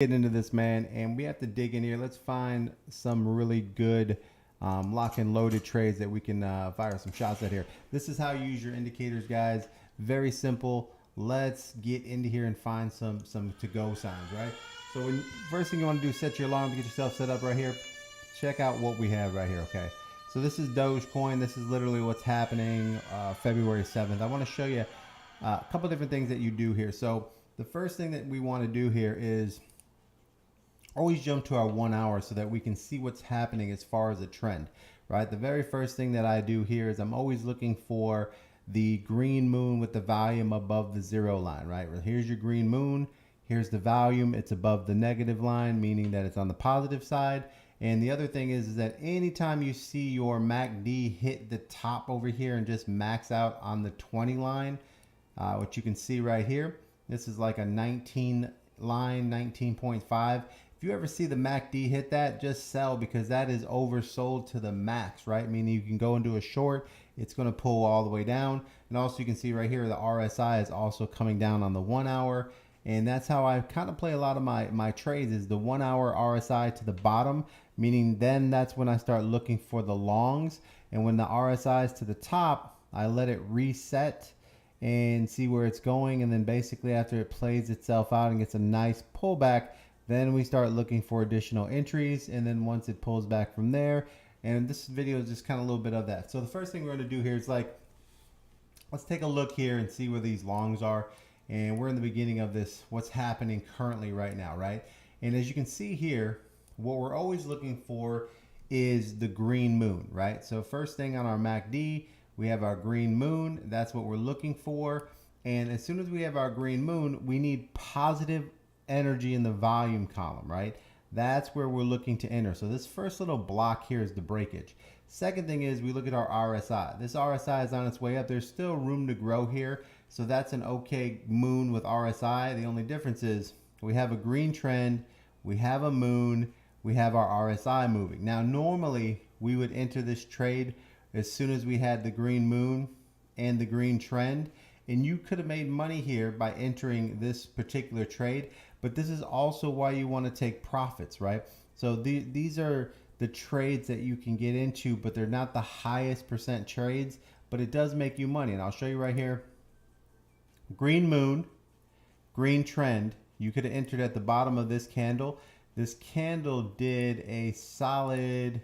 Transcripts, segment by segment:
Get into this, man, and we have to dig in here. Let's find some really good lock and loaded trades that we can fire some shots at here. This is how you use your indicators, guys. Very simple. Let's get into here and find some to-go signs, right? So first thing you want to do is set your alarm to get yourself set up right here. Check out what we have right here, okay? So this is Dogecoin. This is literally what's happening February 7th. I want to show you a couple different things that you do here. So the first thing that we want to do here is always jump to our 1 hour so that we can see what's happening as far as a trend, right? The very first thing that I do here is I'm always looking for the green moon with the volume above the zero line, right? Here's your green moon. Here's the volume. It's above the negative line, meaning that it's on the positive side. And the other thing is that anytime you see your MACD hit the top over here and just max out on the 20 line, which you can see right here, this is like a 19 line, 19.5. If you ever see the MACD hit that, just sell, because that is oversold to the max, right? Meaning you can go into a short, it's going to pull all the way down. And also you can see right here, the RSI is also coming down on the 1 hour. And that's how I kind of play a lot of my trades, is the 1 hour RSI to the bottom, meaning then that's when I start looking for the longs. And when the RSI is to the top, I let it reset and see where it's going. And then basically after it plays itself out and gets a nice pullback, then we start looking for additional entries. And then once it pulls back from there, and this video is just kind of a little bit of that. So the first thing we're going to do here is let's take a look here and see where these longs are. And we're in the beginning of this, what's happening currently right now, right? And as you can see here, what we're always looking for is the green moon, right? So first thing on our MACD, we have our green moon. That's what we're looking for. And as soon as we have our green moon, we need positive energy in the volume column, right? That's where we're looking to enter. So this first little block here is the breakage. Second thing is we look at our RSI. This RSI is on its way up. There's still room to grow here. So that's an okay moon with RSI. The only difference is we have a green trend, we have a moon, we have our RSI moving. Now, normally we would enter this trade as soon as we had the green moon and the green trend. And you could have made money here by entering this particular trade, but this is also why you want to take profits, right? So these are the trades that you can get into, but they're not the highest percent trades, but it does make you money. And I'll show you right here. Green moon, green trend. You could have entered at the bottom of this candle. This candle did a solid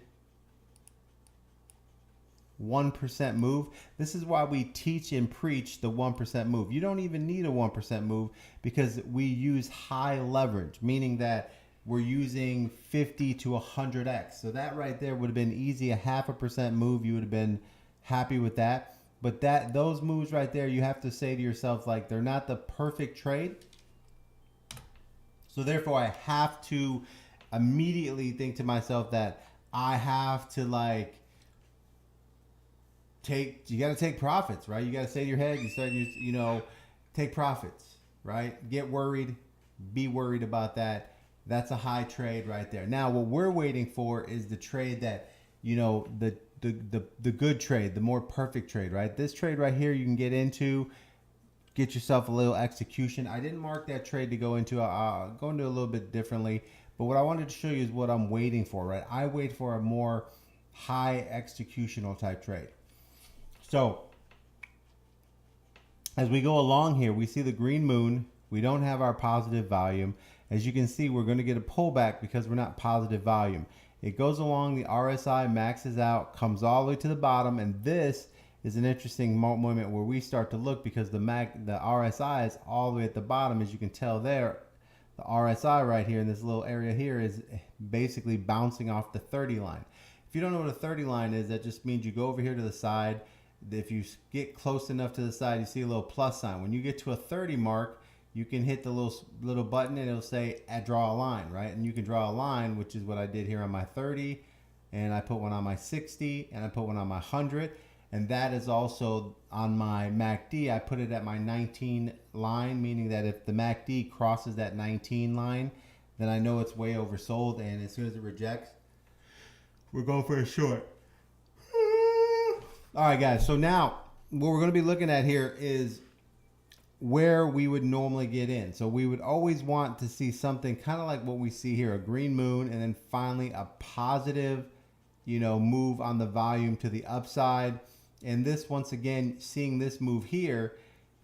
1% move. This is why we teach and preach the 1% move. You don't even need a 1% move because we use high leverage, meaning that we're using 50 to 100x. So that right there would have been easy, a 0.5% move. You would have been happy with that. But those moves right there, you have to say to yourself, like, they're not the perfect trade. So therefore I have to immediately think to myself that I have to you got to take profits, right? You got to say to your head, take profits, right? Get worried, be worried about that. That's a high trade right there. Now, what we're waiting for is the trade that, the good trade, the more perfect trade, right? This trade right here, you can get into, get yourself a little execution. I didn't mark that trade to go into. I'll go into a little bit differently, but what I wanted to show you is what I'm waiting for, right? I wait for a more high executional type trade. So as we go along here, we see the green moon. We don't have our positive volume. As you can see, we're going to get a pullback because we're not positive volume. It goes along, the RSI maxes out, comes all the way to the bottom, and this is an interesting moment where we start to look, because the RSI is all the way at the bottom. As you can tell there, the RSI right here in this little area here is basically bouncing off the 30 line. If you don't know what a 30 line is, that just means you go over here to the side. If you get close enough to the side, you see a little plus sign. When you get to a 30 mark, you can hit the little button and it'll say draw a line, right? And you can draw a line, which is what I did here on my 30, and I put one on my 60, and I put one on my 100, and that is also on my MACD. I put it at my 19 line, meaning that if the MACD crosses that 19 line, then I know it's way oversold, and as soon as it rejects, we're going for a short. All right, guys, so now what we're going to be looking at here is where we would normally get in. So we would always want to see something kind of like what we see here, a green moon, and then finally a positive, move on the volume to the upside. And this, once again, seeing this move here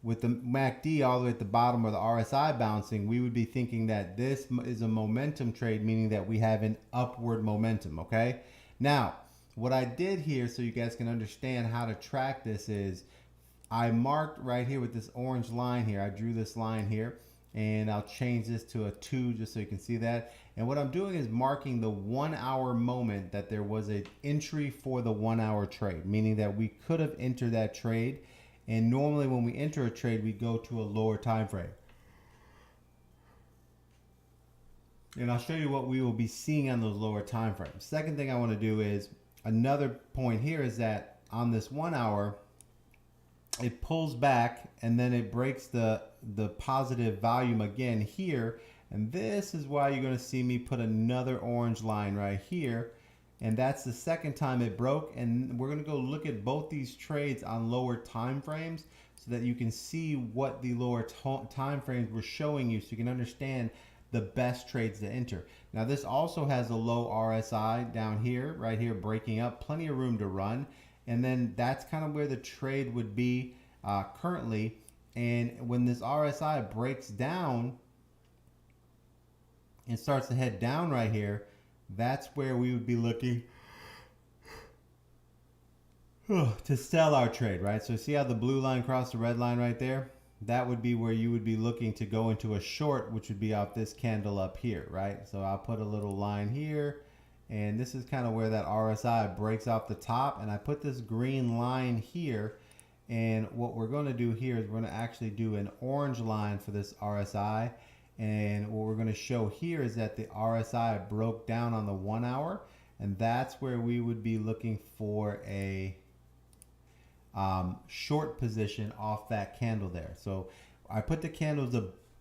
with the MACD all the way at the bottom or the RSI bouncing, we would be thinking that this is a momentum trade, meaning that we have an upward momentum, okay? Now, what I did here so you guys can understand how to track this is I marked right here with this orange line here. I drew this line here, and I'll change this to a 2 just so you can see that. And what I'm doing is marking the 1 hour moment that there was an entry for the 1 hour trade, meaning that we could have entered that trade. And normally when we enter a trade, we go to a lower time frame. And I'll show you what we will be seeing on those lower time frames. Second thing I want to do is, another point here is that on this 1 hour, it pulls back and then it breaks the positive volume again here. And this is why you're going to see me put another orange line right here. And that's the second time it broke. And we're going to go look at both these trades on lower time frames so that you can see what the lower time frames were showing you, so you can understand the best trades to enter. Now this also has a low RSI down here, right here, breaking up, plenty of room to run. And then that's kind of where the trade would be currently. And when this RSI breaks down and starts to head down right here, that's where we would be looking to sell our trade, right? So see how the blue line crossed the red line right there? That would be where you would be looking to go into a short, which would be off this candle up here, right? So I'll put a little line here, and this is kind of where that RSI breaks off the top, and I put this green line here. And what we're going to do here is we're going to actually do an orange line for this RSI. And what we're going to show here is that the RSI broke down on the 1 hour, and that's where we would be looking for a short position off that candle there. So I put the candles,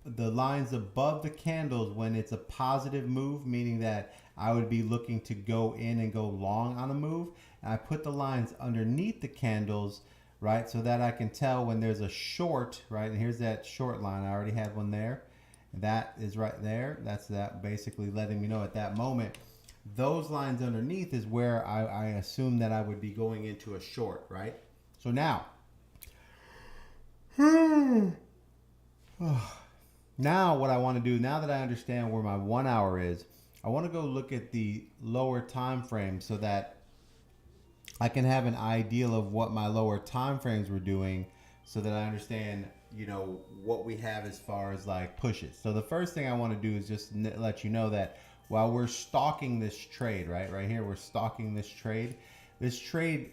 the lines above the candles when it's a positive move, meaning that I would be looking to go in and go long on a move. And I put the lines underneath the candles, right, so that I can tell when there's a short, right? And here's that short line. I already had one there. That is right there. That's that basically letting me know at that moment. Those lines underneath is where I assume that I would be going into a short, right? So now, now what I want to do, now that I understand where my 1 hour is, I want to go look at the lower time frame so that I can have an idea of what my lower time frames were doing, so that I understand, what we have as far as like pushes. So the first thing I want to do is just let you know that while we're stalking this trade, right here, we're stalking this trade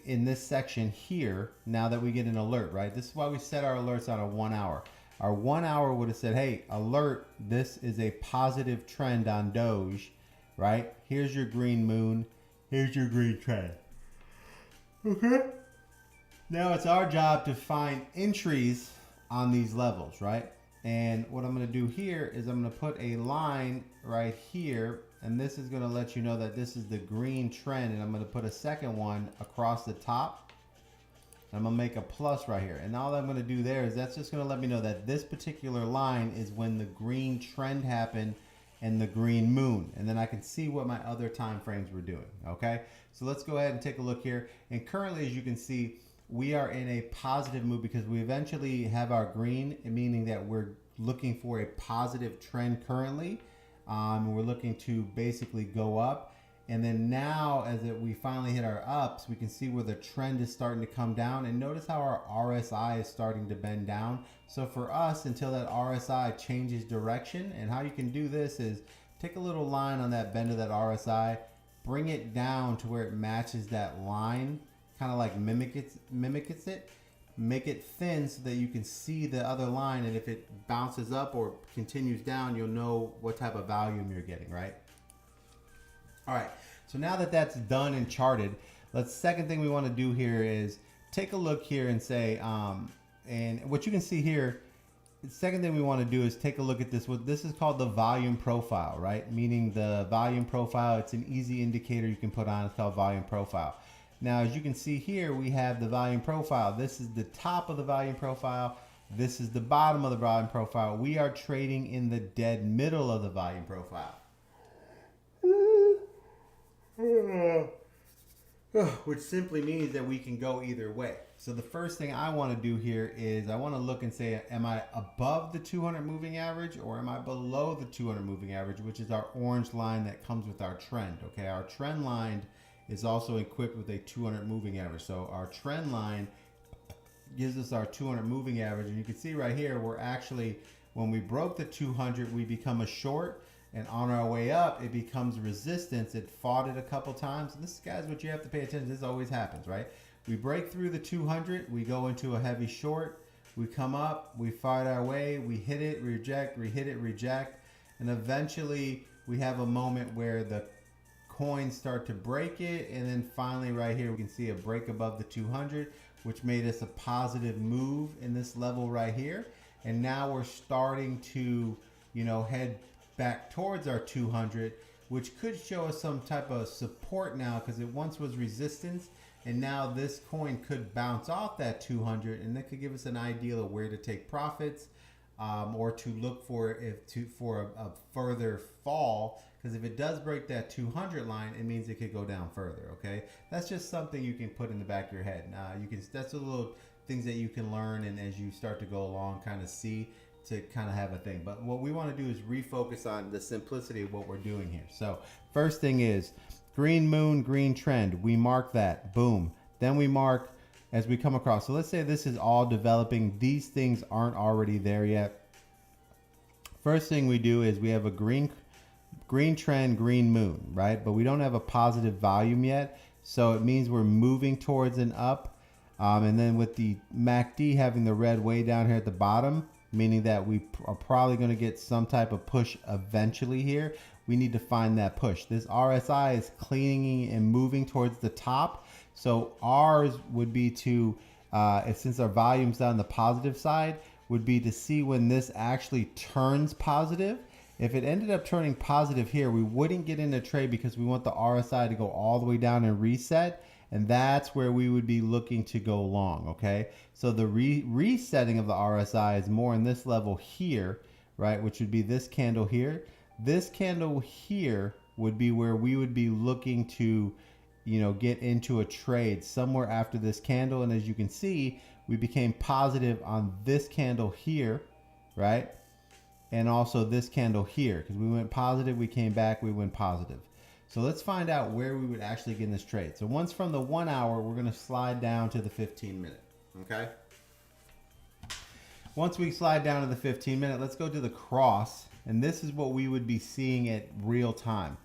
in this section here, now that we get an alert, right? This is why we set our alerts on a 1 hour. Our 1 hour would have said, hey, alert, this is a positive trend on Doge, right? Here's your green moon. Here's your green trend. Okay. Now it's our job to find entries on these levels, right? And what I'm going to do here is I'm going to put a line right here, and this is going to let you know that this is the green trend, and I'm going to put a second one across the top. I'm going to make a plus right here, and all I'm going to do there is that's just going to let me know that this particular line is when the green trend happened and the green moon, and then I can see what my other time frames were doing. Okay, so let's go ahead and take a look here. And currently, as you can see, we are in a positive move because we eventually have our green, meaning that we're looking for a positive trend currently. We're looking to basically go up. And then now as we finally hit our ups, we can see where the trend is starting to come down. And notice how our RSI is starting to bend down. So for us, until that RSI changes direction, and how you can do this is take a little line on that bend of that RSI, bring it down to where it matches that line, kind of like mimics it, make it thin so that you can see the other line, and if it bounces up or continues down, you'll know what type of volume you're getting, right? All right, so now that that's done and charted, second thing we want to do here is take a look here and say, and what you can see here, the second thing we want to do is take a look at this. What this is called the volume profile, right? Meaning the volume profile, it's an easy indicator you can put on, it's called volume profile. Now, as you can see here, we have the volume profile. This is the top of the volume profile. This is the bottom of the volume profile. We are trading in the dead middle of the volume profile. Which simply means that we can go either way. So the first thing I want to do here is I want to look and say, am I above the 200 moving average or am I below the 200 moving average, which is our orange line that comes with our trend. Okay, our trend line is also equipped with a 200 moving average. So our trend line gives us our 200 moving average, and you can see right here, we're actually, when we broke the 200, we become a short, and on our way up, it becomes resistance. It fought it a couple times. And this, guys, what you have to pay attention to. This always happens, right? We break through the 200, we go into a heavy short, we come up, we fight our way, we hit it, reject, hit it, reject, and eventually we have a moment where the coins start to break it, and then finally right here we can see a break above the 200, which made us a positive move in this level right here. And now we're starting to, you know, head back towards our 200, which could show us some type of support now, because it once was resistance, and now this coin could bounce off that 200, and that could give us an idea of where to take profits, or to look for a further fall. Because if it does break that 200 line, it means it could go down further. Okay, that's just something you can put in the back of your head. That's a little things that you can learn, and as you start to go along, kind of see to kind of have a thing. But what we want to do is refocus on the simplicity of what we're doing here. So first thing is green moon, green trend. We mark that, boom. Then we mark as we come across. So let's say this is all developing. These things aren't already there yet. First thing we do is we have a green trend, green moon, right? But we don't have a positive volume yet. So it means we're moving towards an up. And then with the MACD having the red way down here at the bottom, meaning that we are probably going to get some type of push eventually here. We need to find that push. This RSI is cleaning and moving towards the top. So ours would be to, since our volume's on the positive side, would be to see when this actually turns positive. If it ended up turning positive here, we wouldn't get in a trade because we want the RSI to go all the way down and reset. And that's where we would be looking to go long, okay? So the resetting of the RSI is more in this level here, right? Which would be this candle here. This candle here would be where we would be looking to, you know, get into a trade somewhere after this candle. And as you can see, we became positive on this candle here, right? And also this candle here, because we went positive, we came back, we went positive. So let's find out where we would actually get in this trade. So once from the 1 hour, we're going to slide down to the 15 minute. Okay. Once we slide down to the 15 minute, let's go to the cross. And this is what we would be seeing at real time.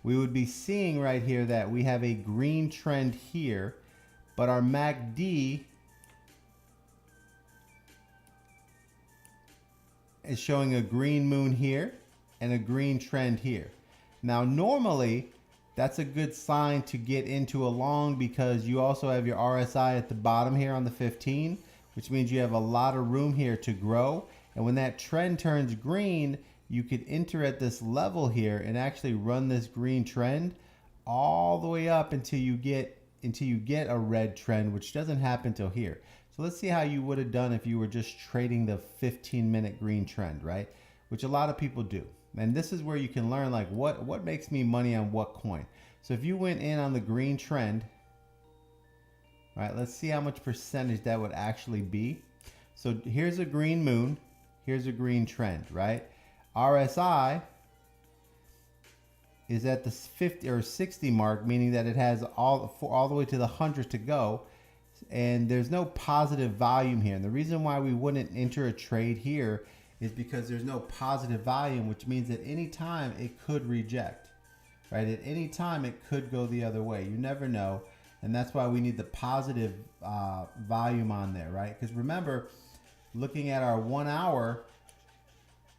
We would be seeing right here that we have a green trend here, but our MACD is showing a green moon here and a green trend here. Now, normally, that's a good sign to get into a long because you also have your RSI at the bottom here on the 15, which means you have a lot of room here to grow. And when that trend turns green, you could enter at this level here and actually run this green trend all the way up until you get a red trend, which doesn't happen till here. So let's see how you would have done if you were just trading the 15-minute green trend, right? Which a lot of people do. And this is where you can learn like what makes me money on what coin. So if you went in on the green trend, right, let's see how much percentage that would actually be. So here's a green moon, here's a green trend, right? RSI is at the 50 or 60 mark, meaning that it has all the way to the 100 to go. And there's no positive volume here. And the reason why we wouldn't enter a trade here is because there's no positive volume, which means at any time it could reject, right? At any time it could go the other way. You never know. And that's why we need the positive volume on there, right? Because remember, looking at our 1 hour,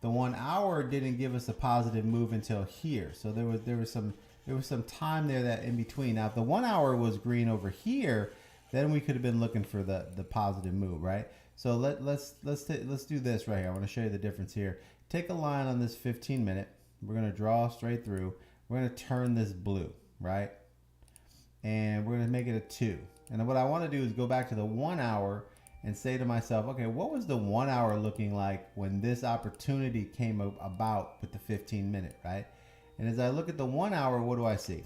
the 1 hour didn't give us a positive move until here. So there was some time there that in between. Now, if the 1 hour was green over here, then we could have been looking for the positive move, right? So let's do this right here. I want to show you the difference here. Take a line on this 15 minute. We're going to draw straight through. We're going to turn this blue, right? And we're going to make it a 2. And what I want to do is go back to the 1 hour and say to myself, okay, what was the 1 hour looking like when this opportunity came about with the 15-minute, right? And as I look at the 1 hour, what do I see?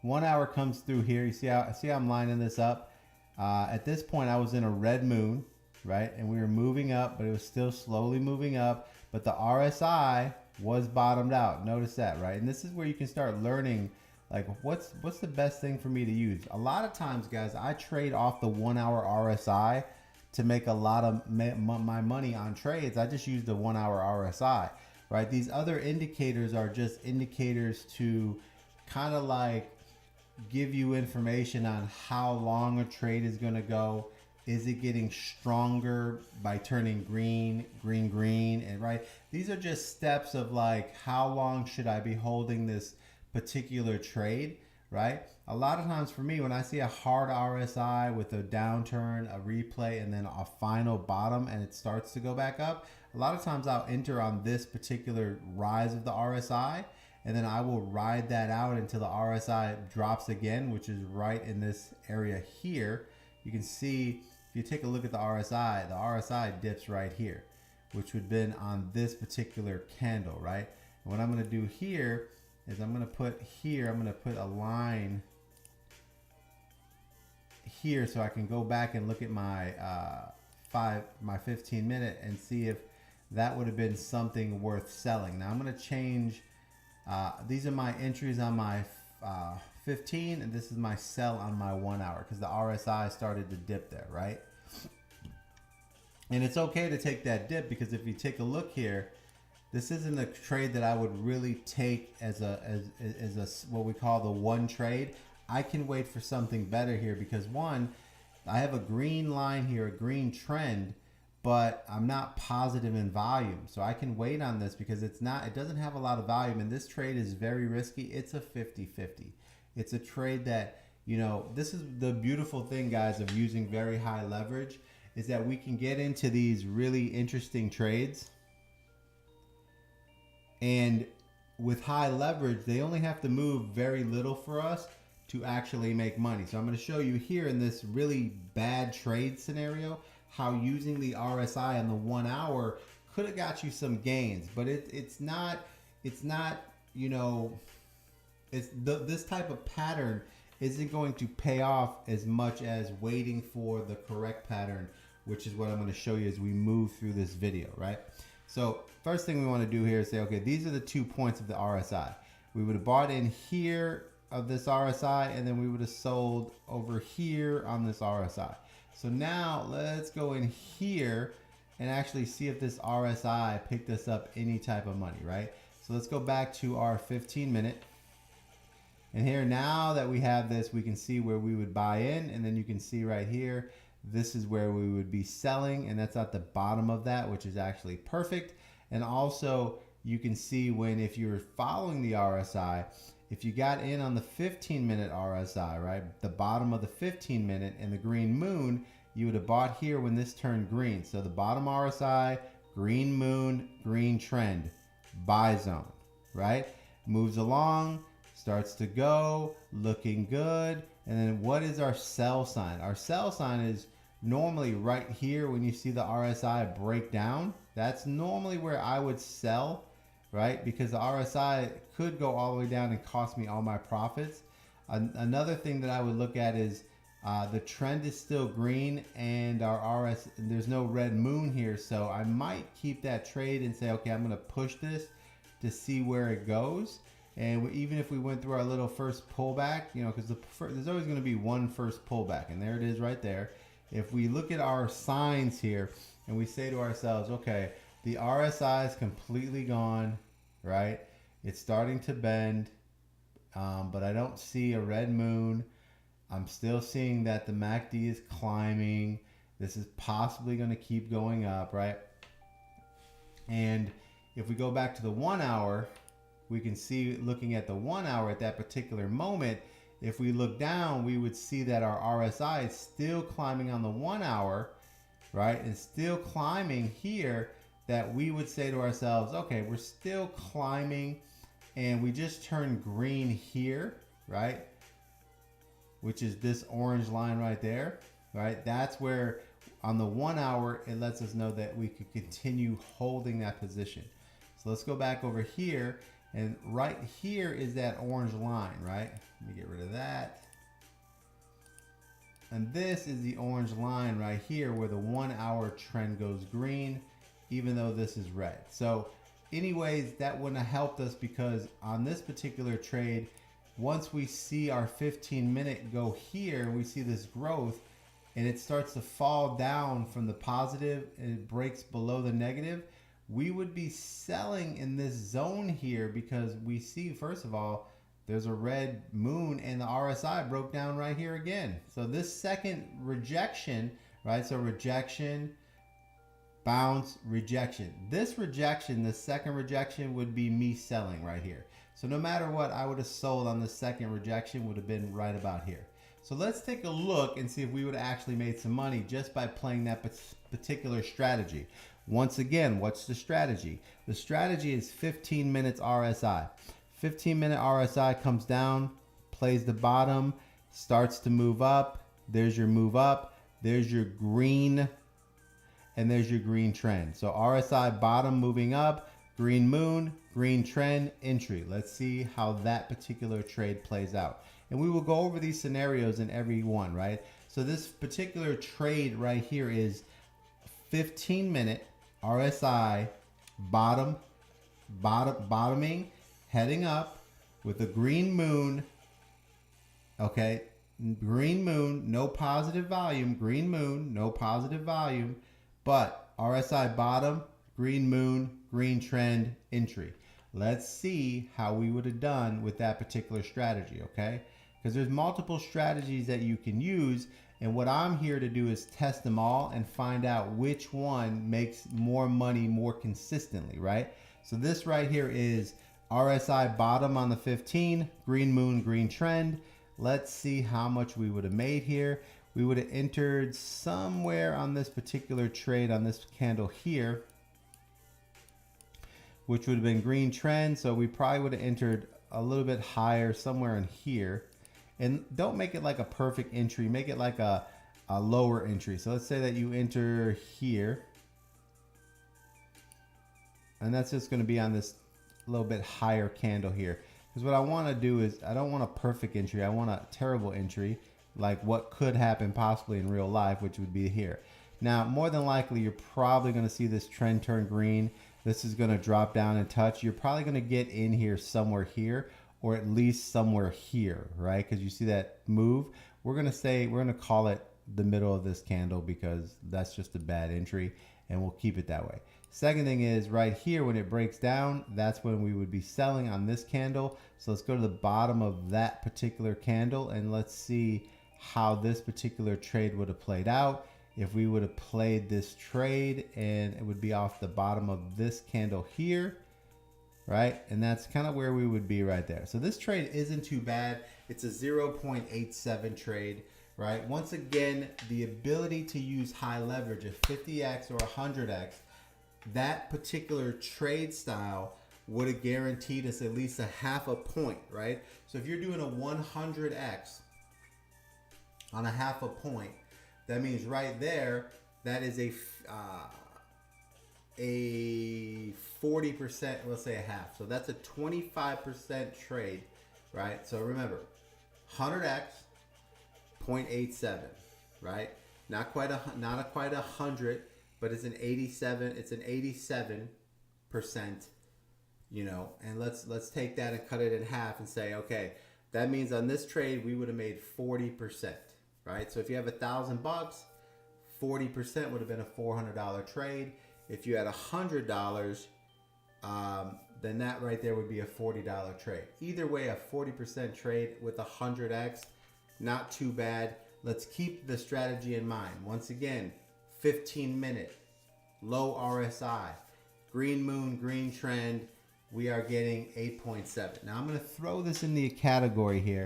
One hour comes through here. You see how I'm lining this up? At this point, I was in a red moon, right? And we were moving up, but it was still slowly moving up. But the RSI was bottomed out. Notice that, right? And this is where you can start learning, like, what's the best thing for me to use. A lot of times, guys, I trade off the 1 hour RSI to make a lot of my money on trades. I just use the 1 hour RSI, right? These other indicators are just indicators to kind of like give you information on how long a trade is going to go. Is it getting stronger by turning green, green, green? And right, these are just steps of like, how long should I be holding this particular trade, right? A lot of times for me, when I see a hard RSI with a downturn, a replay, and then a final bottom, and it starts to go back up, a lot of times I'll enter on this particular rise of the RSI, and then I will ride that out until the RSI drops again, which is right in this area here. You can see, if you take a look at the RSI dips right here, which would have been on this particular candle, right? And what I'm gonna do here is I'm gonna put a line here so I can go back and look at my 15-minute and see if that would have been something worth selling. Now I'm gonna change. These are my entries on my 15, and this is my sell on my 1 hour because the RSI started to dip there, right? And it's okay to take that dip because if you take a look here, this isn't a trade that I would really take as a what we call the one trade. I can wait for something better here because one, I have a green line here, a green trend, but I'm not positive in volume. So I can wait on this because it doesn't have a lot of volume, and this trade is very risky. It's a 50-50. It's a trade that, you know, this is the beautiful thing, guys, of using very high leverage, is that we can get into these really interesting trades. And with high leverage, they only have to move very little for us to actually make money. So I'm going to show you here in this really bad trade scenario how using the RSI on the 1 hour could have got you some gains, but it's not, you know, this type of pattern isn't going to pay off as much as waiting for the correct pattern, which is what I'm going to show you as we move through this video, right? So first thing we want to do here is say, okay, these are the 2 points of the RSI. We would have bought in here of this RSI, and then we would have sold over here on this RSI. So now let's go in here and actually see if this RSI picked us up any type of money, right? So let's go back to our 15-minute. And here, now that we have this, we can see where we would buy in, and then you can see right here, this is where we would be selling, and that's at the bottom of that, which is actually perfect. And also you can see when, if you're following the RSI, if you got in on the 15-minute RSI, right, the bottom of the 15-minute and the green moon, you would have bought here when this turned green. So the bottom RSI, green moon, green trend, buy zone, right? Moves along, starts to go, looking good. And then what is our sell sign? Our sell sign is normally right here when you see the RSI break down. That's normally where I would sell, right? Because the RSI could go all the way down and cost me all my profits. Another thing that I would look at is the trend is still green, and our there's no red moon here. So I might keep that trade and say, okay, I'm going to push this to see where it goes. And even if we went through our little first pullback, you know, because there's always going to be one first pullback, and there it is right there. If we look at our signs here and we say to ourselves, okay, the RSI is completely gone, right? It's starting to bend, but I don't see a red moon. I'm still seeing that the MACD is climbing. This is possibly going to keep going up, right? And if we go back to the 1 hour, we can see, looking at the 1 hour at that particular moment, if we look down, we would see that our RSI is still climbing on the 1 hour, right? And still climbing here, that we would say to ourselves, okay, we're still climbing, and we just turned green here, right? which is this orange line right there, right? That's where on the 1 hour, it lets us know that we could continue holding that position. So let's go back over here, and right here is that orange line, right? Let me get rid of that. And this is the orange line right here where the 1 hour trend goes green, even though this is red. So anyways, that wouldn't have helped us because on this particular trade, once we see our 15-minute go here, we see this growth and it starts to fall down from the positive and it breaks below the negative, we would be selling in this zone here because we see, first of all, there's a red moon and the RSI broke down right here again. So this second rejection, right? So rejection, bounce, rejection. This rejection, the second rejection would be me selling right here. So no matter what, I would have sold on the second rejection, would have been right about here. So let's take a look and see if we would have actually made some money just by playing that particular strategy. Once again, what's the strategy? The strategy is 15 minutes RSI. 15-minute RSI comes down, plays the bottom, starts to move up. There's your move up. There's your green, and there's your green trend. So RSI bottom moving up, green moon, green trend, entry. Let's see how that particular trade plays out. And we will go over these scenarios in every one, right? So this particular trade right here is 15-minute RSI bottoming, heading up with a green moon, okay? Green moon, no positive volume, green moon, no positive volume, but RSI bottom, green moon, green trend, entry. Let's see how we would have done with that particular strategy, okay? Because there's multiple strategies that you can use, and what I'm here to do is test them all and find out which one makes more money more consistently, right? So this right here is RSI bottom on the 15, green moon, green trend. Let's see how much we would have made here. We would have entered somewhere on this particular trade on this candle here, which would have been green trend. So we probably would have entered a little bit higher somewhere in here. And don't make it like a perfect entry. Make it like a lower entry. So let's say that you enter here. And that's just going to be on this a little bit higher candle here, because what I want to do is I don't want a perfect entry, I want a terrible entry, like what could happen possibly in real life, which would be here. Now more than likely you're probably going to see this trend turn green. This is going to drop down and touch. You're probably going to get in here somewhere here, or at least somewhere here, right? Because you see that move. We're going to call it the middle of this candle because that's just a bad entry, and we'll keep it that way. Second thing is right here, when it breaks down, that's when we would be selling on this candle. So let's go to the bottom of that particular candle and let's see how this particular trade would have played out. If we would have played this trade, and it would be off the bottom of this candle here, right? And that's kind of where we would be right there. So this trade isn't too bad. It's a 0.87 trade, right? Once again, the ability to use high leverage at 50x or 100x, that particular trade style would have guaranteed us at least a half a point, right? So if you're doing a 100x on a half a point, that means right there, that is a 40%, let's say a half. So that's a 25% trade, right? So remember, 100x, 0.87, right? Not quite a 100, but it's an 87. It's an 87%, you know. And let's take that and cut it in half and say, okay, that means on this trade we would have made 40%, right? So if you have $1,000, 40% would have been a $400 trade. If you had $100, then that right there would be a $40 trade. Either way, a 40% trade with 100x, not too bad. Let's keep the strategy in mind. Once again, 15-minute, low RSI, green moon, green trend, we are getting 8.7. Now I'm going to throw this in the category here,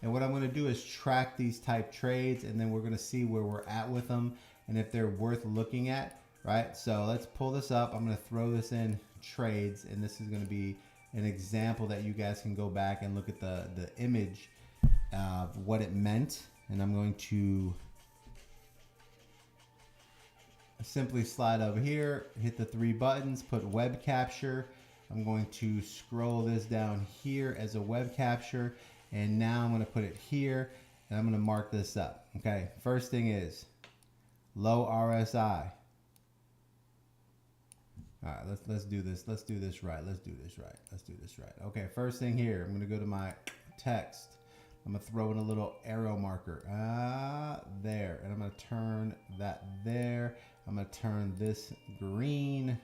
and what I'm going to do is track these type trades, and then we're going to see where we're at with them and if they're worth looking at, right? So let's pull this up. I'm going to throw this in trades, and this is going to be an example that you guys can go back and look at the image what it meant, and I'm going to simply slide over here, hit the 3 buttons, put web capture. I'm going to scroll this down here as a web capture, and now I'm going to put it here, and I'm going to mark this up. Okay, first thing is low RSI. All right, let's do this. Let's do this right. Let's do this right. Okay, first thing here, I'm going to go to my text. I'm going to throw in a little arrow marker. There. And I'm going to turn that there. I'm going to turn this green.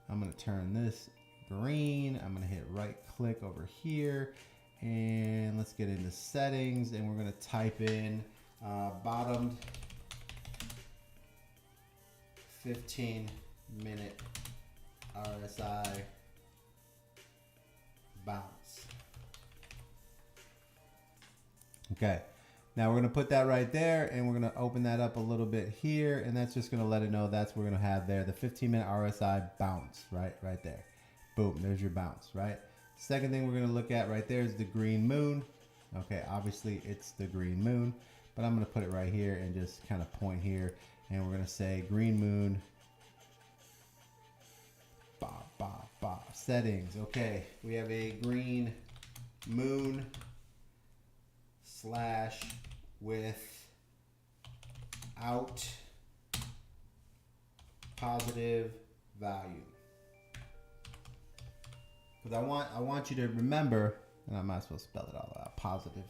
I'm going to turn this green. I'm going to hit right click over here. And let's get into settings. And we're going to type in bottomed 15-minute RSI bounce. Okay, now we're going to put that right there, and we're going to open that up a little bit here, and that's just going to let it know that's what we're going to have there, the 15-minute RSI bounce, right there. Boom, there's your bounce, right? Second thing we're going to look at right there is the green moon. Okay, obviously it's the green moon, but I'm going to put it right here and just kind of point here, and we're going to say green moon, settings. Okay, we have a green moon slash without positive value. Because I want you to remember, and I might as well spell it all out, positive.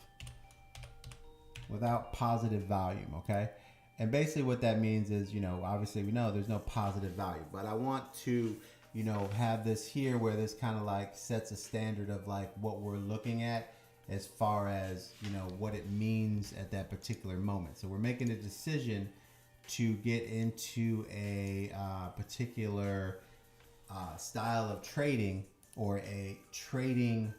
Without positive volume, okay? And basically what that means is, you know, obviously we know there's no positive value, but I want to, you know, have this here where this kind of like sets a standard of like what we're looking at as far as, you know, what it means at that particular moment. So we're making a decision to get into a particular style of trading or a trading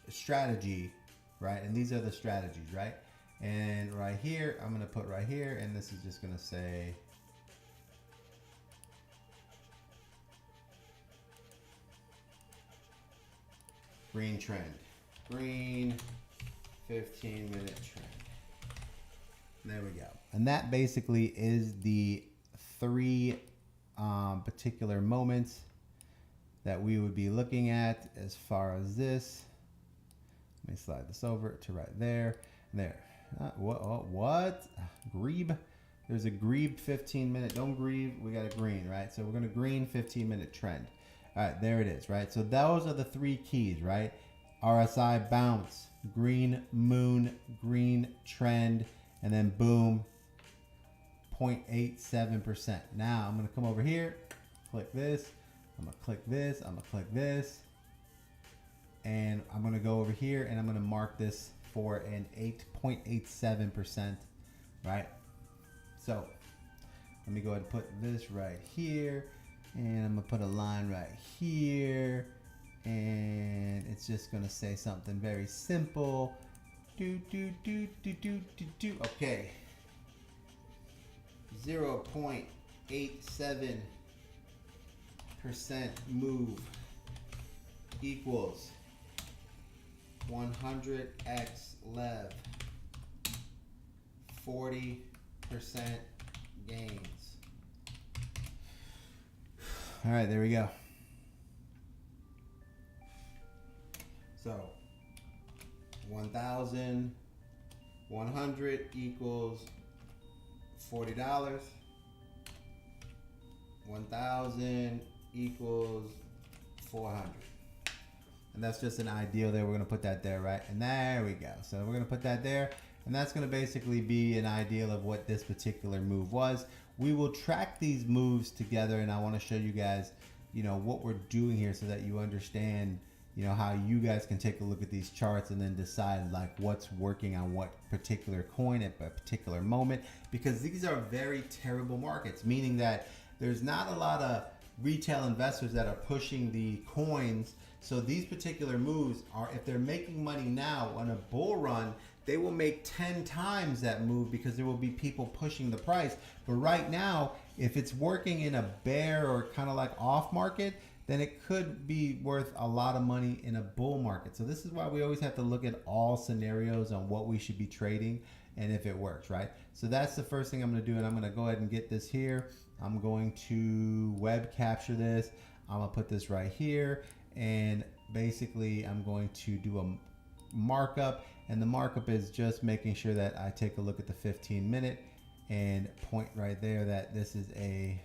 strategy, right? And these are the strategies, right? And right here, I'm gonna put right here, and this is just gonna say green trend, green 15-minute trend. There we go. And that basically is the 3 particular moments that we would be looking at as far as this. Let me slide this over to right there. There. What? Grebe? There's a Grebe 15-minute. Don't Grebe. We got a green, right? So we're going to green 15-minute trend. All right, there it is, right? So those are the 3 keys, right? RSI bounce, green moon, green trend, and then boom, 0.87%. Now I'm going to come over here, click this. I'm going to click this. I'm going to click this. And I'm going to go over here and I'm going to mark this for an 8.87%, right? So let me go ahead and put this right here. And I'm going to put a line right here. And it's just going to say something very simple. Okay. 0.87% move equals 100x lev, 40% gains. All right, there we go. So 1,100 equals $40. 1,000 equals 400. And that's just an ideal there. We're going to put that there, right? And there we go. So we're going to put that there. And that's going to basically be an ideal of what this particular move was. We will track these moves together, and I want to show you guys, you know, what we're doing here so that you understand, you know, how you guys can take a look at these charts and then decide like what's working on what particular coin at a particular moment, because these are very terrible markets, meaning that there's not a lot of retail investors that are pushing the coins. So these particular moves are, if they're making money now on a bull run, they will make 10 times that move because there will be people pushing the price. But right now, if it's working in a bear or kind of like off market, then it could be worth a lot of money in a bull market. So this is why we always have to look at all scenarios on what we should be trading and if it works, right? So that's the first thing I'm going to do, and I'm going to go ahead and get this here. I'm going to web capture this. I'm going to put this right here, and basically I'm going to do a markup, and the markup is just making sure that I take a look at the 15-minute and point right there that this is a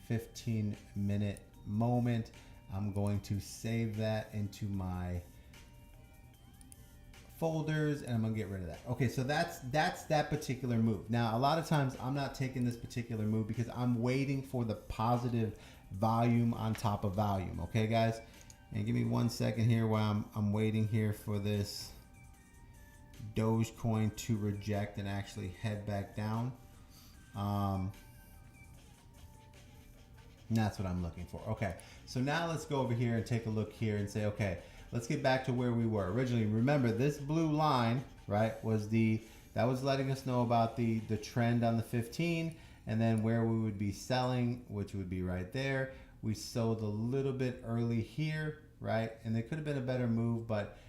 15-minute moment. I'm going to save that into my folders, and I'm gonna get rid of that. Okay, so that's that particular move. Now, a lot of times I'm not taking this particular move because I'm waiting for the positive volume on top of volume. Okay, guys, and give me 1 second here while I'm waiting here for this Dogecoin to reject and actually head back down. That's what I'm looking for. Okay, so now let's go over here and take a look here and say, okay, let's get back to where we were originally. Remember, this blue line, right, that was letting us know about the trend on the 15, and then where we would be selling, which would be right there. We sold a little bit early here, right, and there could have been a better move, but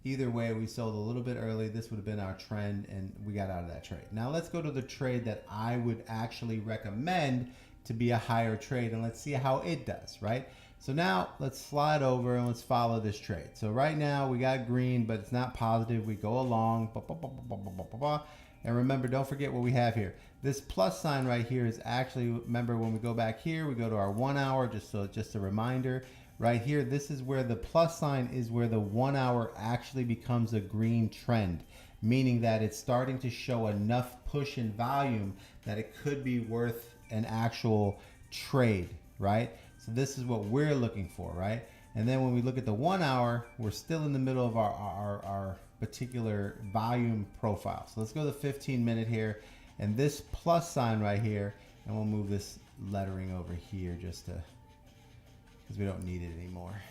either way, we sold a little bit early. This would have been our trend, and we got out of that trade. Now let's go to the trade that I would actually recommend to be a higher trade, and let's see how it does, right? So now let's slide over and let's follow this trade. So right now we got green, but it's not positive. We go along, and remember, don't forget what we have here. This plus sign right here is actually, remember when we go back here, we go to our 1 hour, just a reminder. Right here, this is where the plus sign is, where the 1 hour actually becomes a green trend, meaning that it's starting to show enough push in volume that it could be worth an actual trade, right? So this is what we're looking for, right? And then when we look at the 1 hour, we're still in the middle of our particular volume profile. So let's go to the 15-minute here, and this plus sign right here, and we'll move this lettering over here just to, because we don't need it anymore.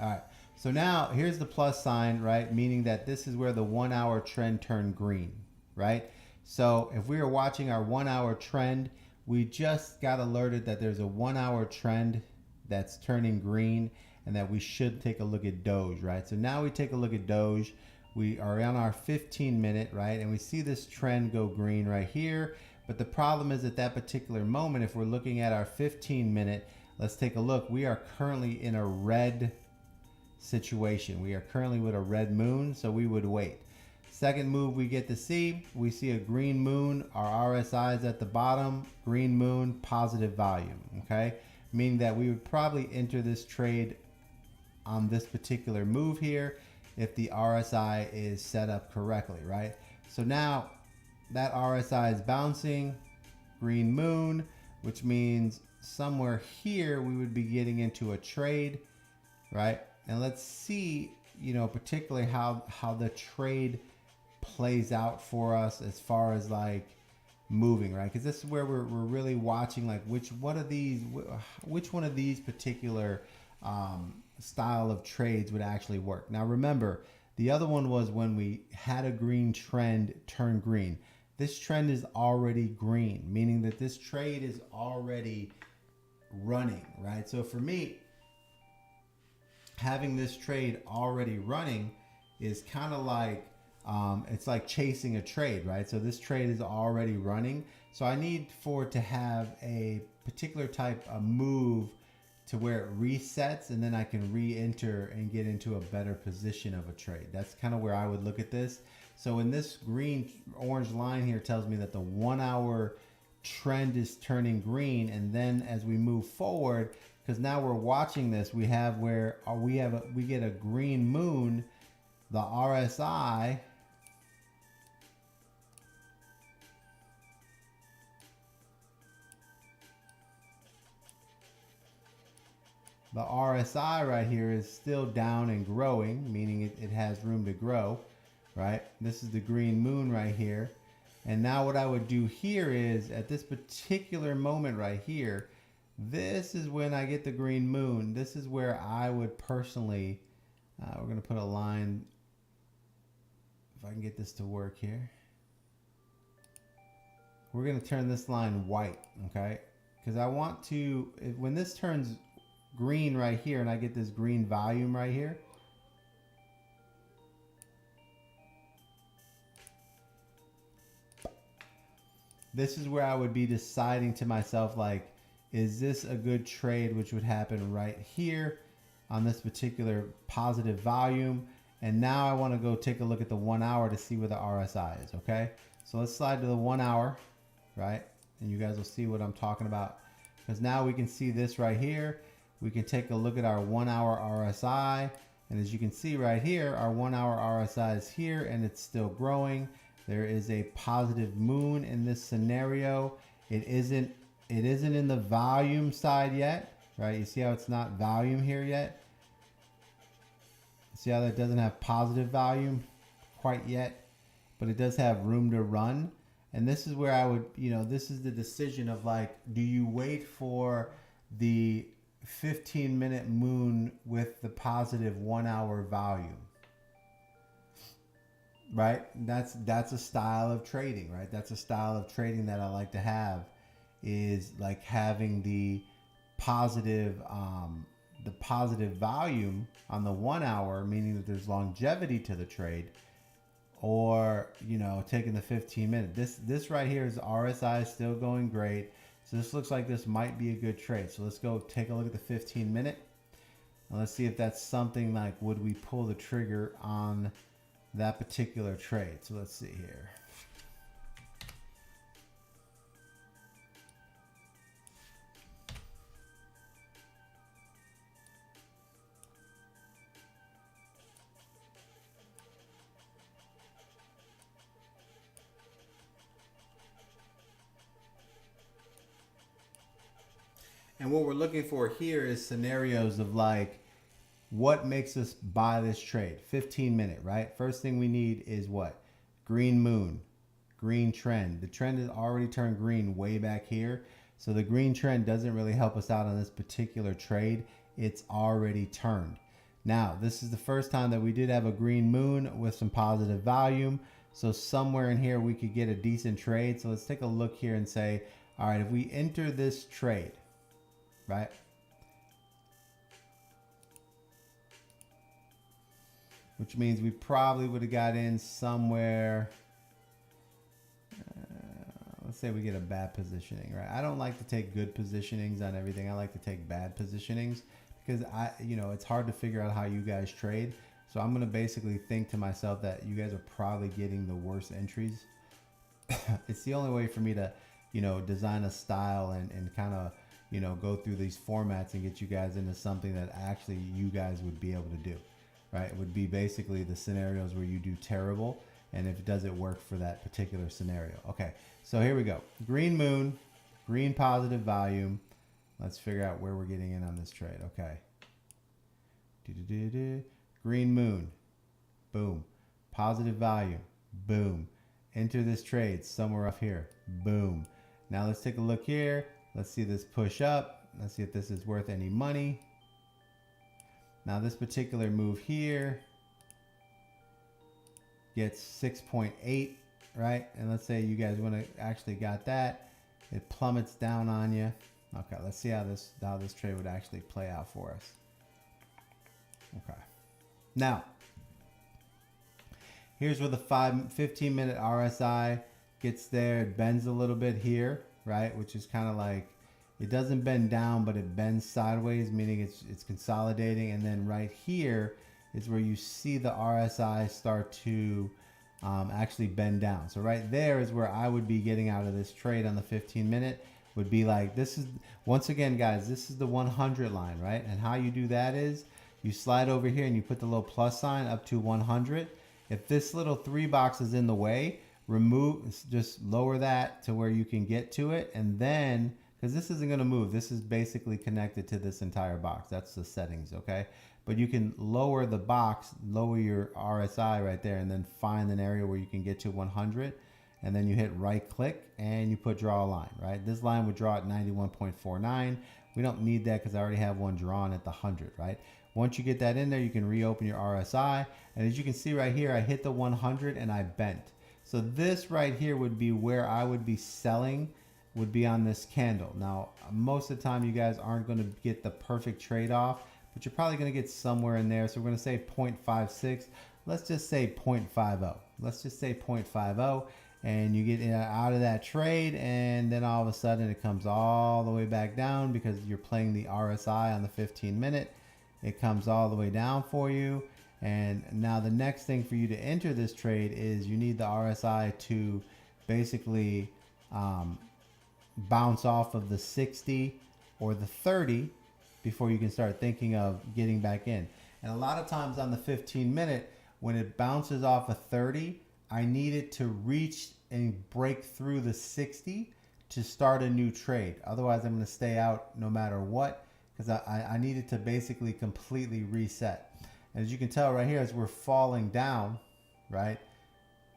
All right, so now here's the plus sign, right? Meaning that this is where the 1 hour trend turned green, right? So if we are watching our 1 hour trend, we just got alerted that there's a 1 hour trend that's turning green, and that we should take a look at Doge, right? So now we take a look at Doge. We are on our 15-minute, right? And we see this trend go green right here. But the problem is, at that particular moment, if we're looking at our 15-minute, let's take a look. We are currently in a red situation. We are currently with a red moon, so we would wait. Second move we get to see, we see a green moon. Our RSI is at the bottom, green moon, positive volume, okay? Meaning that we would probably enter this trade on this particular move here if the RSI is set up correctly, right? So now that RSI is bouncing, green moon, which means somewhere here we would be getting into a trade, right? And let's see, you know, particularly how the trade plays out for us as far as like moving, right? Because this is where we're really watching, like which one of these particular style of trades would actually work. Now remember, the other one was when we had a green trend turn green. This trend is already green, meaning that this trade is already running, right? So for me, having this trade already running is kind of like it's like chasing a trade, right? So this trade is already running. So I need for it to have a particular type of move to where it resets, and then I can re-enter and get into a better position of a trade. That's kind of where I would look at this. So in this green orange line here tells me that the 1 hour trend is turning green, and then as we move forward, because now we're watching this, we have where we get a green moon, the RSI right here is still down and growing, meaning it has room to grow, right? This is the green moon right here. And now what I would do here is, at this particular moment right here, this is when I get the green moon. This is where I would personally, we're going to put a line, if I can get this to work here. We're going to turn this line white, okay? Because I want to, when this turns green right here and I get this green volume right here, this is where I would be deciding to myself, like, is this a good trade, which would happen right here on this particular positive volume. And now I want to go take a look at the 1 hour to see where the RSI is. Okay, so let's slide to the 1 hour, right? And you guys will see what I'm talking about, because now we can see this right here. We can take a look at our 1 hour RSI, and as you can see right here, our 1 hour RSI is here and it's still growing. There is a positive moon in this scenario. It isn't in the volume side yet, right? You see how it's not volume here yet? See how that doesn't have positive volume quite yet, but it does have room to run. And this is where I would, this is the decision of, like, do you wait for the 15-minute moon with the positive 1 hour volume? Right? That's a style of trading, right? That's a style of trading that I like to have, is like having the positive volume on the 1 hour, meaning that there's longevity to the trade, or taking the 15-minute. This right here is RSI still going great, so this looks like this might be a good trade. So let's go take a look at the 15-minute, and let's see if that's something like, would we pull the trigger on that particular trade. So let's see here. And what we're looking for here is scenarios of, like, what makes us buy this trade? 15-minute, right? First thing we need is what? Green moon, green trend. The trend has already turned green way back here. So the green trend doesn't really help us out on this particular trade. It's already turned. Now, this is the first time that we did have a green moon with some positive volume. So somewhere in here we could get a decent trade. So let's take a look here and say, all right, if we enter this trade, right? Which means we probably would have got in somewhere. Let's say we get a bad positioning, right? I don't like to take good positionings on everything. I like to take bad positionings because it's hard to figure out how you guys trade. So I'm going to basically think to myself that you guys are probably getting the worst entries. It's the only way for me to, design a style and kind of, go through these formats and get you guys into something that actually you guys would be able to do. Right? It would be basically the scenarios where you do terrible, and if it doesn't work for that particular scenario. Okay, so here we go. Green moon, green positive volume. Let's figure out where we're getting in on this trade. Okay. Green moon. Boom. Positive volume. Boom. Enter this trade somewhere up here. Boom. Now let's take a look here. Let's see this push up. Let's see if this is worth any money. Now this particular move here gets 6.8, right? And let's say you guys want to actually got that. It plummets down on you. Okay, let's see how this trade would actually play out for us. Okay. Now, here's where the 15-minute RSI gets there. It bends a little bit here, right? Which is kind of like, it doesn't bend down, but it bends sideways, meaning it's consolidating. And then right here is where you see the RSI start to actually bend down. So right there is where I would be getting out of this trade on the 15-minute. Would be like, this is, once again, guys, this is the 100 line, right? And how you do that is you slide over here and you put the little plus sign up to 100. If this little 3 box is in the way, just lower that to where you can get to it, and then, because this isn't going to move. This is basically connected to this entire box. That's the settings, okay? But you can lower the box, lower your RSI right there, and then find an area where you can get to 100. And then you hit right click and you put draw a line, right? This line would draw at 91.49. We don't need that because I already have one drawn at the 100, right? Once you get that in there, you can reopen your RSI. And as you can see right here, I hit the 100 and I bent. So this right here would be where I would be selling would be on this candle. Now, most of the time you guys aren't going to get the perfect trade off, but you're probably going to get somewhere in there. So we're going to say 0.56. Let's just say 0.50. Let's just say 0.50. And you get out of that trade, and then all of a sudden it comes all the way back down because you're playing the RSI on the 15 minute. It comes all the way down for you. And now the next thing for you to enter this trade is you need the RSI to basically bounce off of the 60 or the 30 before you can start thinking of getting back in. And a lot of times on the 15 minute, when it bounces off a 30, I need it to reach and break through the 60 to start a new trade. Otherwise, I'm going to stay out no matter what, because I need it to basically completely reset. And as you can tell right here, as we're falling down, right?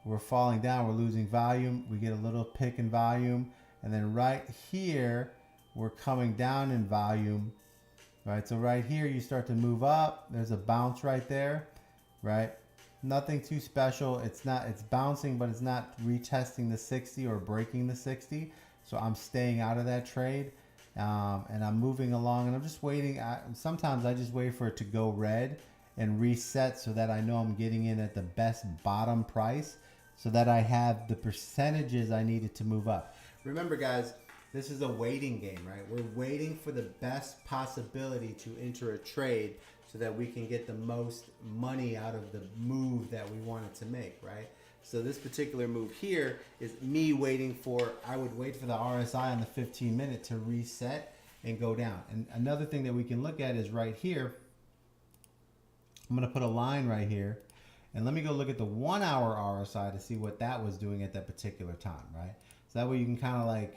We're falling down, we're losing volume. We get a little pick in volume. And then right here, we're coming down in volume, right? So right here, you start to move up. There's a bounce right there, right? Nothing too special. It's bouncing, but it's not retesting the 60 or breaking the 60. So I'm staying out of that trade, and I'm moving along, and I'm just waiting. Sometimes I just wait for it to go red and reset so that I know I'm getting in at the best bottom price so that I have the percentages I needed to move up. Remember, guys, this is a waiting game, right? We're waiting for the best possibility to enter a trade so that we can get the most money out of the move that we wanted to make, right? So this particular move here is me waiting for, I would wait for the RSI on the 15 minute to reset and go down. And another thing that we can look at is right here. I'm gonna put a line right here, and let me go look at the 1 hour RSI to see what that was doing at that particular time, right? So that way you can kind of like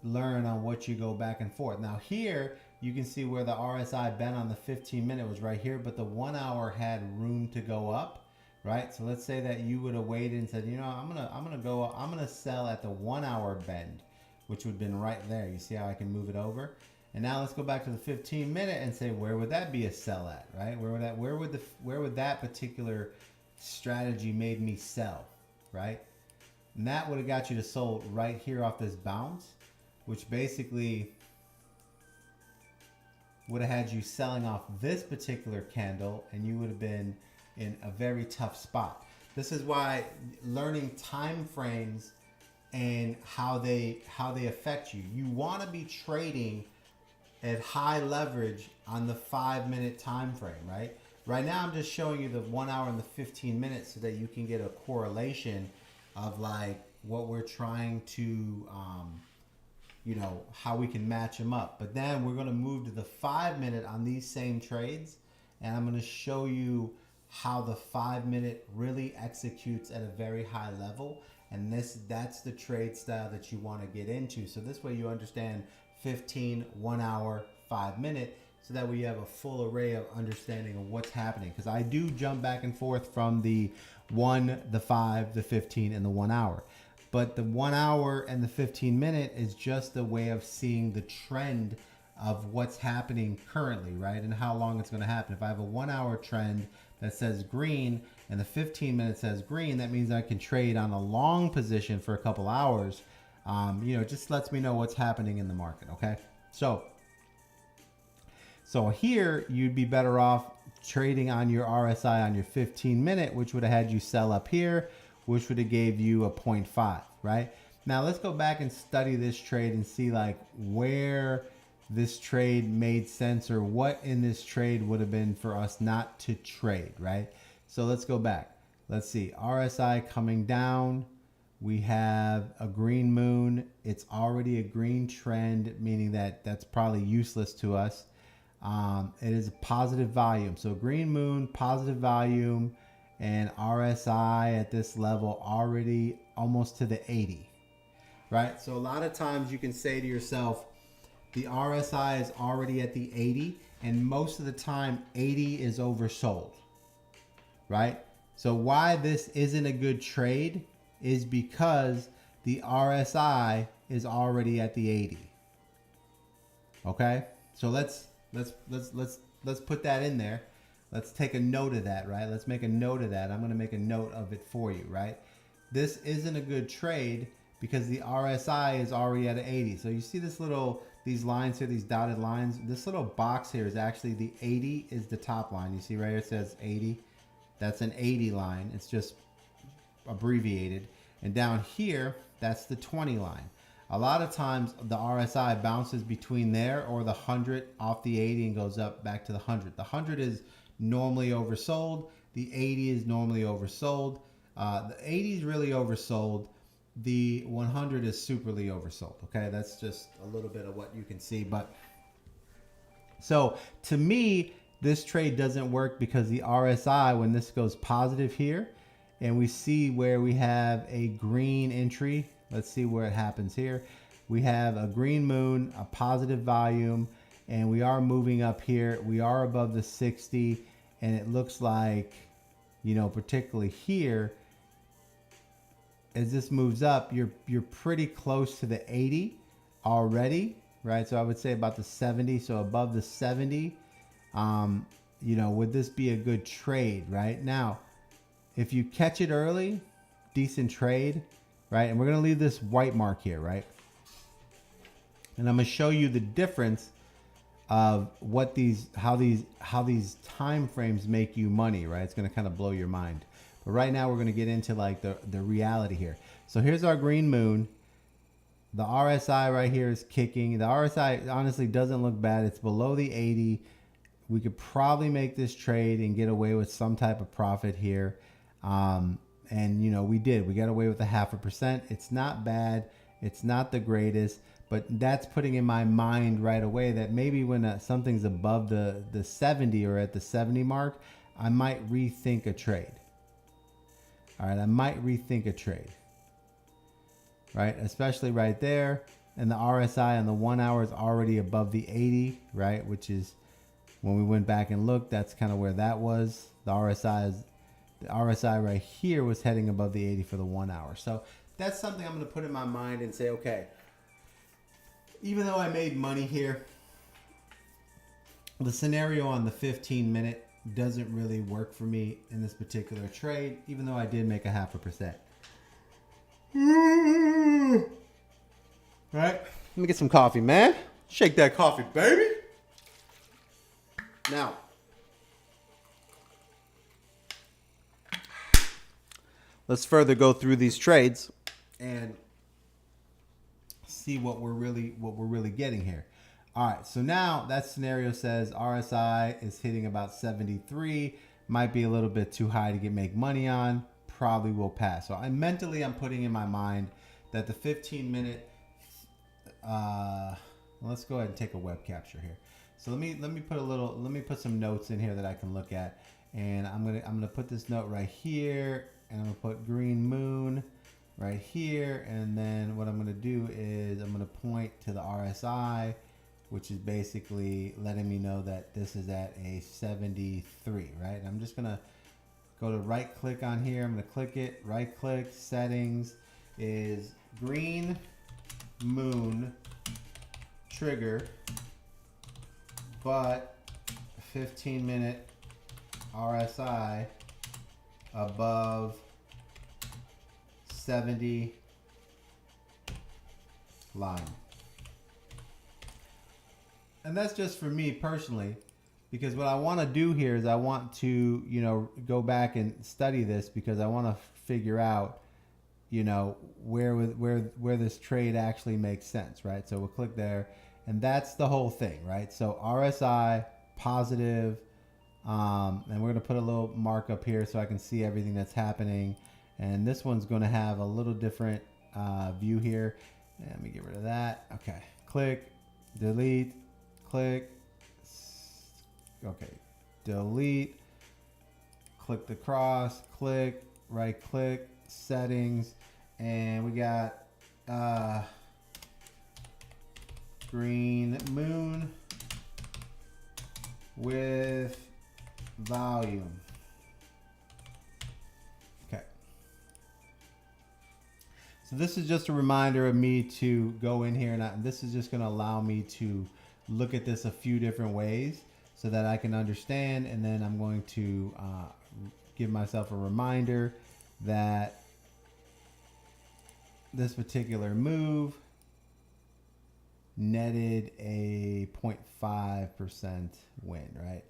learn on what you go back and forth. Now here, you can see where the RSI bent on the 15 minute was right here, but the 1 hour had room to go up, right? So let's say that you would have waited and said, you know, I'm gonna sell at the 1 hour bend, which would have been right there. You see how I can move it over? And now let's go back to the 15 minute and say, where would that be a sell at, right? Where would that particular strategy made me sell, right? And that would have got you to sold right here off this bounce, which basically would have had you selling off this particular candle, and you would have been in a very tough spot. This is why learning time frames and how they affect you. You want to be trading at high leverage on the 5 minute time frame, right? Right now I'm just showing you the 1 hour and the 15 minutes so that you can get a correlation of like what we're trying to you know, how we can match them up. But then we're going to move to the 5 minute on these same trades, and I'm going to show you how the 5 minute really executes at a very high level. And that's the trade style that you want to get into. So this way you understand 15, 1 hour, 5 minute, so that way you have a full array of understanding of what's happening. Because I do jump back and forth from the 1, the 5, the 15, and the 1 hour. But the 1 hour and the 15 minute is just a way of seeing the trend of what's happening currently, right? And how long it's going to happen. If I have a 1 hour trend that says green and the 15 minute says green, that means I can trade on a long position for a couple hours. You know, it just lets me know what's happening in the market, okay? So here you'd be better off trading on your RSI on your 15 minute, which would have had you sell up here, which would have gave you a 0.5, right? Now let's go back and study this trade and see like where this trade made sense, or what in this trade would have been for us not to trade, right? So let's go back. Let's see, RSI coming down. We have a green moon. It's already a green trend, meaning that that's probably useless to us. It is a positive volume. So green moon, positive volume, and RSI at this level already almost to the 80, right? So a lot of times you can say to yourself, the RSI is already at the 80, and most of the time 80 is oversold, right? So why this isn't a good trade is because the RSI is already at the 80. Okay? So let's put that in there. Let's take a note of that, right? Let's make a note of that. I'm going to make a note of it for you, right? This isn't a good trade because the RSI is already at 80. So you see these lines here, these dotted lines. This little box here is actually the 80 is the top line. You see right here it says 80. That's an 80 line. It's just abbreviated. And down here, that's the 20 line. A lot of times the RSI bounces between there or the 100 off the 80 and goes up back to the 100. The 100 is normally oversold. The 80 is normally oversold. The 80 is really oversold. The 100 is superly oversold. Okay, that's just a little bit of what you can see. But so to me, this trade doesn't work because the RSI, when this goes positive here, and we see where we have a green entry. Let's see where it happens here. We have a green moon, a positive volume, and we are moving up here. We are above the 60, and it looks like, you know, particularly here, as this moves up, you're pretty close to the 80 already, right? So I would say about the 70, so above the 70. You know, would this be a good trade, right? Now, if you catch it early, decent trade, right? And we're going to leave this white mark here, right? And I'm going to show you the difference of what how these time frames make you money, right? It's going to kind of blow your mind. But right now we're going to get into like the reality here. So here's our green moon. The RSI right here is kicking. The RSI honestly doesn't look bad. It's below the 80. We could probably make this trade and get away with some type of profit here. And you know, we did. We got away with a 0.5%. It's not bad. It's not the greatest, but that's putting in my mind right away that maybe when something's above the 70 or at the 70 mark, I might rethink a trade. All right, I might rethink a trade. Right, especially right there, and the RSI on the 1 hour is already above the 80, right? Which is when we went back and looked, that's kind of where that was. The RSI right here was heading above the 80 for the 1 hour. So that's something I'm going to put in my mind and say, okay, even though I made money here, the scenario on the 15-minute doesn't really work for me in this particular trade, even though I did make a 0.5%. Right? Let me get some coffee, man. Shake that coffee, baby. Now, let's further go through these trades and see what we're really getting here. All right, so now that scenario says RSI is hitting about 73, might be a little bit too high to make money on, probably will pass. So I'm putting in my mind that the 15-minute let's go ahead and take a web capture here. So let me put some notes in here that I can look at, and I'm gonna put this note right here, and I'm gonna put green moon right here, and then what I'm gonna do is I'm gonna point to the RSI, which is basically letting me know that this is at a 73, right? And I'm just gonna go to right click on here. I'm gonna click it, right click, settings is green moon trigger, but 15-minute RSI above 70 line. And that's just for me personally, because what I want to do here is I want to, you know, go back and study this, because I want to figure out, you know, where this trade actually makes sense, right? So we'll click there, and that's the whole thing, right? So RSI positive, and we're going to put a little mark up here so I can see everything that's happening. And this one's going to have a little different view here. And let me get rid of that. Okay, click, delete, click, okay, delete, click the cross, click, right click, settings, and we got green moon with volume. Okay. So this is just a reminder of me to go in here, and this is just going to allow me to look at this a few different ways so that I can understand, and then I'm going to give myself a reminder that this particular move netted a 0.5% win, right?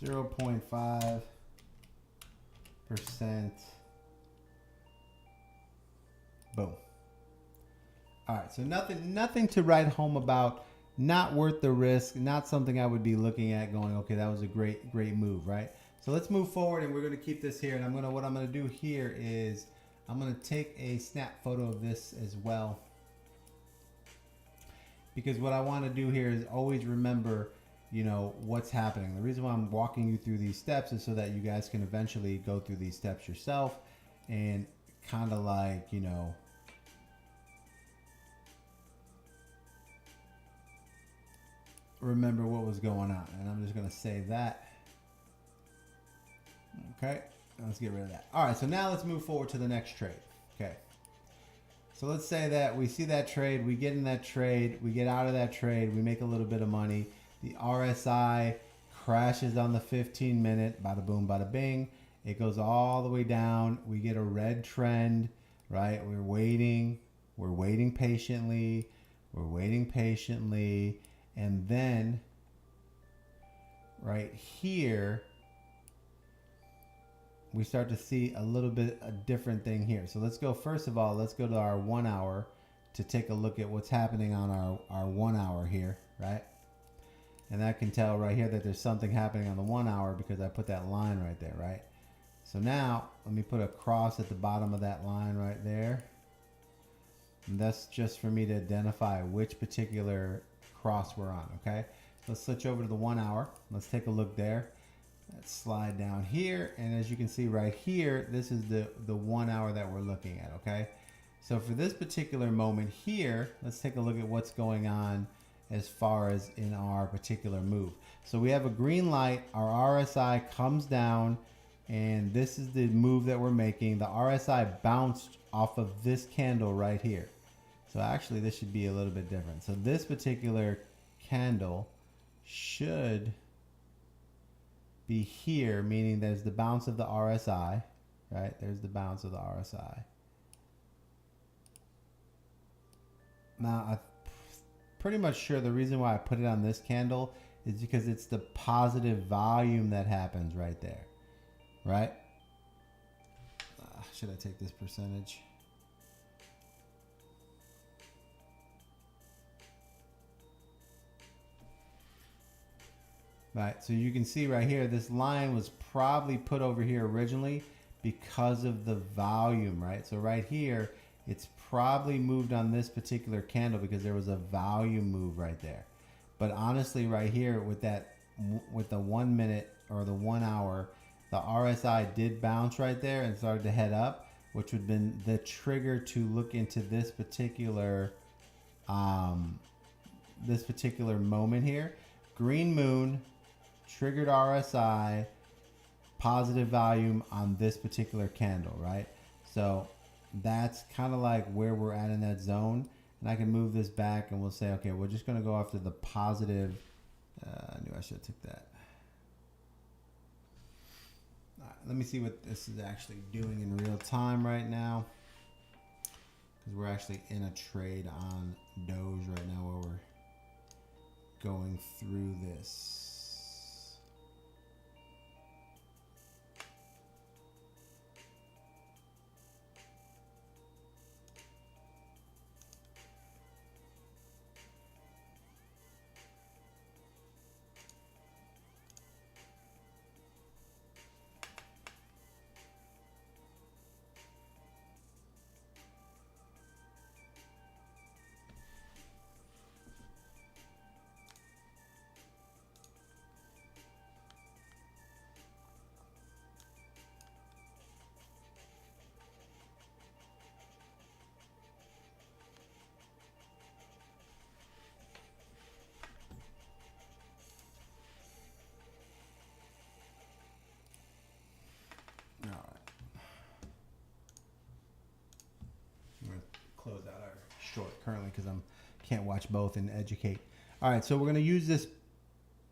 0.5%. Boom. All right, so nothing to write home about. Not worth the risk. Not something I would be looking at going, okay, that was a great move, right? So let's move forward, and we're going to keep this here. And what I'm going to do here is I'm going to take a snap photo of this as well, because what I want to do here is always remember, you know, what's happening. The reason why I'm walking you through these steps is so that you guys can eventually go through these steps yourself and kind of like, you know, remember what was going on. And I'm just going to save that. Okay, let's get rid of that. All right, so now let's move forward to the next trade. Okay, so let's say that we see that trade, we get in that trade, we get out of that trade, we make a little bit of money. The RSI crashes on the 15-minute, bada boom, bada bing. It goes all the way down. We get a red trend, right? We're waiting patiently, and then right here, we start to see a little bit a different thing here. So let's go, first of all, let's go to our 1 hour to take a look at what's happening on our 1 hour here, right? And I can tell right here that there's something happening on the 1 hour because I put that line right there, right? So now let me put a cross at the bottom of that line right there. And that's just for me to identify which particular cross we're on, okay? Let's switch over to the 1 hour. Let's take a look there. Let's slide down here, and as you can see right here, this is the 1 hour that we're looking at, okay? So for this particular moment here, let's take a look at what's going on as far as in our particular move. So we have a green light, our RSI comes down, and this is the move that we're making. The RSI bounced off of this candle right here. So actually this should be a little bit different. So this particular candle should be here, meaning there's the bounce of the RSI, right? There's the bounce of the RSI. Now, I'm pretty much sure the reason why I put it on this candle is because it's the positive volume that happens right there, right? Should I take this percentage? Right, so you can see right here, this line was probably put over here originally because of the volume, right? So right here, it's probably moved on this particular candle because there was a volume move right there. But honestly, right here with the 1 minute or the 1 hour, the RSI did bounce right there and started to head up, which would have been the trigger to look into this particular moment here. Green moon, triggered RSI, positive volume on this particular candle, right? So that's kind of like where we're at in that zone. And I can move this back and we'll say, okay, we're just going to go after the positive. I knew I should have took that. All right, let me see what this is actually doing in real time right now, because we're actually in a trade on Doge right now where we're going through this. Close out our short currently because can't watch both and educate. All right, so we're going to use this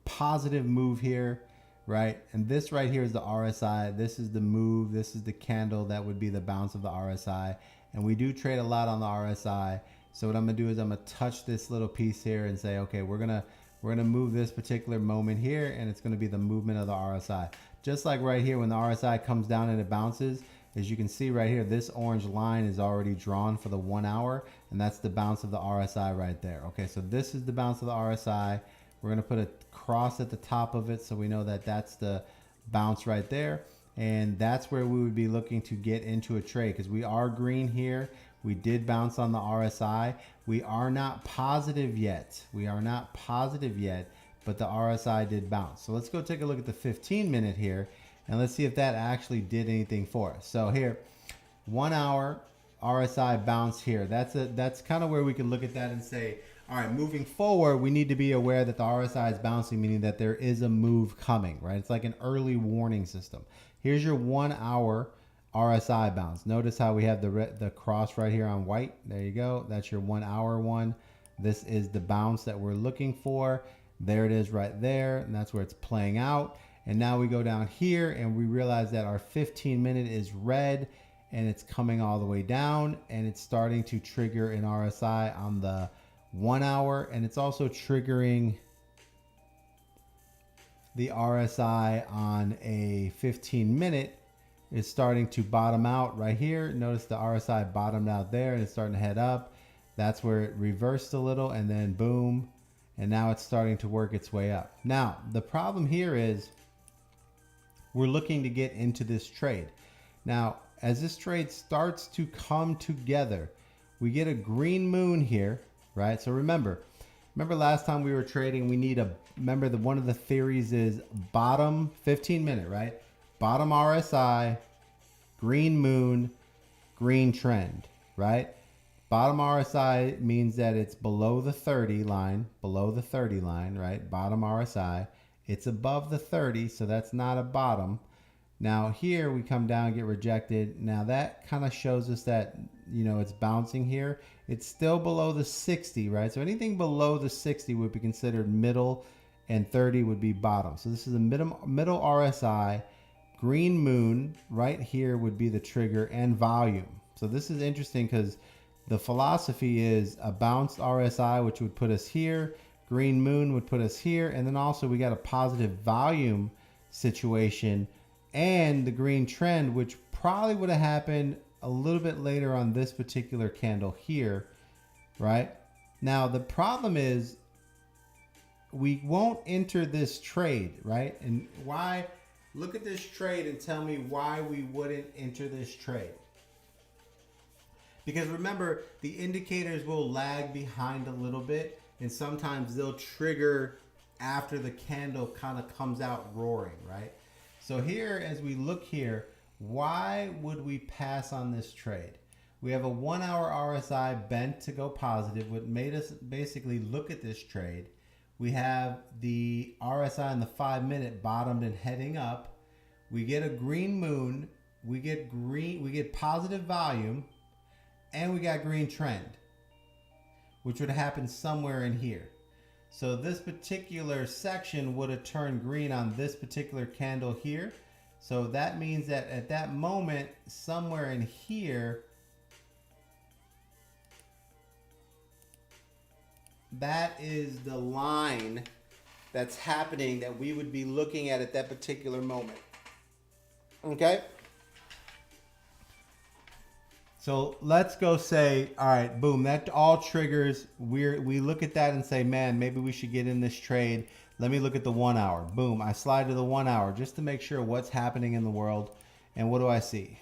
positive move here, right? And this right here is the RSI. This is the move. This is the candle that would be the bounce of the RSI. And we do trade a lot on the RSI. So what I'm gonna do is I'm gonna touch this little piece here and say, okay, we're gonna move this particular moment here, and it's gonna be the movement of the RSI. Just like right here, when the RSI comes down and it bounces, as you can see right here, this orange line is already drawn for the 1 hour, and that's the bounce of the RSI right there. Okay, so this is the bounce of the RSI. We're gonna put a cross at the top of it so we know that that's the bounce right there. And that's where we would be looking to get into a trade, because we are green here. We did bounce on the RSI. We are not positive yet. We are not positive yet, but the RSI did bounce. So let's go take a look at the 15-minute here, and let's see if that actually did anything for us. So here, 1 hour RSI bounce here. That's kind of where we can look at that and say, all right, moving forward, we need to be aware that the RSI is bouncing, meaning that there is a move coming, right? It's like an early warning system. Here's your 1 hour RSI bounce. Notice how we have the cross right here on white. There you go. That's your 1 hour one. This is the bounce that we're looking for. There it is right there, and that's where it's playing out. And now we go down here and we realize that our 15-minute is red, and it's coming all the way down, and it's starting to trigger an RSI on the 1 hour, and it's also triggering the RSI on a 15-minute. Is starting to bottom out right here. Notice the RSI bottomed out there and it's starting to head up. That's where it reversed a little, and then boom, and now it's starting to work its way up. Now, the problem here is we're looking to get into this trade. Now, as this trade starts to come together, we get a green moon here, right? So remember last time we were trading, we need remember that one of the theories is bottom 15-minute, right? Bottom RSI, green moon, green trend, right? Bottom RSI means that it's below the 30 line, right? Bottom RSI. It's above the 30, so that's not a bottom. Now here we come down and get rejected. Now that kind of shows us that, you know, it's bouncing here. It's still below the 60, right? So anything below the 60 would be considered middle, and 30 would be bottom. So this is a middle RSI. Green moon right here would be the trigger, and volume. So this is interesting because the philosophy is a bounced RSI, which would put us here. Green moon would put us here. And then also we got a positive volume situation, and the green trend, which probably would have happened a little bit later on this particular candle here, right? Now, the problem is we won't enter this trade, right? And why? Look at this trade and tell me why we wouldn't enter this trade. Because remember, the indicators will lag behind a little bit, and sometimes they'll trigger after the candle kind of comes out roaring, right? So here, as we look here, why would we pass on this trade? We have a 1 hour RSI bent to go positive, what made us basically look at this trade. We have the RSI in the 5-minute bottomed and heading up. We get a green moon. We get positive volume, and we got green trend, which would happen somewhere in here. So this particular section would have turned green on this particular candle here. So that means that at that moment, somewhere in here, that is the line that's happening that we would be looking at that particular moment. Okay? So let's go say, all right, boom, that all triggers. We look at that and say, man, maybe we should get in this trade. Let me look at the 1 hour. Boom, I slide to the 1 hour just to make sure what's happening in the world. And what do I see?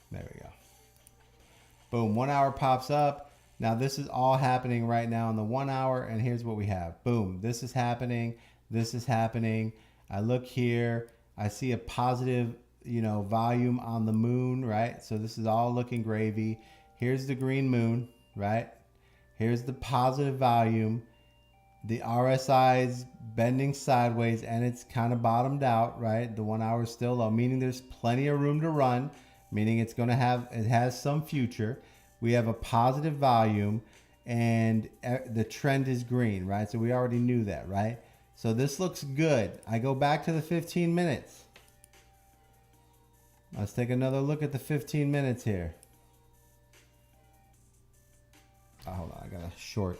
There we go. Boom, 1 hour pops up. Now this is all happening right now in the 1 hour, and here's what we have. Boom, this is happening. This is happening. I look here. I see a positive, volume on the moon, right? So this is all looking gravy. Here's the green moon, right? Here's the positive volume. The RSI is bending sideways, and it's kind of bottomed out, right? The 1 hour is still low, meaning there's plenty of room to run, meaning it has some future. We have a positive volume, and the trend is green, right? So we already knew that, right? So this looks good. I go back to the 15 minutes. Let's take another look at the 15 minutes here. Oh, hold on, I got a short.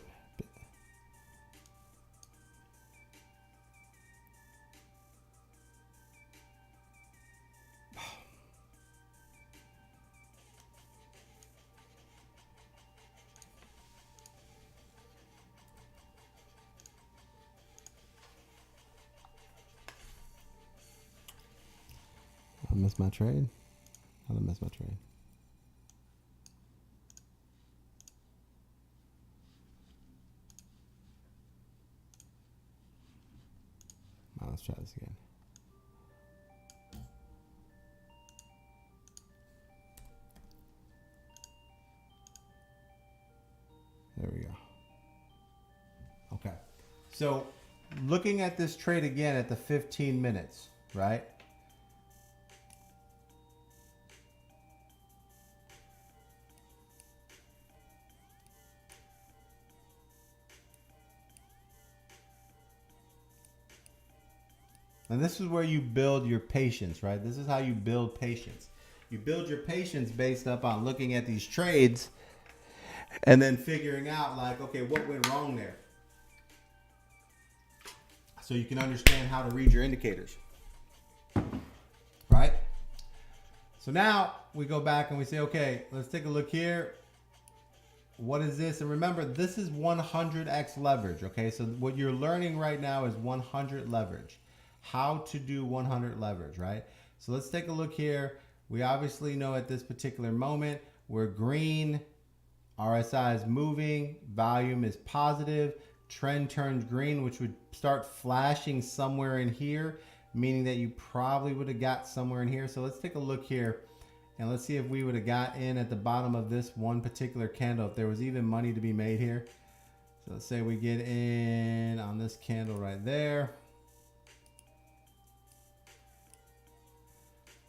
I missed my trade. How did I miss my trade? Let's try this again. There we go. Okay. So looking at this trade again at the 15 minutes, right? And this is where you build your patience, right? This is how you build patience. You build your patience based up on looking at these trades and then figuring out like, okay, what went wrong there? So you can understand how to read your indicators, right? So now we go back and we say, okay, let's take a look here. What is this? And remember, this is 100x leverage, okay? So what you're learning right now is 100 leverage. How to do 100 leverage, right? So let's take a look here. We obviously know at this particular moment, we're green, RSI is moving, volume is positive, trend turns green, which would start flashing somewhere in here, meaning that you probably would have got somewhere in here. So let's take a look here and let's see if we would have got in at the bottom of this one particular candle, if there was even money to be made here. So let's say we get in on this candle right there.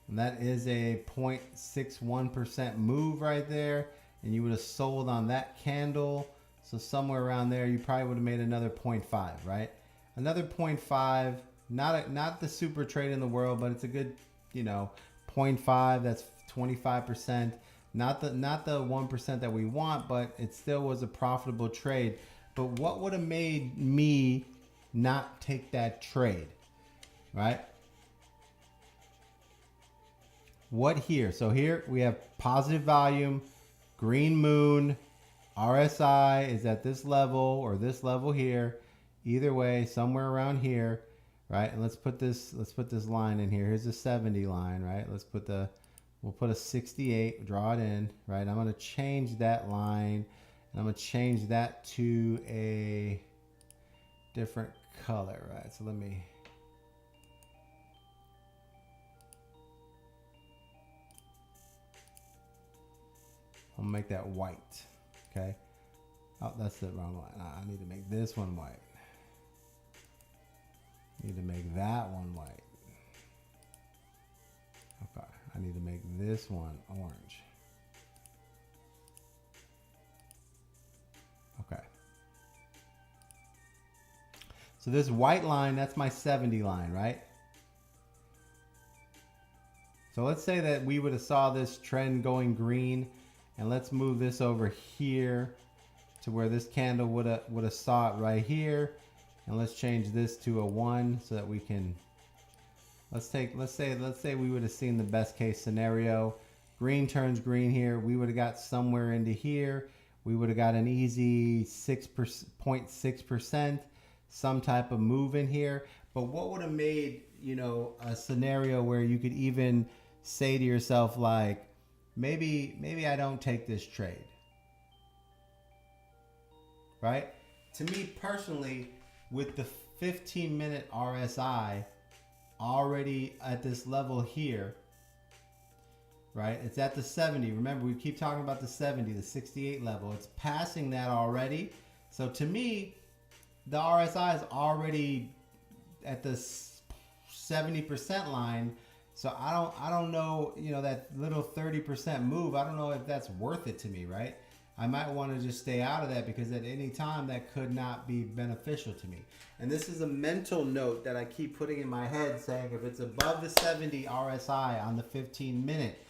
And that is a 0.61% move right there. And you would have sold on that candle. So somewhere around there, you probably would have made another 0.5, right? Another 0.5, not the super trade in the world, but it's a good, 0.5, that's 25%. Not the 1% that we want, but it still was a profitable trade. But what would have made me not take that trade, right? What here? So here we have positive volume, green moon, RSI is at this level or this level here. Either way, somewhere around here, right? And let's put this line in here. Here's a 70 line, right? We'll put a 68, draw it in, right? I'm going to change that line and I'm going to change that to a different color, right? So I'll make that white, okay? Oh, that's the wrong line. I need to make this one white. Need to make that one white. Okay, I need to make this one orange. Okay. So this white line, that's my 70 line, right? So let's say that we would have saw this trend going green. And let's move this over here to where this candle would have saw it right here. And let's change this to a 1 so that we can, let's say we would have seen the best case scenario. Green turns green here. We would have got somewhere into here. We would have got an easy 0.6%, some type of move in here. But what would have made, a scenario where you could even say to yourself like, maybe I don't take this trade, right? To me personally, with the 15-minute RSI already at this level here, right? It's at the 70. Remember, we keep talking about the 70, the 68 level. It's passing that already. So to me, the RSI is already at the 70% line. So I don't know, that little 30% move, I don't know if that's worth it to me, right? I might want to just stay out of that because at any time that could not be beneficial to me. And this is a mental note that I keep putting in my head saying if it's above the 70 RSI on the 15 minute,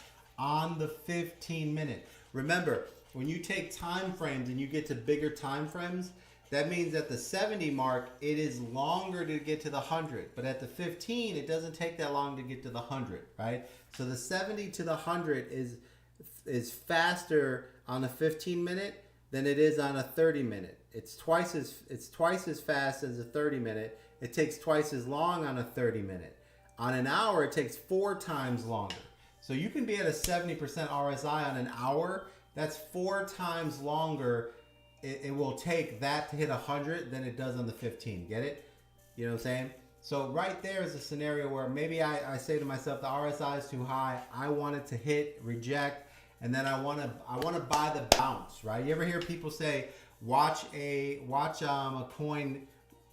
remember, when you take time frames and you get to bigger time frames, that means at the 70 mark, it is longer to get to the 100. But at the 15, it doesn't take that long to get to the 100, right? So the 70 to the 100 is faster on a 15 minute than it is on a 30 minute. It's twice as fast as a 30 minute. It takes twice as long on a 30 minute. On an hour, it takes 4 times longer. So you can be at a 70% RSI on an hour. That's 4 times longer. It will take that to hit 100 than it does on the 15. Get it? You know what I'm saying? So right there is a scenario where maybe I say to myself, the RSI is too high. I want it to hit, reject, and then I want to buy the bounce, right? You ever hear people say, watch a coin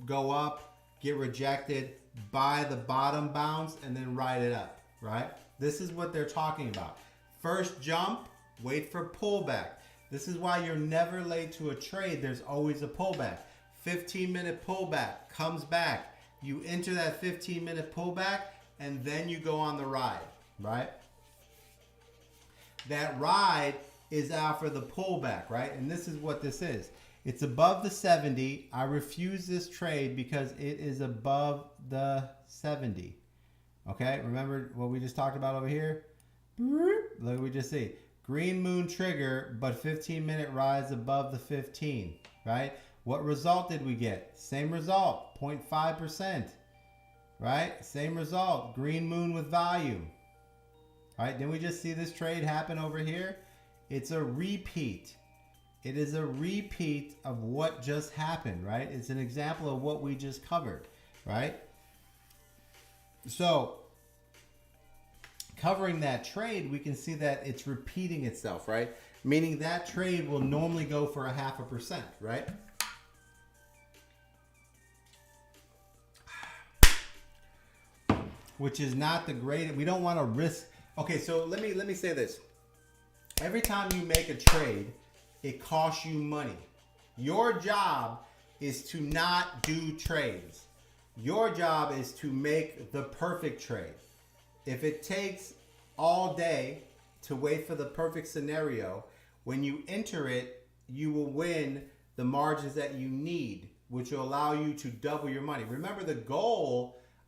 go up, get rejected, buy the bottom bounce, and then ride it up, right? This is what they're talking about. First jump, wait for pullback. This is why you're never late to a trade. There's always a pullback. 15-minute pullback comes back. You enter that 15-minute pullback, and then you go on the ride, right? That ride is after the pullback, right? And this is what this is. It's above the 70. I refuse this trade because it is above the 70. Okay, remember what we just talked about over here? Look what we just see. Green moon trigger, but 15-minute rise above the 15, right? What result did we get? Same result, 0.5%, right? Same result, green moon with volume. All right, then we just see this trade happen over here. It's a repeat. It is a repeat of what just happened, right? It's an example of what we just covered, right? So covering that trade, we can see that it's repeating itself, right? Meaning that trade will normally go for 0.5%, right? Which is not the greatest. We don't want to risk. Okay, so let me say this. Every time you make a trade, it costs you money. Your job is to not do trades. Your job is to make the perfect trade. If it takes all day to wait for the perfect scenario, when you enter it, you will win the margins that you need, which will allow you to double your money. Remember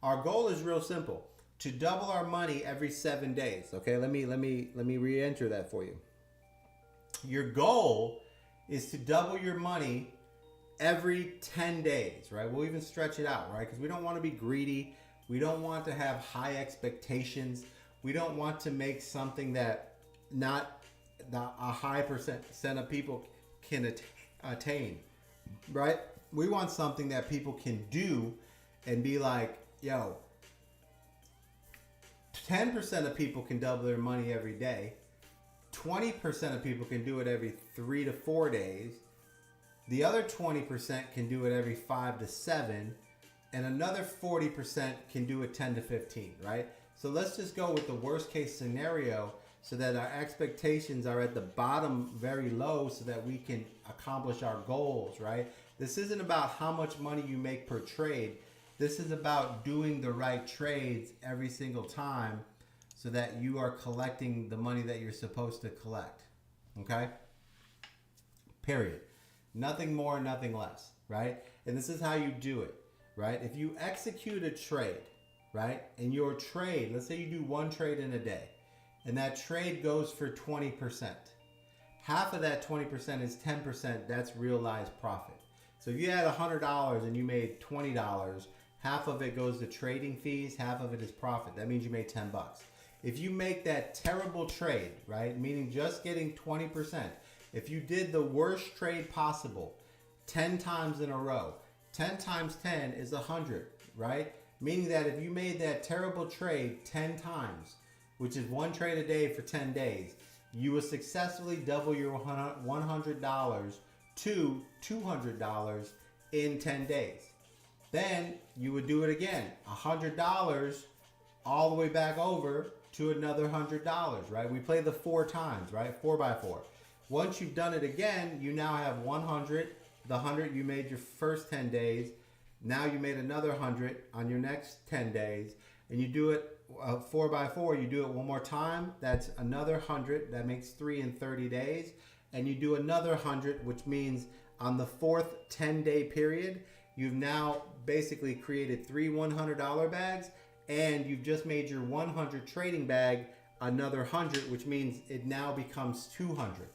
our goal is real simple, to double our money every 7 days. Okay, let me re-enter that for you. Your goal is to double your money every 10 days, right? We'll even stretch it out, right? Because we don't want to be greedy. We don't want to have high expectations. We don't want to make something that not a high percent of people can attain, right? We want something that people can do and be like, yo, 10% of people can double their money every day. 20% of people can do it every 3 to 4 days. The other 20% can do it every 5 to 7. And another 40% can do it 10 to 15, right? So let's just go with the worst case scenario so that our expectations are at the bottom very low so that we can accomplish our goals, right? This isn't about how much money you make per trade. This is about doing the right trades every single time so that you are collecting the money that you're supposed to collect, okay? Period. Nothing more, nothing less, right? And this is how you do it, right? If you execute a trade, right, and your trade, let's say you do one trade in a day, and that trade goes for 20%. Half of that 20% is 10%. That's realized profit. So if you had $100 and you made $20, half of it goes to trading fees, half of it is profit. That means you made 10 bucks. If you make that terrible trade, right, meaning just getting 20%, if you did the worst trade possible 10 times in a row, 10 times 10 is 100, right? Meaning that if you made that terrible trade 10 times, which is one trade a day for 10 days, you will successfully double your $100 to $200 in 10 days. Then you would do it again, $100 all the way back over to another $100, right? We play the 4 times, right? 4 by 4. Once you've done it again, you now have 100. The 100 you made your first 10 days. Now you made another 100 on your next 10 days. And you do it 4 by 4. You do it one more time. That's another 100. That makes 3 in 30 days. And you do another 100, which means on the fourth 10-day period, you've now basically created 3 $100 bags, and you've just made your 100 trading bag another 100, which means it now becomes 200.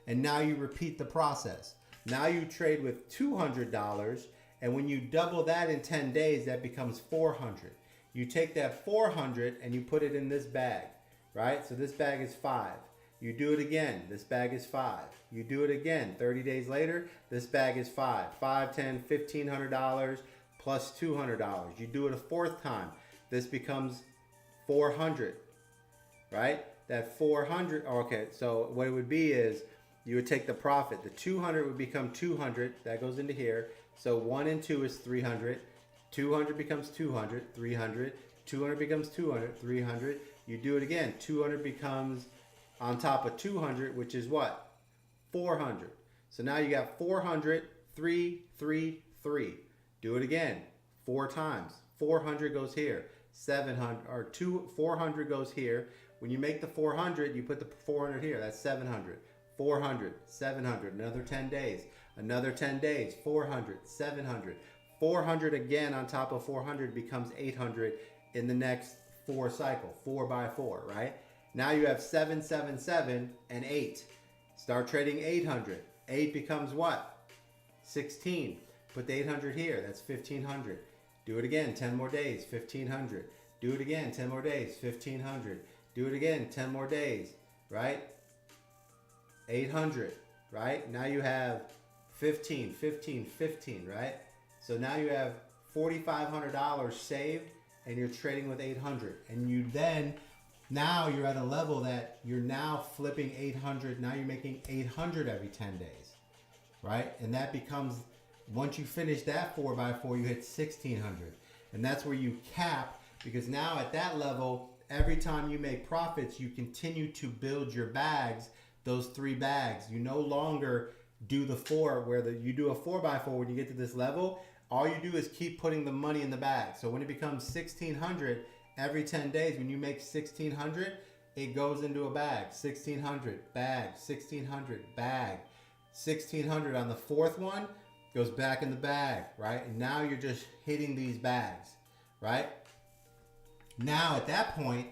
And now you repeat the process. Now you trade with $200, and when you double that in 10 days, that becomes 400. You take that 400 and you put it in this bag, right? So this bag is 5. You do it again, this bag is 5. You do it again, 30 days later, this bag is 5. 5, 10, $1,500 plus $200. You do it a fourth time, this becomes 400, right? That 400, okay, so what it would be is you would take the profit. The 200 would become 200, that goes into here. So 1 and 2 is 300. 200 becomes 200, 300. 200 becomes 200, 300. You do it again, 200 becomes on top of 200, which is what? 400. So now you got 400, 3, 3, 3. Do it again, 4 times. 400 goes here. 700 or 400 goes here. When you make the 400, you put the 400 here. That's 700. 400, 700. Another 10 days. Another 10 days. 400, 700. 400 again on top of 400 becomes 800 in the next 4 cycle. 4 by 4, right? Now you have 7, 7, 7, and 8. Start trading 800. 8 becomes what? 16. Put the 800 here. That's 1500. Do it again. 10 more days. 1500. Do it again. 10 more days. 1500. Do it again. 10 more days. Right? 800. Right? Now you have 15, 15, 15. Right? So now you have $4,500 saved, and you're trading with 800. And you then, now you're at a level that you're now flipping 800. Now you're making 800 every 10 days, right? And that becomes, once you finish that 4 by 4, you hit 1600. And that's where you cap, because now at that level, every time you make profits, you continue to build your bags, those 3 bags. You no longer do the 4, where you do a 4 by 4 when you get to this level. All you do is keep putting the money in the bag. So when it becomes 1600, every 10 days, when you make 1600, it goes into a bag. 1600, bag, 1600, bag. 1600 on the 4th one goes back in the bag, right? And now you're just hitting these bags, right? Now at that point,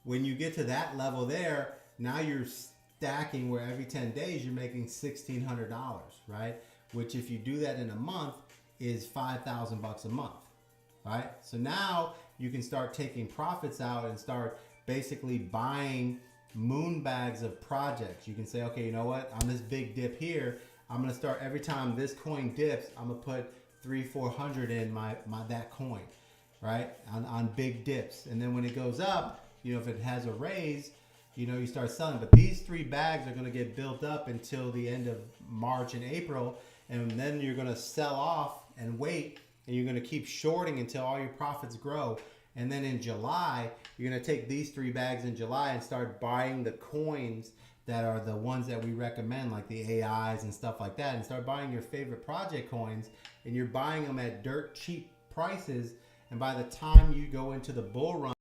when you get to that level there, now you're stacking where every 10 days you're making $1,600, right? Which if you do that in a month is $5,000 a month, right? So now you can start taking profits out and start basically buying moon bags of projects. You can say, okay, you know what? On this big dip here, I'm gonna start every time this coin dips, I'm gonna put 300-400 in that coin, right? On big dips. And then when it goes up, you know, if it has a raise, you know, you start selling. But these 3 bags are gonna get built up until the end of March and April, and then you're gonna sell off and wait, and you're gonna keep shorting until all your profits grow. And then in July, you're gonna take these 3 bags in July and start buying the coins that are the ones that we recommend, like the AIs and stuff like that, and start buying your favorite project coins, and you're buying them at dirt cheap prices. And by the time you go into the bull run,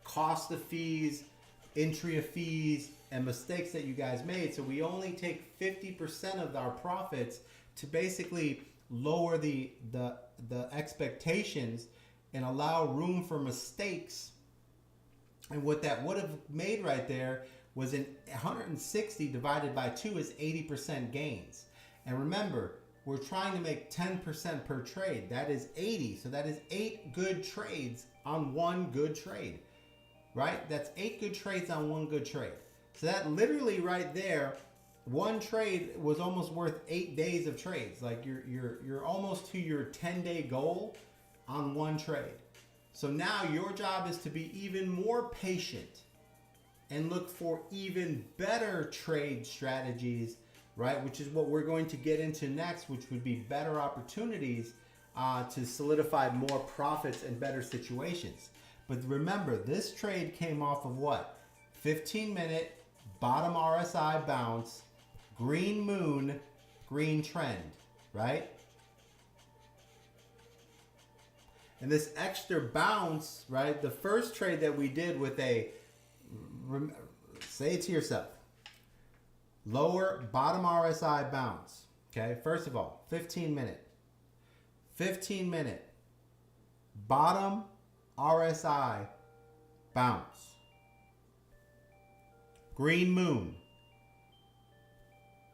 cost of fees, entry of fees, and mistakes that you guys made. So we only take 50% of our profits to basically lower the expectations and allow room for mistakes. And what that would have made right there was 160 divided by 2 is 80% gains. And remember, we're trying to make 10% per trade. That is 80. So that is 8 good trades on one good trade, right? That's 8 good trades on one good trade. So that literally right there, one trade was almost worth 8 days of trades. Like you're almost to your 10-day goal on one trade. So now your job is to be even more patient and look for even better trade strategies, right? Which is what we're going to get into next, which would be better opportunities to solidify more profits and better situations. But remember, this trade came off of what? 15-minute bottom RSI bounce, green moon, green trend, right? And this extra bounce, right? The first trade that we did with say it to yourself, lower bottom RSI bounce. Okay, first of all, 15-minute bottom RSI bounce, green moon,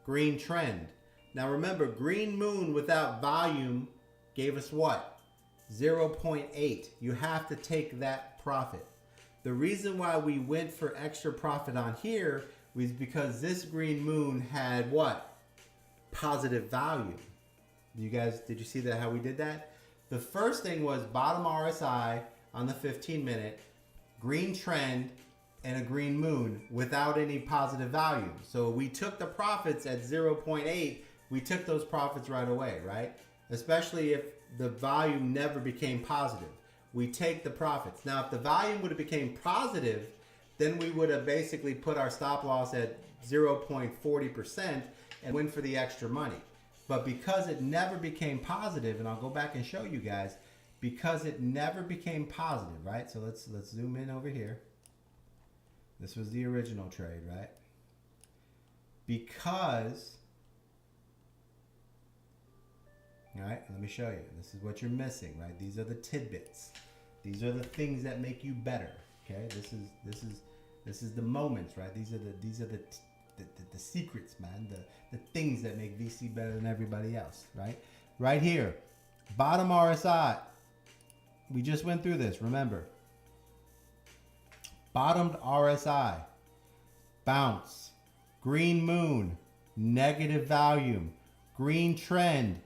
green trend. Now remember, green moon without volume gave us what? 0.8. You have to take that profit. The reason why we went for extra profit on here was because this green moon had what? Positive value. Did you see that, how we did that? The first thing was bottom RSI on the 15-minute, green trend, and a green moon without any positive value. So we took the profits at 0.8. We took those profits right away, right? Especially if the volume never became positive. We take the profits. Now, if the volume would have became positive, then we would have basically put our stop loss at 0.40% and win for the extra money. But because it never became positive, and I'll go back and show you guys, because it never became positive, right? So let's zoom in over here. This was the original trade, right? Because, all right, let me show you. This is what you're missing, right? These are the tidbits. These are the things that make you better. Okay, this is the moments, right? These are the secrets, man. The things that make VC better than everybody else, right? Right here, bottom RSI. We just went through this. Remember, bottomed RSI, bounce, green moon, negative volume, green trend,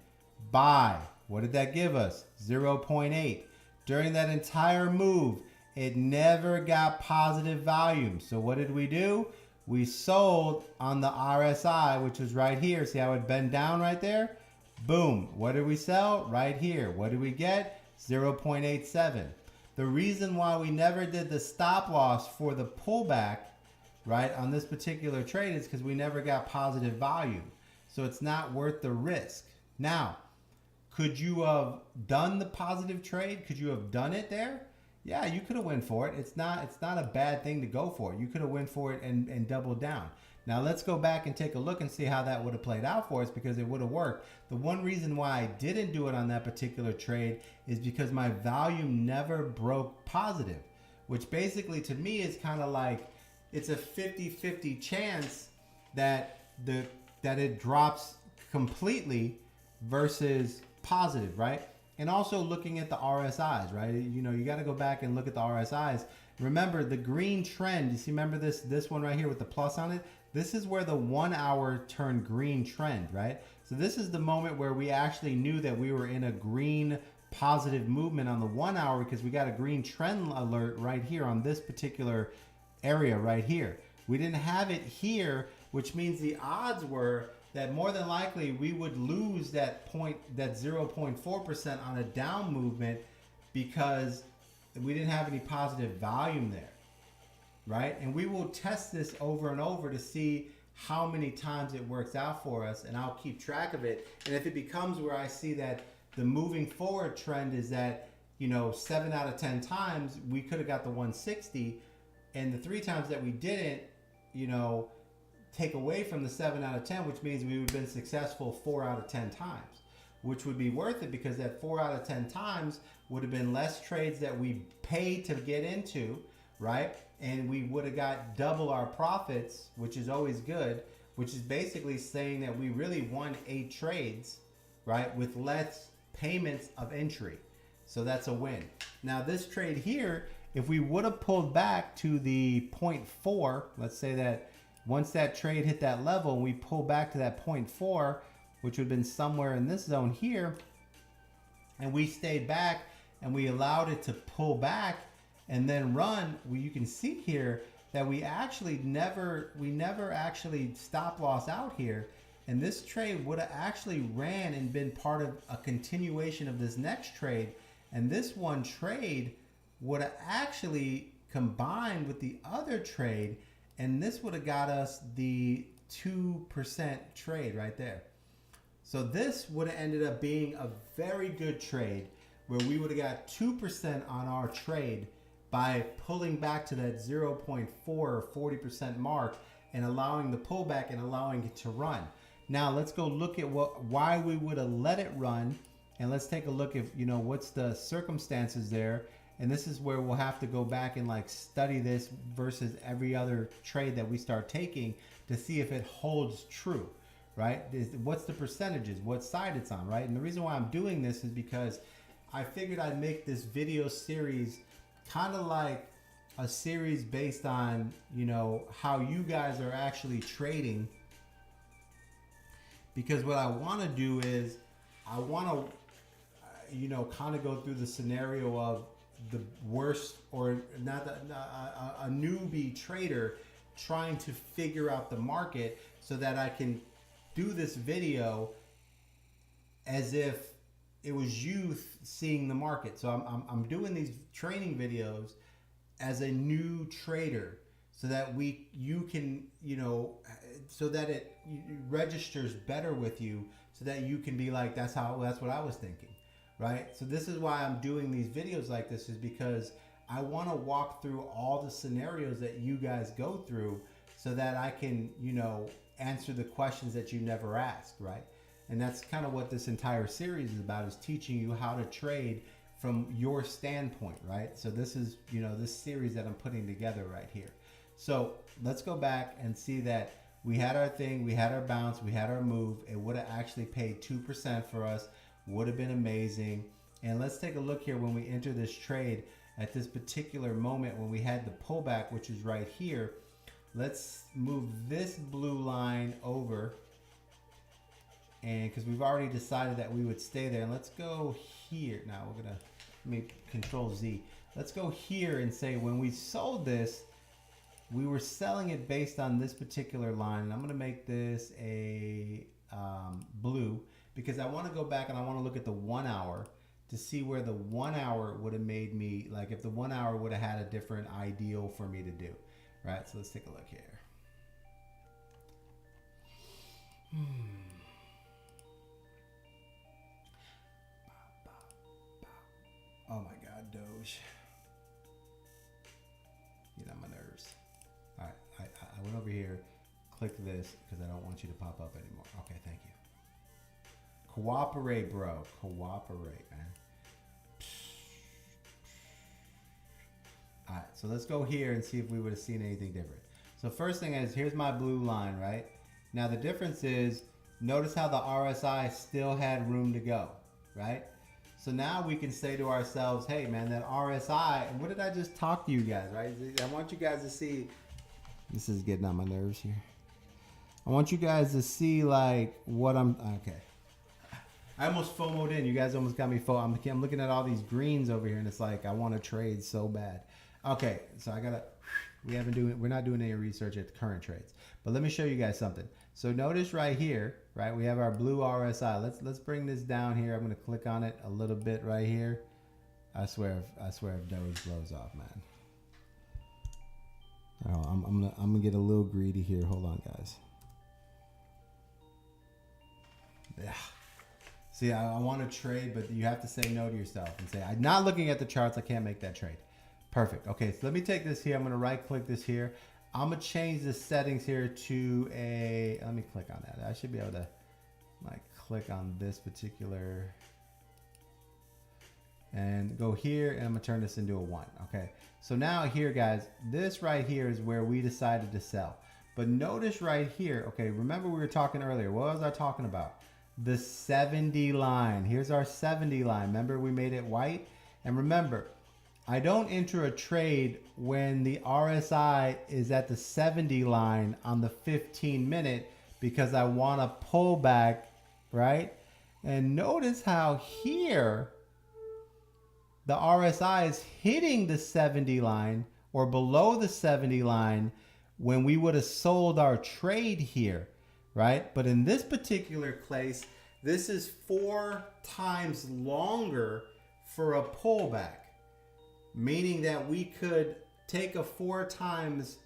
buy. What did that give us? 0.8. During that entire move, it never got positive volume. So what did we do? We sold on the RSI, which was right here. See how it bent down right there? Boom. What did we sell? Right here. What did we get? 0.87. The reason why we never did the stop loss for the pullback, right, on this particular trade is because we never got positive volume. So it's not worth the risk. Now, could you have done the positive trade? Could you have done it there? Yeah, you could have went for it. It's not a bad thing to go for it. You could have went for it and doubled down. Now let's go back and take a look and see how that would have played out for us, because it would have worked. The one reason why I didn't do it on that particular trade is because my volume never broke positive, which basically to me is kind of like it's a 50-50 chance that it drops completely versus positive, right? And also looking at the RSIs, right? You know, you got to go back and look at the RSIs. Remember the green trend. You see, remember this one right here with the plus on it? This is where the 1 hour turned green trend, right? So this is the moment where we actually knew that we were in a green positive movement on the 1 hour, because we got a green trend alert right here on this particular area right here. We didn't have it here, which means the odds were that more than likely we would lose that 0.4% on a down movement because we didn't have any positive volume there, right? And we will test this over and over to see how many times it works out for us, and I'll keep track of it. And if it becomes where I see that the moving forward trend is that you know, 7 out of 10 times we could have got the 160, and the 3 times that we didn't, you know, take away from the 7 out of 10, which means we would have been successful 4 out of 10 times, which would be worth it because that 4 out of 10 times would have been less trades that we paid to get into, right? And we would have got double our profits, which is always good, which is basically saying that we really won 8 trades, right, with less payments of entry. So that's a win. Now this trade here, if we would have pulled back to the 0.4, let's say that once that trade hit that level and we pull back to that 0.4, which would have been somewhere in this zone here, and we stayed back and we allowed it to pull back and then run, you can see here that we never actually stop loss out here. And this trade would have actually ran and been part of a continuation of this next trade. And this one trade would have actually combined with the other trade, and this would have got us the 2% trade right there. So this would have ended up being a very good trade where we would have got 2% on our trade by pulling back to that 0.4 or 40% mark and allowing the pullback and allowing it to run. Now let's go look at why we would have let it run, and let's take a look at, you know, what's the circumstances there. And this is where we'll have to go back and like study this versus every other trade that we start taking to see if it holds true, right? What's the percentages, what side it's on, right? And the reason why I'm doing this is because I figured I'd make this video series kind of like a series based on, you know, how you guys are actually trading. Because what I want to do is I want to, you know, kind of go through the scenario of the worst, or not a newbie trader trying to figure out the market, so that I can do this video as if it was you seeing the market. So I'm doing these training videos as a new trader, so that you can, you know, so that it registers better with you, so that you can be like, that's what I was thinking, right? So this is why I'm doing these videos like this, is because I want to walk through all the scenarios that you guys go through, so that I can, you know, answer the questions that you never asked, right? And that's kind of what this entire series is about, is teaching you how to trade from your standpoint, right? So this is, you know, this series that I'm putting together right here. So let's go back and see that we had our thing, we had our bounce, we had our move. It would have actually paid 2% for us, would have been amazing. And let's take a look here when we enter this trade at this particular moment when we had the pullback, which is right here. Let's move this blue line over, and because we've already decided that we would stay there. And let's go here. Now we're gonna, let me Control Z. Let's go here and say when we sold this, we were selling it based on this particular line. And I'm gonna make this a blue, because I want to go back and I want to look at the 1 hour to see where the 1 hour would have made me, like if the 1 hour would have had a different ideal for me to do, right? So let's take a look here. Oh my God, Doge. Get on my nerves. All right, I went over here, click this because I don't want you to pop up anymore. Okay, thank you. Cooperate, bro. Cooperate, man. All right, so let's go here and see if we would have seen anything different. So first thing is, here's my blue line, right? Now the difference is, notice how the RSI still had room to go, right? So now we can say to ourselves, hey man, that RSI, and what did I just talk to you guys, right? I want you guys to see, this is getting on my nerves here. I want you guys to see like what okay. I almost FOMO'd in. You guys almost got me FOMO. I'm looking at all these greens over here and it's like, I want to trade so bad. Okay, so we're not doing any research at the current trades, but let me show you guys something. So notice right here, right, we have our blue RSI. Let's bring this down here. I'm gonna click on it a little bit right here. I swear if Doge blows off, man. Oh, I'm gonna get a little greedy here. Hold on, guys. Yeah. See, I want to trade, but you have to say no to yourself and say, I'm not looking at the charts. I can't make that trade. Perfect. Okay, so let me take this here. I'm going to right click this here. I'm going to change the settings here to a, let me click on that. I should be able to like click on this particular and go here, and I'm going to turn this into a 1. Okay, so now here, guys, this right here is where we decided to sell. But notice right here, okay, remember we were talking earlier. What was I talking about? The 70 line. Here's our 70 line. Remember we made it white? And remember, I don't enter a trade when the RSI is at the 70 line on the 15 minute because I want to pull back, right? And notice how here the RSI is hitting the 70 line or below the 70 line when we would have sold our trade here, right? But in this particular case, this is 4 times longer for a pullback, meaning that we could take a 4 times,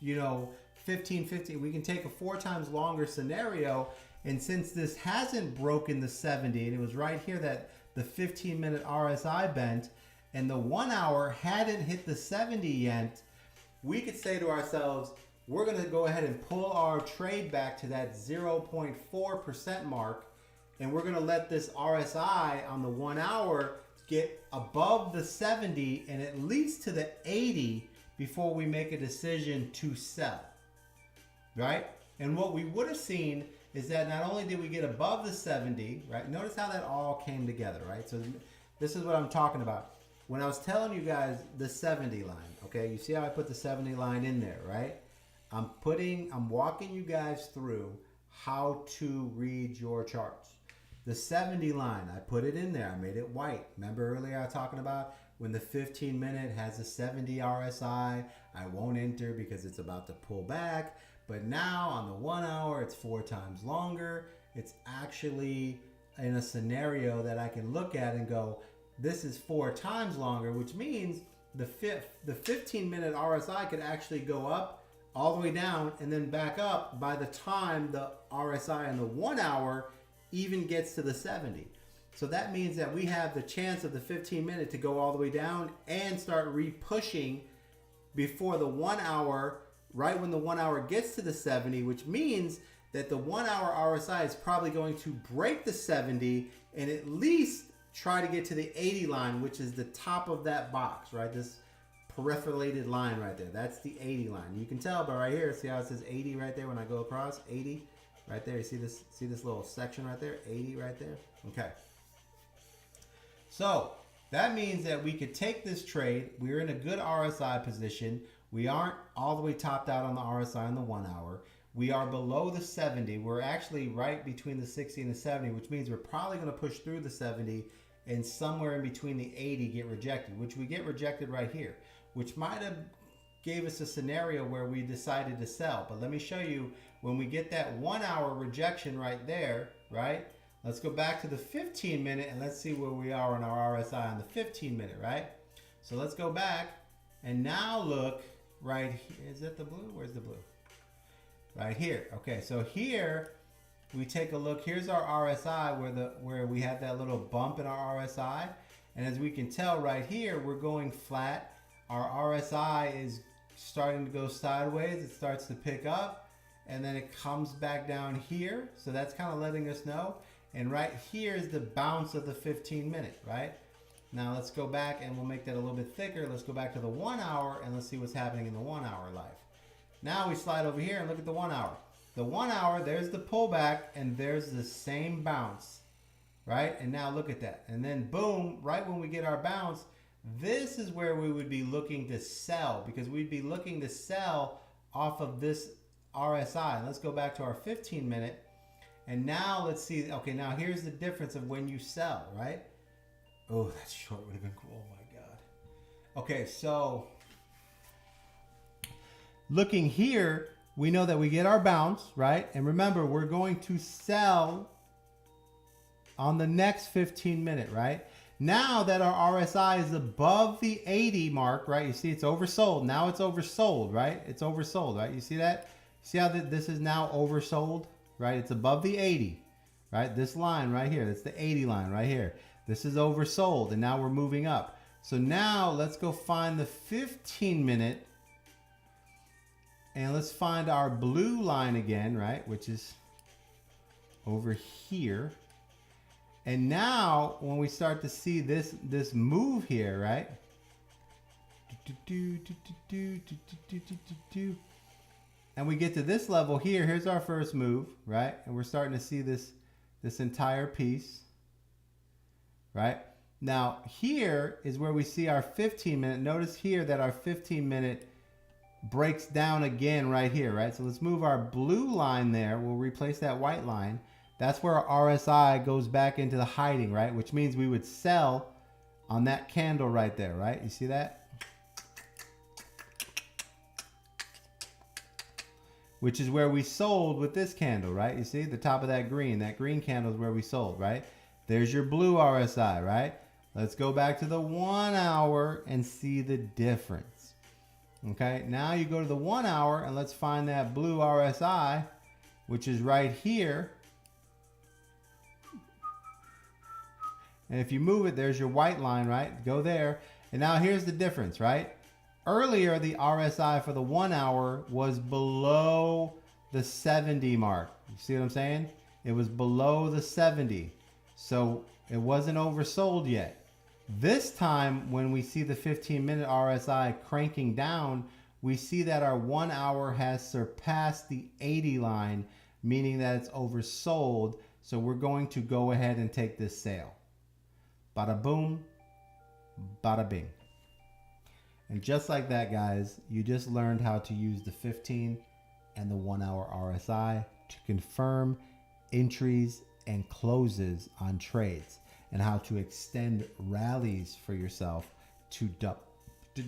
15, we can take a 4 times longer scenario. And since this hasn't broken the 70, and it was right here that the 15-minute RSI bent, and the 1 hour hadn't hit the 70 yet, we could say to ourselves, we're going to go ahead and pull our trade back to that 0.4% mark, and we're going to let this RSI on the 1 hour get above the 70 and at least to the 80 before we make a decision to sell, right? And what we would have seen is that not only did we get above the 70, right? Notice how that all came together, right? So this is what I'm talking about. When I was telling you guys the 70 line, okay, you see how I put the 70 line in there, right? I'm walking you guys through how to read your charts. The 70 line, I put it in there. I made it white. Remember earlier I was talking about when the 15 minute has a 70 RSI, I won't enter because it's about to pull back. But now on the 1 hour, it's 4 times longer. It's actually in a scenario that I can look at and go, this is 4 times longer, which means the 15-minute RSI could actually go up all the way down and then back up by the time the RSI in the 1 hour even gets to the 70. So that means that we have the chance of the 15-minute to go all the way down and start re-pushing before the 1 hour, right when the 1 hour gets to the 70, which means that the 1 hour RSI is probably going to break the 70 and at least try to get to the 80 line, which is the top of that box, right? This peripheralated line right there. That's the 80 line. You can tell by right here, see how it says 80 right there when I go across? 80 right there. You see this little section right there? 80 right there. Okay. So that means that we could take this trade. We're in a good RSI position. We aren't all the way topped out on the RSI in the 1 hour. We are below the 70. We're actually right between the 60 and the 70, which means we're probably going to push through the 70 and somewhere in between the 80 get rejected, which we get rejected right here, which might have gave us a scenario where we decided to sell. But let me show you when we get that 1 hour rejection right there, right? Let's go back to the 15 minute and let's see where we are on our RSI on the 15 minute, right? So let's go back and now look right here. Is that the blue? Where's the blue? Right here. Okay, so here we take a look. Here's our RSI where we have that little bump in our RSI. And as we can tell right here, we're going flat. Our RSI is starting to go sideways. It starts to pick up and then it comes back down here. So that's kind of letting us know. And right here is the bounce of the 15 minute, right? Now let's go back and we'll make that a little bit thicker. Let's go back to the 1 hour and let's see what's happening in the 1 hour life. Now we slide over here and look at the 1 hour. The 1 hour, there's the pullback and there's the same bounce, right? And now look at that. And then boom, right when we get our bounce, this is where we would be looking to sell because we'd be looking to sell off of this RSI. And let's go back to our 15 minute. And now let's see, okay, now here's the difference of when you sell, right? Oh, that short would have been cool. Oh my God. Okay, so looking here, we know that we get our bounce, right? And remember, we're going to sell on the next 15 minute, right? Now that our RSI is above the 80 mark, right? You see it's oversold. Now it's oversold, right? It's oversold, right? You see that? See how this is now oversold, right? It's above the 80. right? This line right here, that's the 80 line right here. This is oversold, and now we're moving up. So now let's go find the 15-minute, and let's find our blue line again, right? Which is over here. And now when we start to see this move here, right? And we get to this level here. Here's our first move, right? And we're starting to see this entire piece, right? Now here is where we see our 15-minute. Notice here that our 15-minute breaks down again right here, right? So let's move our blue line there. We'll replace that white line. That's where our RSI goes back into the hiding, right? Which means we would sell on that candle right there, right? You see that? Which is where we sold with this candle, right? You see the top of that green candle is where we sold, right? There's your blue RSI, right? Let's go back to the 1 hour and see the difference. Okay, now you go to the 1 hour and let's find that blue RSI, which is right here. And if you move it, there's your white line, right? Go there. And now here's the difference, right? Earlier, the RSI for the 1 hour was below the 70 mark. You see what I'm saying? It was below the 70. So it wasn't oversold yet. This time, when we see the 15-minute RSI cranking down, we see that our 1 hour has surpassed the 80 line, meaning that it's oversold. So we're going to go ahead and take this sale. Bada boom, bada bing. And just like that, guys, you just learned how to use the 15 and the 1 hour RSI to confirm entries and closes on trades, and how to extend rallies for yourself to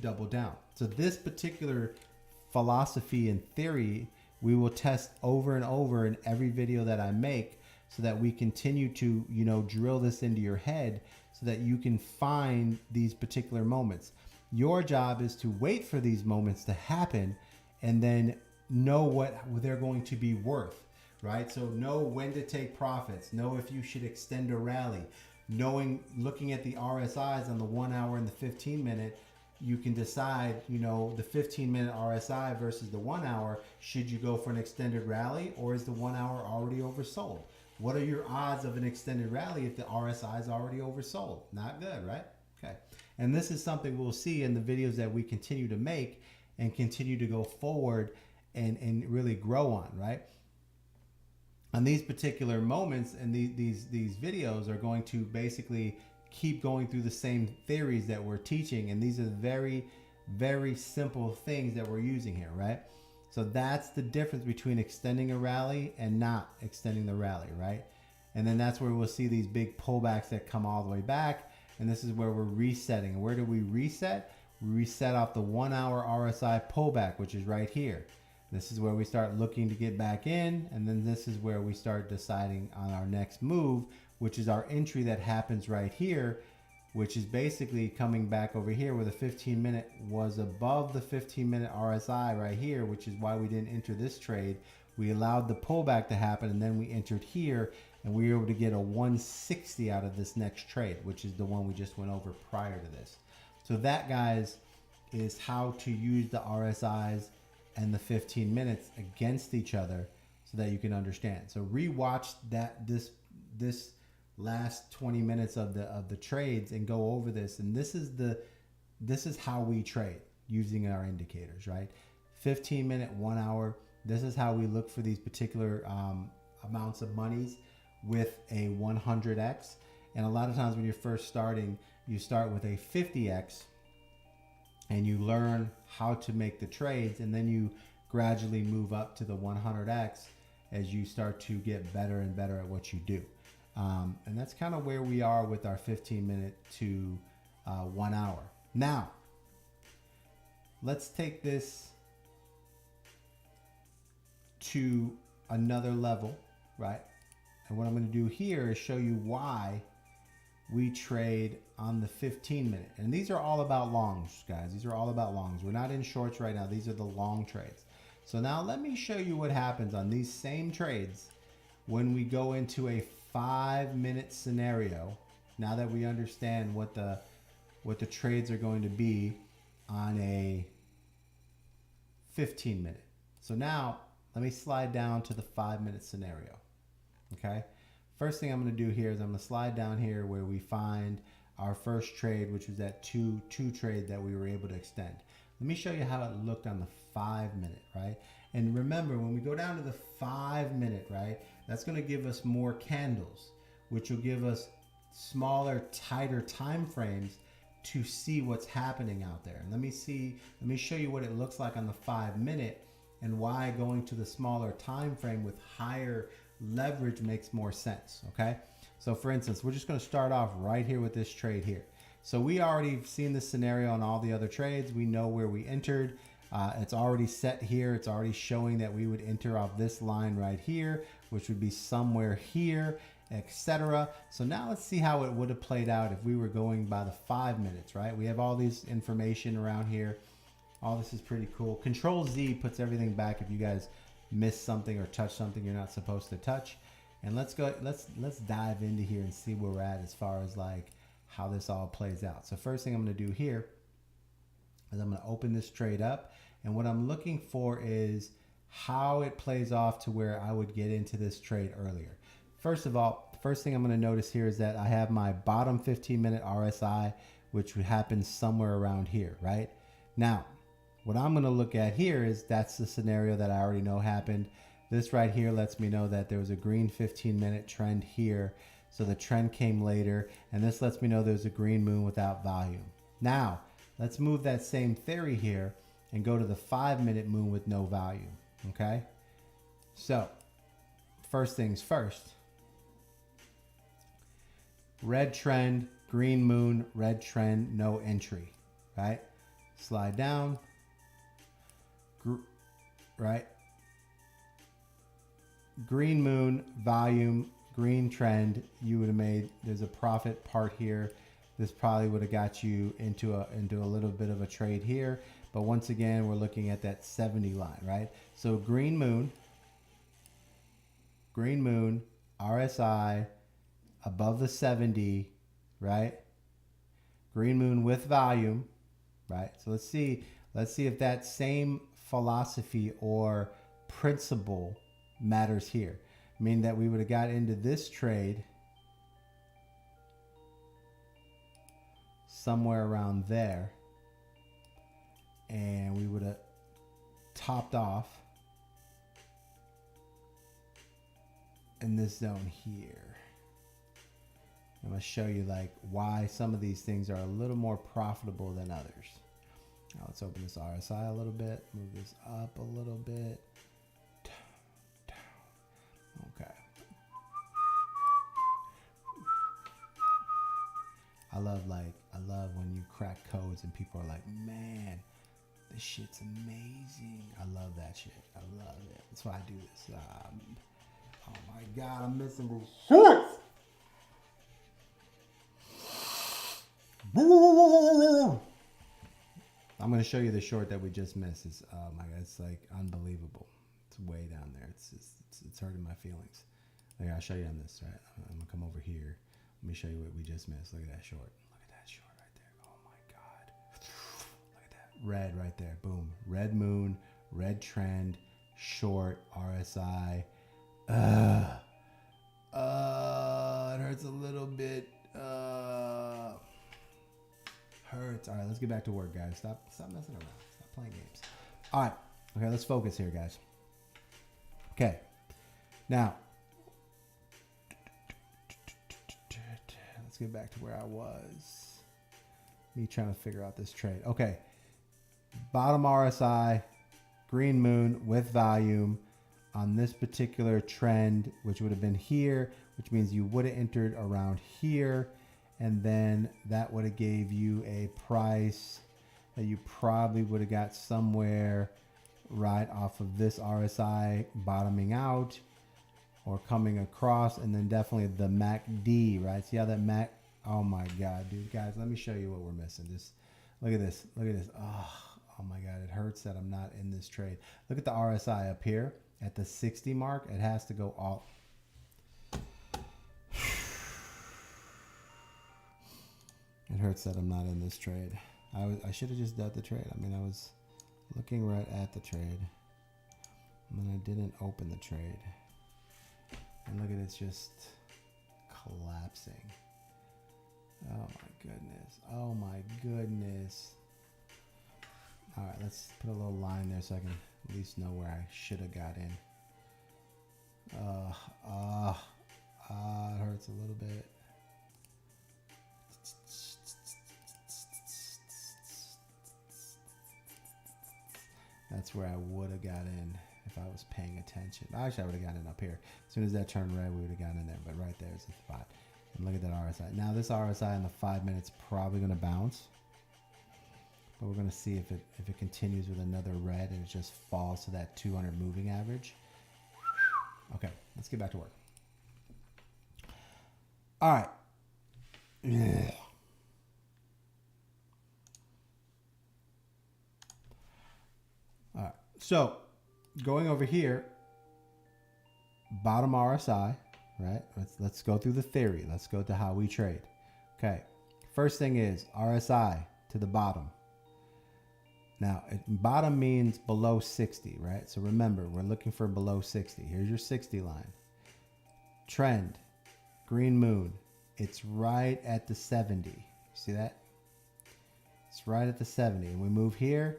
double down. So this particular philosophy and theory we will test over and over in every video that I make, so that we continue to, drill this into your head so that you can find these particular moments. Your job is to wait for these moments to happen and then know what they're going to be worth, right? So know when to take profits, know if you should extend a rally, looking at the RSIs on the 1 hour and the 15-minute, you can decide, the 15-minute RSI versus the 1 hour, should you go for an extended rally, or is the 1 hour already oversold? What are your odds of an extended rally if the RSI is already oversold? Not good, right? Okay. And this is something we'll see in the videos that we continue to make and continue to go forward and really grow on, right? On these particular moments, and these videos are going to basically keep going through the same theories that we're teaching. And these are very, very simple things that we're using here, right? So that's the difference between extending a rally and not extending the rally, right? And then that's where we'll see these big pullbacks that come all the way back. And this is where we're resetting. Where do we reset? We reset off the 1 hour RSI pullback, which is right here. This is where we start looking to get back in. And then this is where we start deciding on our next move, which is our entry that happens right here, which is basically coming back over here where the 15-minute was above the 15-minute RSI right here, which is why we didn't enter this trade. We allowed the pullback to happen, and then we entered here, and we were able to get a 160 out of this next trade, which is the one we just went over prior to this. So that, guys, is how to use the RSIs and the 15 minutes against each other so that you can understand. So rewatch this last 20 minutes of the trades and go over this. And this is how we trade using our indicators, right? 15-minute, 1 hour. This is how we look for these particular amounts of monies with a 100x. And a lot of times when you're first starting, you start with a 50x and you learn how to make the trades, and then you gradually move up to the 100x as you start to get better and better at what you do. And that's kind of where we are with our 15-minute to 1 hour. Now, let's take this to another level, right? And what I'm going to do here is show you why we trade on the 15-minute. And these are all about longs, guys. These are all about longs. We're not in shorts right now. These are the long trades. So now let me show you what happens on these same trades when we go into a 5-minute scenario, now that we understand what the trades are going to be on a 15-minute. So now let me slide down to the 5-minute scenario. Okay. First thing I'm going to do here is I'm going to slide down here where we find our first trade, which was that two trade that we were able to extend. Let me show you how it looked on the 5-minute, right? And remember, when we go down to the 5-minute, right, that's going to give us more candles, which will give us smaller, tighter time frames to see what's happening out there. And let me show you what it looks like on the 5-minute and why going to the smaller time frame with higher leverage makes more sense. Okay, so for instance, we're just going to start off right here with this trade here. So we already seen this scenario on all the other trades. We know where we entered. It's already set here. It's already showing that we would enter off this line right here, which would be somewhere here, etc. So now let's see how it would have played out if we were going by the 5 minutes, right? We have all this information around here. All this is pretty cool. Control Z puts everything back if you guys miss something or touch something you're not supposed to touch. And let's dive into here and see where we're at as far as like how this all plays out. So first thing I'm going to do here is I'm going to open this trade up, and what I'm looking for is how it plays off to where I would get into this trade earlier. First of all, the first thing I'm going to notice here is that I have my bottom 15-minute RSI, which would happen somewhere around here, right? Now, what I'm going to look at here is that's the scenario that I already know happened. This right here lets me know that there was a green 15-minute trend here. So the trend came later, and this lets me know there's a green moon without volume. Now, let's move that same theory here and go to the 5-minute moon with no volume, okay? So, first things first. Red trend, green moon, red trend, no entry, right? Slide down, right? Green moon, volume, green trend, you would have made, there's a profit part here. This probably would have got you into a little bit of a trade here. But once again, we're looking at that 70 line, right? So green moon, RSI above the 70, right? Green moon with volume, right? So let's see if that same philosophy or principle matters here. Meaning that we would have got into this trade somewhere around there, and we would have topped off in this zone here. I'm going to show you like why some of these things are a little more profitable than others. Now let's open this RSI a little bit, move this up a little bit. Okay. I love when you crack codes and people are like, man, this shit's amazing. I love that shit. I love it. That's why I do this. Oh my God, I'm missing this shit. I'm going to show you the short that we just missed. It's, oh my God, it's like unbelievable. It's way down there. It's hurting my feelings. Okay, I'll show you on this, right? I'm going to come over here. Let me show you what we just missed. Look at that short. Look at that short right there. Oh my God. Look at that. Red right there. Boom. Red moon, red trend, short, RSI. It hurts a little bit. Hurts. All right, let's get back to work, guys. Stop messing around. Stop playing games. All right. Okay, let's focus here, guys. Okay. Now, let's get back to where I was. Me trying to figure out this trade. Okay. Bottom RSI, green moon with volume on this particular trend, which would have been here, which means you would have entered around here. And then that would have gave you a price that you probably would have got somewhere right off of this RSI bottoming out or coming across, and then definitely the MACD, right? See how that MAC, oh my God, dude, guys, let me show you what we're missing. Just look at this. Look at this. Oh my God, it hurts that I'm not in this trade. Look at the RSI up here at the 60 mark. It has to go all. It hurts that I'm not in this trade. I should have just done the trade. I mean, I was looking right at the trade, and then I didn't open the trade. And look at it, just collapsing. Oh my goodness. Oh my goodness. All right, let's put a little line there so I can at least know where I should have got in. It hurts a little bit. That's where I would have got in if I was paying attention. Actually, I would have gotten in up here. As soon as that turned red, we would have gotten in there. But right there is the spot. And look at that RSI. Now this RSI in the 5 minutes probably going to bounce. But we're going to see if it continues with another red and it just falls to that 200 moving average. Okay, let's get back to work. All right. Yeah. All right. So going over here, bottom RSI, right? Let's go through the theory. Let's go to how we trade. Okay. First thing is RSI to the bottom. Now, bottom means below 60, right? So remember, we're looking for below 60. Here's your 60 line. Trend, green moon. It's right at the 70. See that? It's right at the 70. And we move here.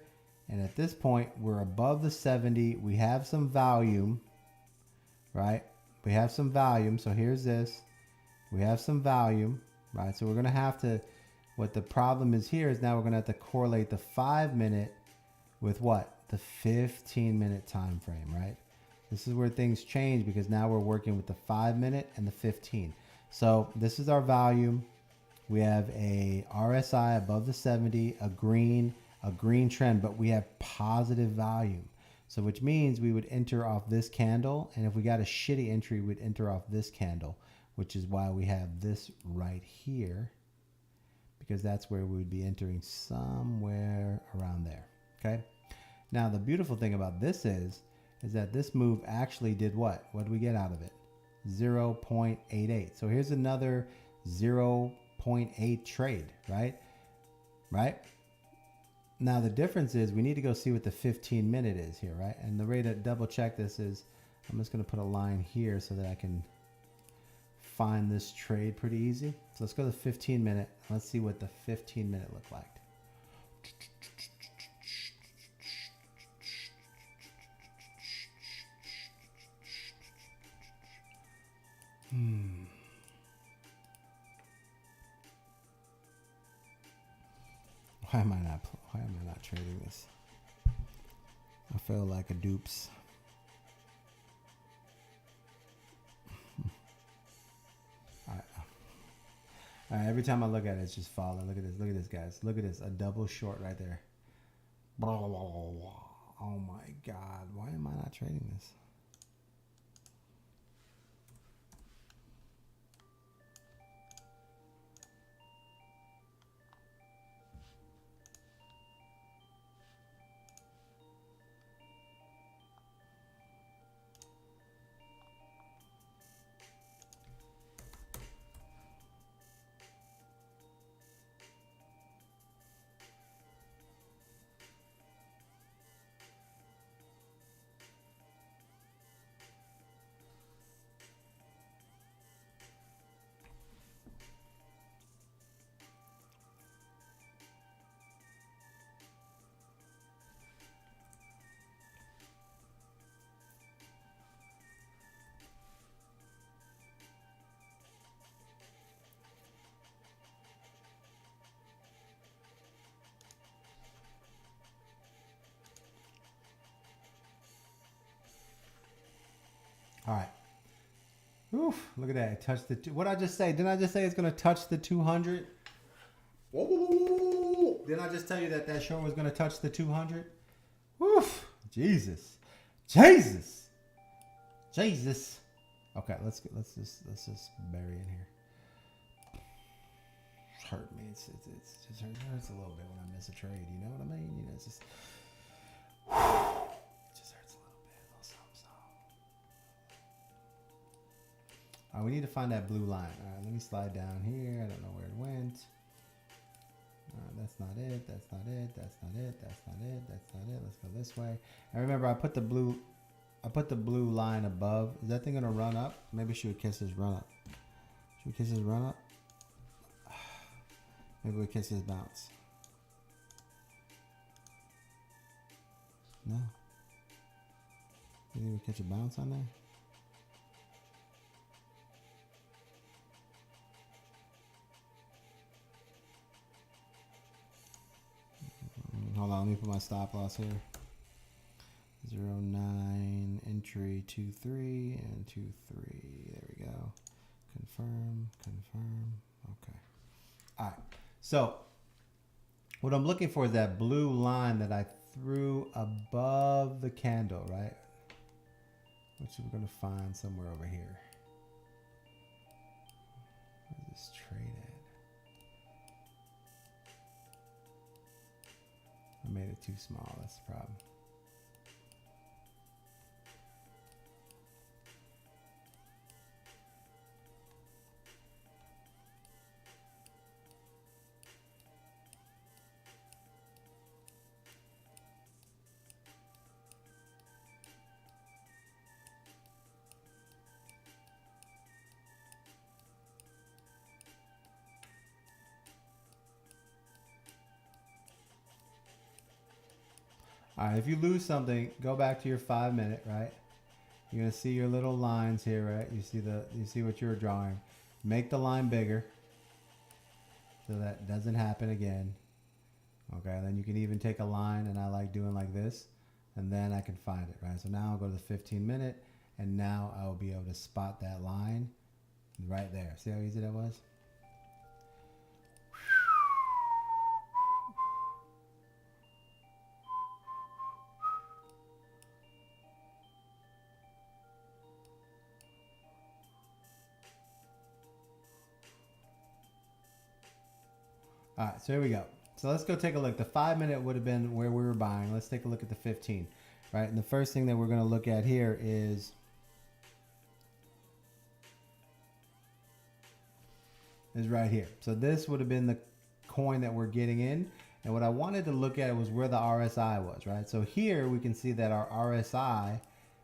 And at this point, we're above the 70. We have some volume, right? We have some volume. So here's this. We have some volume, right? So we're going to have to, what the problem is here is now we're going to have to correlate the 5 minute with what? The 15-minute time frame, right? This is where things change because now we're working with the 5 minute and the 15. So this is our volume. We have a RSI above the 70, a green trend, but we have positive volume. So which means we would enter off this candle. And if we got a shitty entry, we'd enter off this candle, which is why we have this right here, because that's where we would be entering somewhere around there. Okay. Now, the beautiful thing about this is that this move actually did what? What did we get out of it? 0.88. So here's another 0.8 trade, right? Right? Now, the difference is we need to go see what the 15 minute is here, right? And the way to double check this is I'm just going to put a line here so that I can find this trade pretty easy. So let's go to the 15 minute. Let's see what the 15 minute look like. Why am I not trading this? I feel like a dupes. All right, every time I look at it, it's just falling. Look at this. Look at this, guys. Look at this. A double short right there. Oh my God. Why am I not trading this? All right. Oof, look at that. It touched the what did I just say? Didn't I just say it's going to touch the 200? Whoa. Didn't I just tell you that short was going to touch the 200? Oof. Jesus. Okay, let's just bury it here. Hurt me. It just hurts a little bit when I miss a trade. You know what I mean? You know, it's just hurts a little bit. A little something. All right, we need to find that blue line. All right, let me slide down here. I don't know where it went. That's not it. That's not it. That's not it. That's not it. That's not it. Let's go this way. And remember, I put the blue line above. Is that thing gonna run up? Maybe she would kiss his run up. Should we kiss his run up? Maybe we kiss his bounce. No. You think we catch a bounce on there? Hold on, let me put my stop loss here. 09 entry 23 and 23. There we go. Confirm, confirm. Okay. All right. So what I'm looking for is that blue line that I threw above the candle, right? Which we're going to find somewhere over here. Where's this trade at? I made it too small. That's the problem. All right, if you lose something, go back to your 5 minute, right? You're gonna see your little lines here, right? You see what you were drawing. Make the line bigger so that doesn't happen again. Okay, then you can even take a line, and I like doing like this, and then I can find it, right? So now I'll go to the 15 minute, and now I will be able to spot that line right there. See how easy that was? All right, so here we go. So let's go take a look. The 5 minute would have been where we were buying. Let's take a look at the 15, right? And the first thing that we're going to look at here is right here. So this would have been the coin that we're getting in. And what I wanted to look at was where the RSI was, right? So here we can see that our RSI,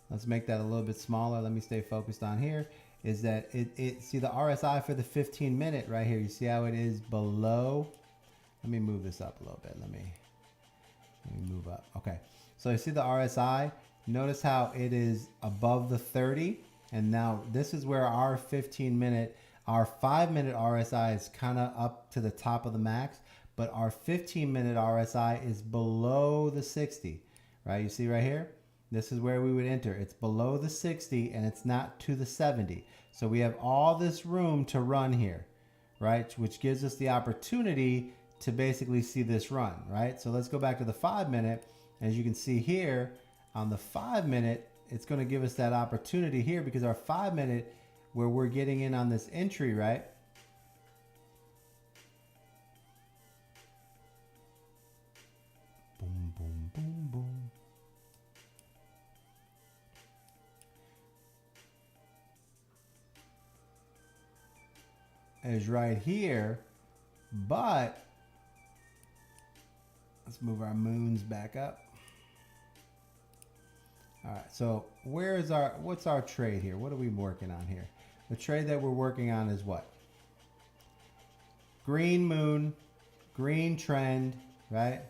let's make that a little bit smaller. Let me stay focused on here. Is that see the RSI for the 15 minute right here. You see how it is below. Let me move this up a little bit. Let me move up. Okay. So you see the RSI. Notice how it is above the 30. And now this is where our 15 minute, our 5 minute RSI is kind of up to the top of the max, but our 15 minute RSI is below the 60, right? You see right here? This is where we would enter. It's below the 60 and it's not to the 70. So we have all this room to run here, right? Which gives us the opportunity to basically see this run, right? So let's go back to the 5 minute. As you can see here on the 5 minute, it's going to give us that opportunity here because our 5 minute where we're getting in on this entry, right? Boom, boom, boom, boom. Is right here, but let's move our moons back up. All right, so what's our trade here? What are we working on here? The trade that we're working on is what? Green moon, green trend, right?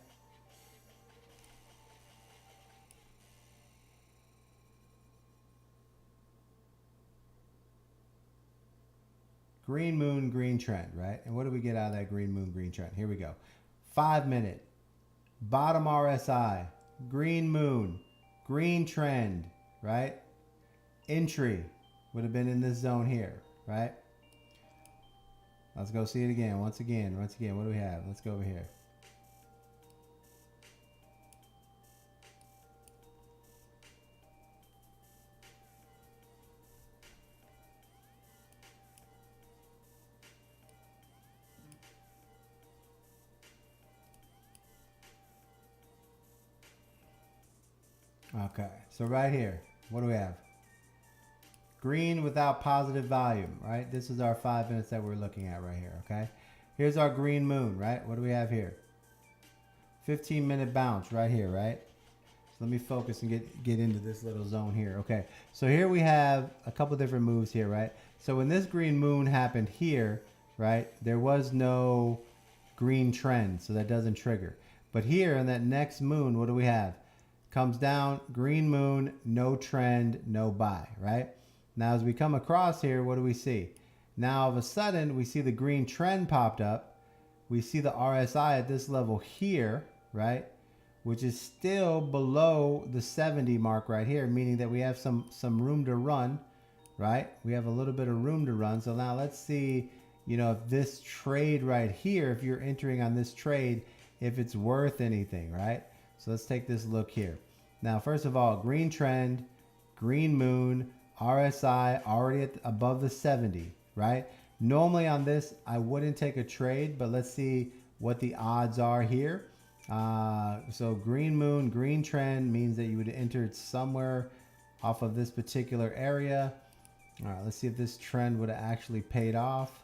Green moon, green trend, right? And what do we get out of that green moon, green trend? Here we go. 5 minute, bottom RSI, green moon, green trend, right? Entry would have been in this zone here, right? Let's go see it again. Once again, what do we have? Let's go over here. Okay, so right here, what do we have? Green without positive volume, right? This is our 5 minutes that we're looking at right here, okay? Here's our green moon, right? What do we have here? 15-minute bounce right here, right? So let me focus and get into this little zone here. Okay, so here we have a couple different moves here, right? So when this green moon happened here, right, there was no green trend, so that doesn't trigger. But here in that next moon, what do we have? Comes down, green moon, no trend, no buy, right? Now as we come across here, what do we see? Now all of a sudden, we see the green trend popped up. We see the RSI at this level here, right? Which is still below the 70 mark right here, meaning that we have some room to run, right? We have a little bit of room to run. So now let's see, you know, if this trade right here, if you're entering on this trade, if it's worth anything, right? So let's take this look here. Now, first of all, green trend, green moon, RSI already above the 70, right? Normally on this, I wouldn't take a trade, but let's see what the odds are here. So green moon, green trend means that you would enter it somewhere off of this particular area. All right, let's see if this trend would have actually paid off.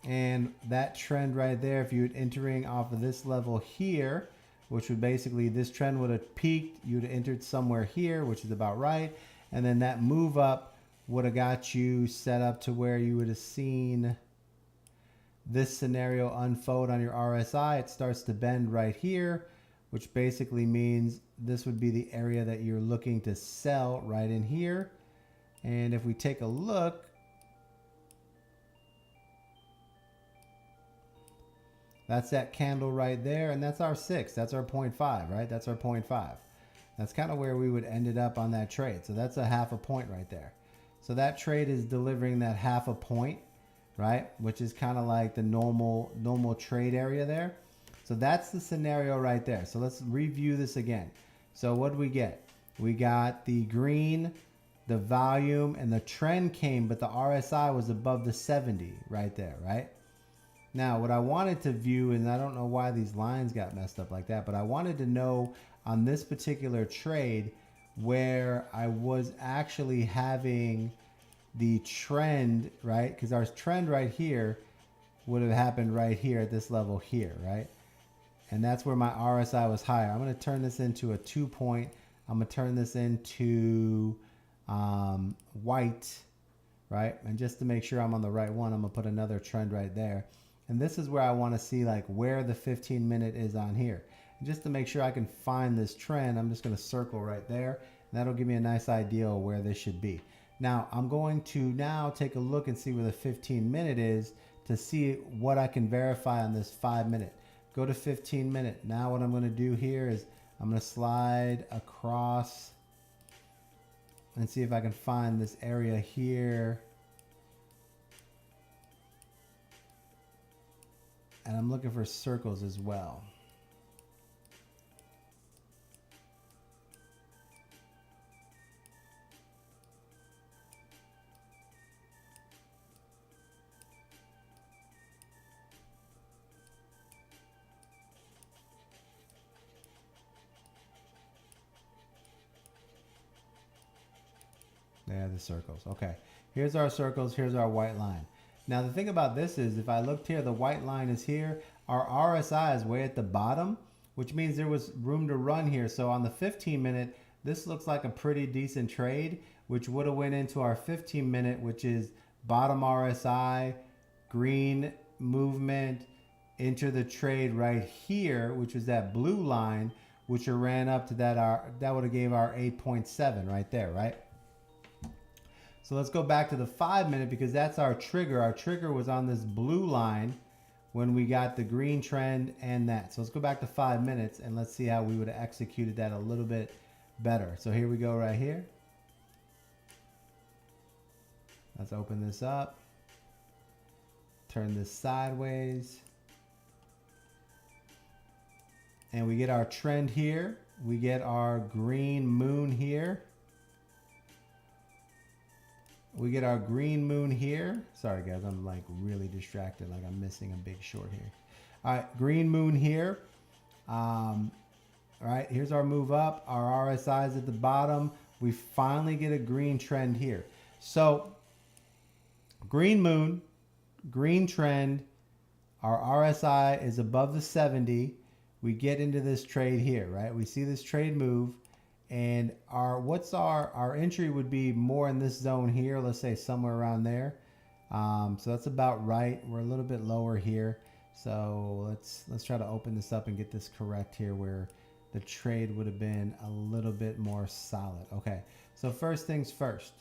And that trend right there, if you're entering off of this level here, which would basically, this trend would have peaked, you'd have entered somewhere here, which is about right. And then that move up would have got you set up to where you would have seen this scenario unfold on your RSI. It starts to bend right here, which basically means this would be the area that you're looking to sell right in here. And if we take a look, that's that candle right there, and that's our 6. That's our 0.5, right? That's our 0.5. That's kind of where we would ended up on that trade. So that's a half a point right there. So that trade is delivering that half a point, right? Which is kind of like the normal trade area there. So that's the scenario right there. So let's review this again. So what do we get? We got the green, the volume, and the trend came, but the RSI was above the 70 right there, right? Now, what I wanted to view, and I don't know why these lines got messed up like that, but I wanted to know on this particular trade where I was actually having the trend, right? Because our trend right here would have happened right here at this level here, right? And that's where my RSI was higher. I'm going to turn this into a 2-point. I'm going to turn this into white, right? And just to make sure I'm on the right one, I'm going to put another trend right there. And this is where I want to see like where the 15-minute is on here. And just to make sure I can find this trend, I'm just going to circle right there. And that'll give me a nice idea of where this should be. Now, I'm going to now take a look and see where the 15-minute is to see what I can verify on this 5-minute. Go to 15-minute. Now what I'm going to do here is I'm going to slide across and see if I can find this area here. And I'm looking for circles as well. There are the circles. Okay, here's our circles, here's our white line. Now the thing about this is if I looked here, the white line is here. Our RSI is way at the bottom, which means there was room to run here. So on the 15-minute, this looks like a pretty decent trade, which would have went into our 15-minute, which is bottom RSI, green movement, enter the trade right here, which was that blue line, which ran up to that would have gave our 8.7 right there, right? So let's go back to the 5-minute because that's our trigger. Our trigger was on this blue line when we got the green trend and that. So let's go back to 5 minutes and let's see how we would have executed that a little bit better. So here we go right here. Let's open this up. Turn this sideways. And we get our trend here. We get our green moon here. We get our green moon here. Sorry guys, I'm like really distracted, like I'm missing a big short here. All right, green moon here. All right, here's our move up. Our RSI is at the bottom. We finally get a green trend here. So green moon, green trend, our RSI is above the 70. We get into this trade here, right? We see this trade move, and our entry would be more in this zone here. Let's say somewhere around there. So that's about right. We're a little bit lower here. So let's try to open this up and get this correct here, where the trade would have been a little bit more solid. Okay, so first things first,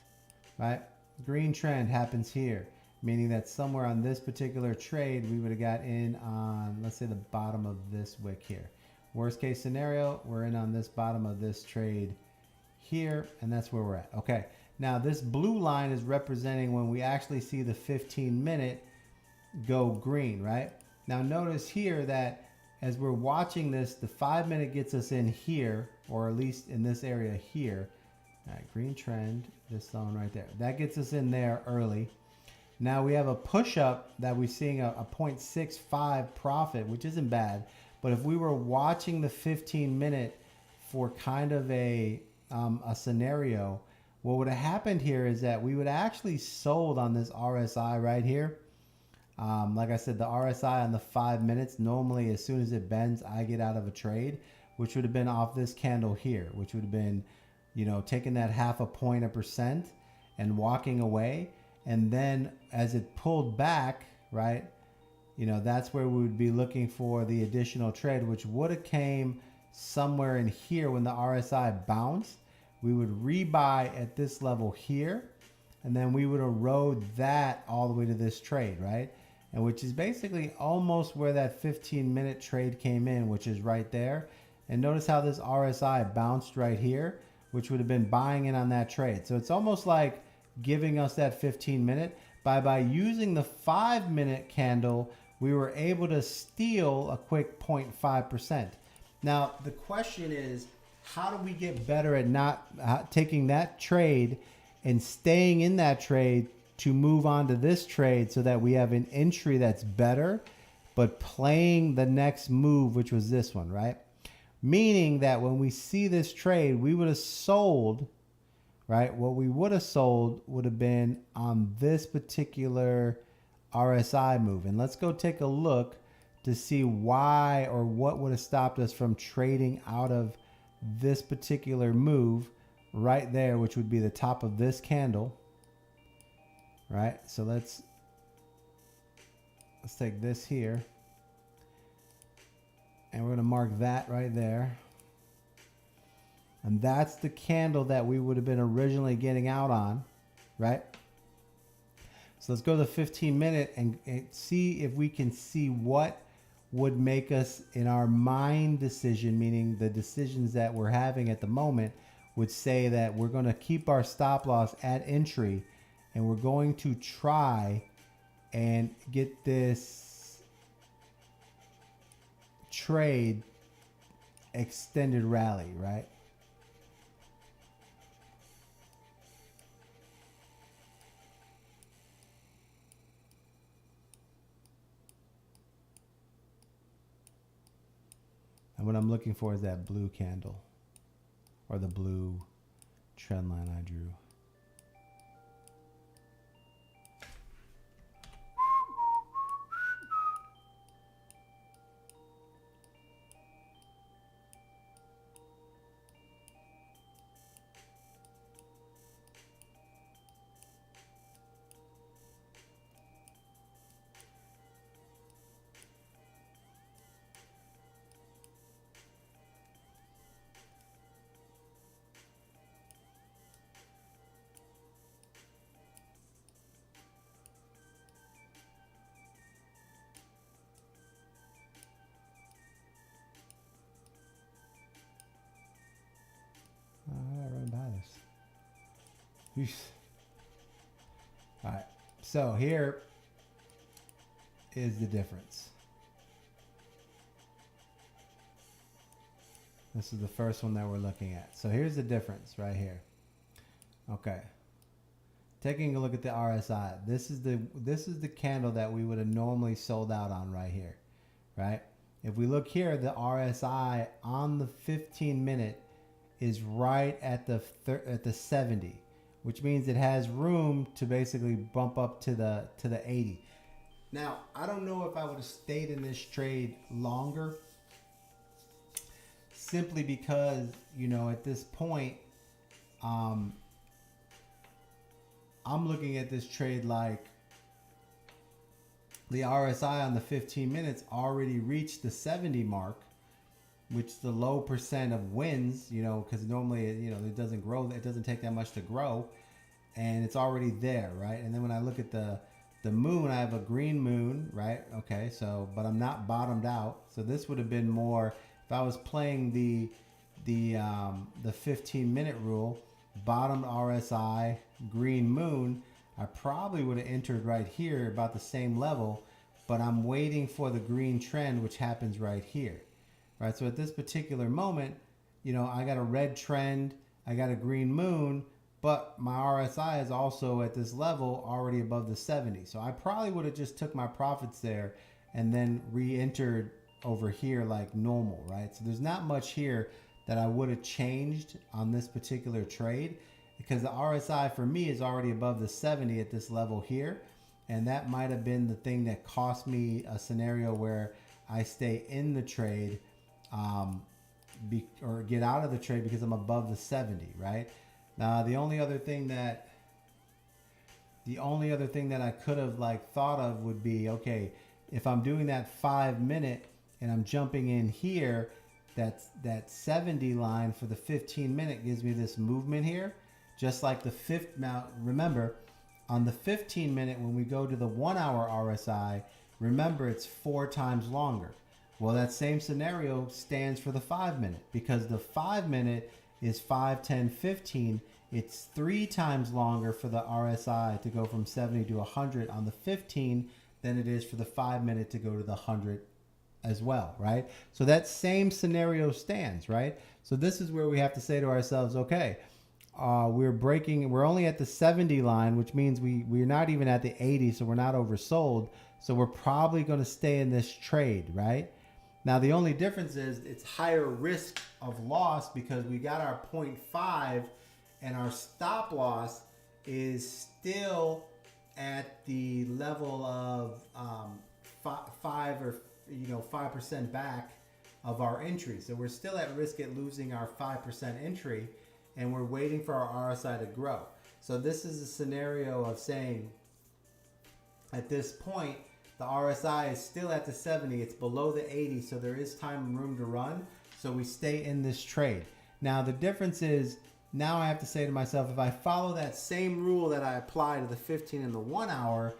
right? Green trend happens here, meaning that somewhere on this particular trade, we would have got in on, let's say, the bottom of this wick here. Worst case scenario, we're in on this bottom of this trade here, and that's where we're at. Okay, now this blue line is representing when we actually see the 15-minute go green, right? Now notice here that as we're watching this, the 5-minute gets us in here, or at least in this area here. All right, green trend, this zone right there. That gets us in there early. Now we have a push up that we're seeing a 0.65 profit, which isn't bad. But if we were watching the 15-minute for kind of a scenario, what would have happened here is that we would actually sold on this RSI right here. Like I said, the RSI on the 5 minutes, normally as soon as it bends, I get out of a trade, which would have been off this candle here, which would have been, you know, taking that 0.5% and walking away. And then as it pulled back, right, you know, that's where we would be looking for the additional trade, which would have came somewhere in here when the RSI bounced. We would rebuy at this level here, and then we would erode that all the way to this trade, right? And which is basically almost where that 15-minute trade came in, which is right there. And notice how this RSI bounced right here, which would have been buying in on that trade. So it's almost like giving us that 15-minute. By using the 5-minute candle, we were able to steal a quick 0.5%. Now, the question is, how do we get better at not taking that trade and staying in that trade to move on to this trade so that we have an entry that's better, but playing the next move, which was this one, right? Meaning that when we see this trade, we would have sold, right? What we would have sold would have been on this particular RSI move. And let's go take a look to see why or what would have stopped us from trading out of this particular move right there, which would be the top of this candle, right? So let's take this here, and we're going to mark that right there. And that's the candle that we would have been originally getting out on, right? So let's go to the 15-minute and see if we can see what would make us, in our mind decision, meaning the decisions that we're having at the moment, would say that we're going to keep our stop loss at entry, and we're going to try and get this trade extended rally, right? And what I'm looking for is that blue candle, or the blue trend line I drew. Run by this. All right, so here is the difference. This is the first one that we're looking at. So here's the difference right here. Okay. Taking a look at the RSI. This is the candle that we would have normally sold out on right here, right? If we look here, the RSI on the 15-minute is right at the 70, which means it has room to basically bump up to the 80. Now, I don't know if I would have stayed in this trade longer, simply because, you know, at this point, um, I'm looking at this trade like the RSI on the 15 minutes already reached the 70 mark, which the low percent of wins, you know, because normally, you know, it doesn't grow, it doesn't take that much to grow, and it's already there, right? And then when I look at the moon, I have a green moon, right? Okay, so, but I'm not bottomed out, so this would have been more, if I was playing the 15-minute rule, bottom RSI, green moon, I probably would have entered right here about the same level, but I'm waiting for the green trend, which happens right here, right? So at this particular moment, you know, I got a red trend, I got a green moon, but my RSI is also at this level already above the 70. So I probably would have just took my profits there and then re-entered over here like normal, right? So there's not much here that I would have changed on this particular trade, because the RSI for me is already above the 70 at this level here. And that might have been the thing that cost me a scenario where I stay in the trade or get out of the trade because I'm above the 70, right? Now, the only other thing that I could have like thought of would be, okay, if I'm doing that 5 minute and I'm jumping in here, that 70 line for the 15 minute gives me this movement here, just like the fifth. Now, remember, on the 15 minute, when we go to the 1 hour RSI, remember it's 4 times longer. Well, that same scenario stands for the 5 minute, because the 5 minute is 5, 10, 15. It's 3 times longer for the RSI to go from 70 to 100 on the 15 than it is for the 5 minute to go to the 100 as well, right? So that same scenario stands, right? So this is where we have to say to ourselves, okay, we're only at the 70 line, which means we're not even at the 80, so we're not oversold. So we're probably going to stay in this trade, right? Now, the only difference is it's higher risk of loss because we got our 0.5 and our stop loss is still at the level of 5 or 5% back of our entry. So we're still at risk at losing our 5% entry, and we're waiting for our RSI to grow. So this is a scenario of saying at this point, the RSI is still at the 70. It's below the 80, so there is time and room to run. So we stay in this trade. Now, the difference is now I have to say to myself, if I follow that same rule that I apply to the 15 and the 1 hour,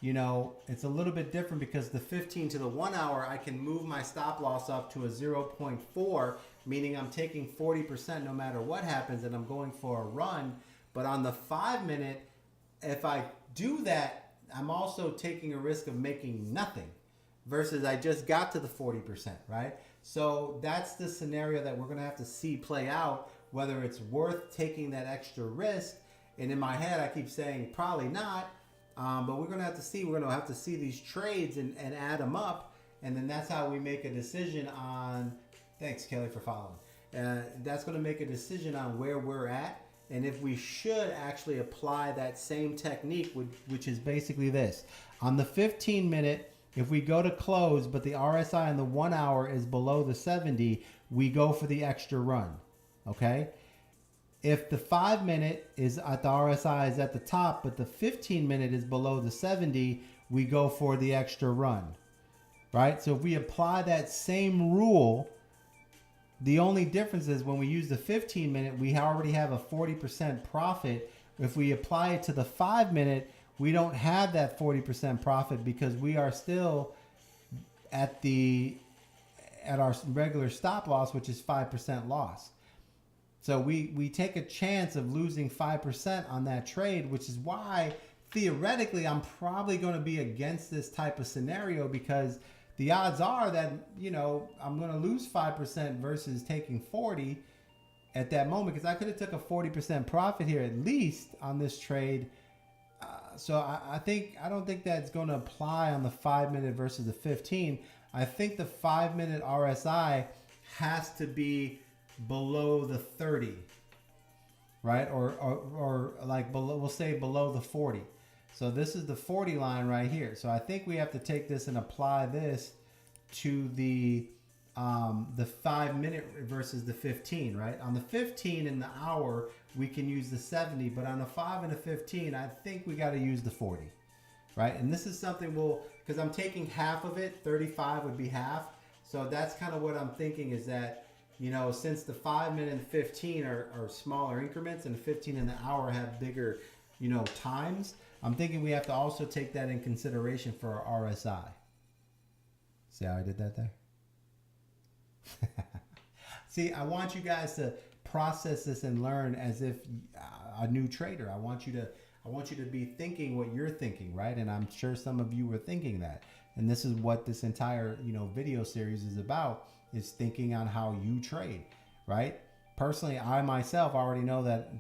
you know, it's a little bit different because the 15 to the 1 hour, I can move my stop loss up to a 0.4, meaning I'm taking 40% no matter what happens, and I'm going for a run. But on the 5 minute, if I do that, I'm also taking a risk of making nothing versus I just got to the 40%, right? So that's the scenario that we're going to have to see play out, whether it's worth taking that extra risk. And in my head, I keep saying probably not. But we're going to have to see. We're going to have to see these trades and add them up. And then that's how we make a decision on. Thanks, Kelly, for following. That's going to make a decision on where we're at. And if we should actually apply that same technique, which is basically this. On the 15 minute, if we go to close, but the RSI on the 1 hour is below the 70, we go for the extra run. Okay? If the 5 minute is at the RSI is at the top, but the 15 minute is below the 70, we go for the extra run, right? So if we apply that same rule, the only difference is when we use the 15 minute, we already have a 40% profit. If we apply it to the 5 minute, we don't have that 40% profit because we are still at our regular stop loss, which is 5% loss. So we take a chance of losing 5% on that trade, which is why theoretically I'm probably going to be against this type of scenario, because the odds are that, you know, I'm going to lose 5% versus taking 40 at that moment, because I could have took a 40% profit here at least on this trade. So I don't think that's going to apply on the 5 minute versus the 15. I think the 5 minute RSI has to be below the 30, right? Or like below, we'll say below the 40. So this is the 40 line right here. So I think we have to take this and apply this to the 5-minute versus the 15, right? On the 15 in the hour, we can use the 70, but on the 5 and the 15, I think we got to use the 40, right? And this is something because I'm taking half of it, 35 would be half. So that's kind of what I'm thinking is that, you know, since the 5-minute and 15 are smaller increments and the 15 in the hour have bigger, you know, times, I'm thinking we have to also take that in consideration for our RSI. See how I did that there? See, I want you guys to process this and learn as if a new trader. I want you to be thinking what you're thinking, right? And I'm sure some of you were thinking that. And this is what this entire, you know, video series is about, is thinking on how you trade, right? Personally, I myself already know that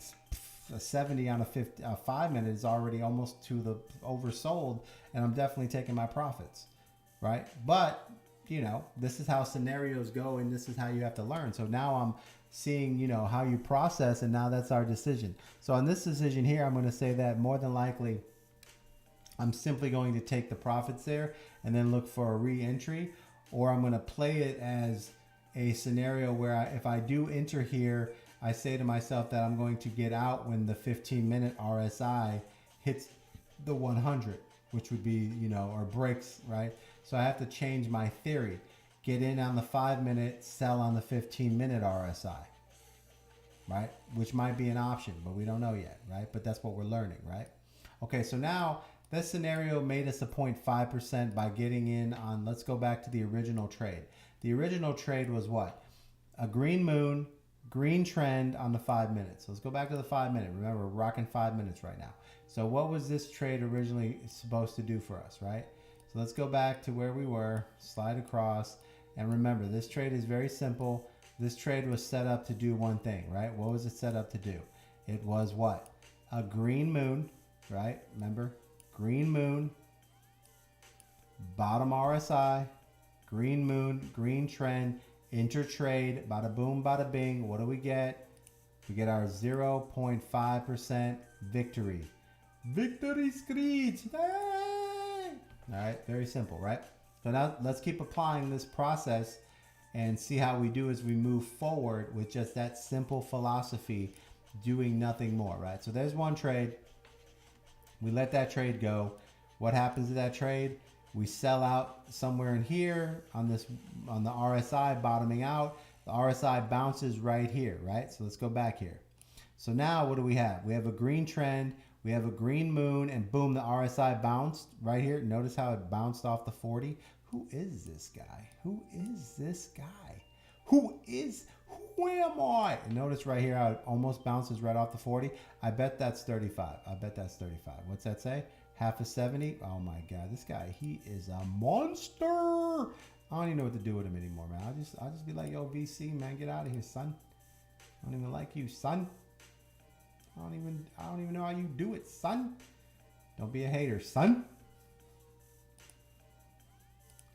a 70 on a 5-minute is already almost to the oversold, and I'm definitely taking my profits, right? But you know, this is how scenarios go, and this is how you have to learn. So now I'm seeing, you know, how you process, and now that's our decision. So on this decision here, I'm going to say that more than likely, I'm simply going to take the profits there and then look for a re-entry, or I'm going to play it as a scenario where if I do enter here, I say to myself that I'm going to get out when the 15-minute RSI hits the 100, which would be, you know, or breaks, right? So I have to change my theory. Get in on the 5-minute, sell on the 15-minute RSI, right? Which might be an option, but we don't know yet, right? But that's what we're learning, right? Okay, so now this scenario made us a 0.5% by getting in on, let's go back to the original trade. The original trade was what? A green moon, green trend on the 5 minutes. So let's go back to the 5-minute. Remember, we're rocking 5 minutes right now. So what was this trade originally supposed to do for us, right? So let's go back to where we were, slide across, and remember, this trade is very simple. This trade was set up to do one thing, right? What was it set up to do? It was what? A green moon, right? Remember, green moon, bottom RSI, green moon, green trend, enter trade, bada boom, bada bing. What do we get? We get our 0.5% victory. Victory screech! All right, very simple, right? So now let's keep applying this process and see how we do as we move forward with just that simple philosophy, doing nothing more, right? So there's one trade. We let that trade go. What happens to that trade? We sell out somewhere in here on the RSI bottoming out. The RSI bounces right here, right? So let's go back here. So now what do we have? We have a green trend. We have a green moon, and boom, the RSI bounced right here. Notice how it bounced off the 40. Who is this guy? Who is this guy? Who am I? And notice right here how it almost bounces right off the 40. I bet that's 35. I bet that's 35. What's that say? Half a 70? Oh my God, this guy, he is a monster. I don't even know what to do with him anymore, man. I'll just be like, yo, VC, man, get out of here, son. I don't even like you, son. I don't even know how you do it, son. Don't be a hater, son.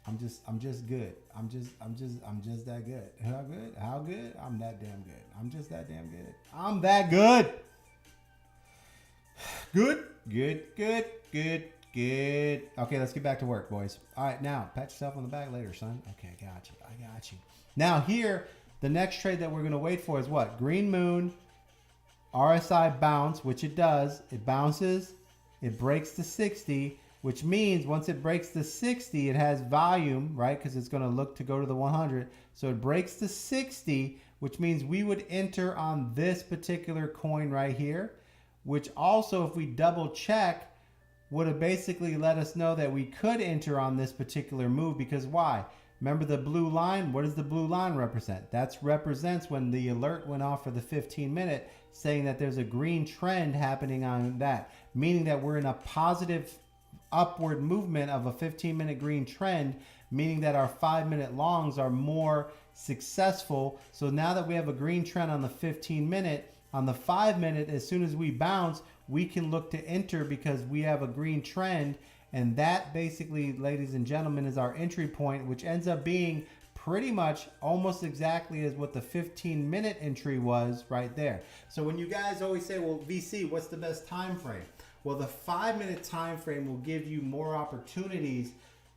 I'm just good. I'm just that good. How good? How good? I'm that damn good. I'm just that damn good. I'm that good. Good. Okay, let's get back to work, boys. All right, now pat yourself on the back later, son. Okay, I got you. Now here, the next trade that we're gonna wait for is what? Green moon, RSI bounce, which it does. It bounces, it breaks to 60, which means once it breaks to 60, it has volume, right? Because it's gonna look to go to the 100. So it breaks to 60, which means we would enter on this particular coin right here, which also, if we double check, would have basically let us know that we could enter on this particular move. Because why? Remember the blue line? What does the blue line represent? That represents when the alert went off for the 15-minute saying that there's a green trend happening on that, meaning that we're in a positive upward movement of a 15-minute green trend, meaning that our 5-minute longs are more successful. So now that we have a green trend on the 15-minute, on the 5-minute, as soon as we bounce, we can look to enter because we have a green trend. And that basically, ladies and gentlemen, is our entry point, which ends up being pretty much almost exactly as what the 15-minute entry was right there. So when you guys always say, well, VC, what's the best time frame? Well, the 5-minute time frame will give you more opportunities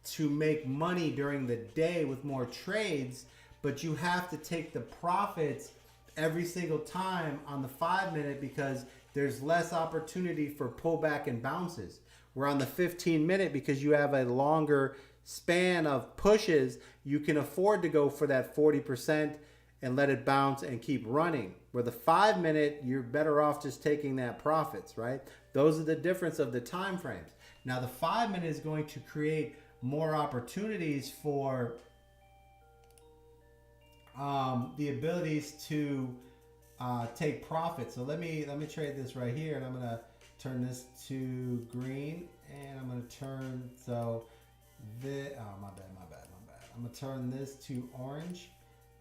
to make money during the day with more trades, but you have to take the profits every single time on the 5-minute because there's less opportunity for pullback and bounces. We're on the 15-minute because you have a longer span of pushes, you can afford to go for that 40% and let it bounce and keep running. Where the 5-minute, you're better off just taking that profits, right? Those are the difference of the time frames. Now the 5-minute is going to create more opportunities for the abilities to take profit. So let me trade this right here, and I'm gonna turn this to green, and I'm gonna turn my bad. I'm gonna turn this to orange,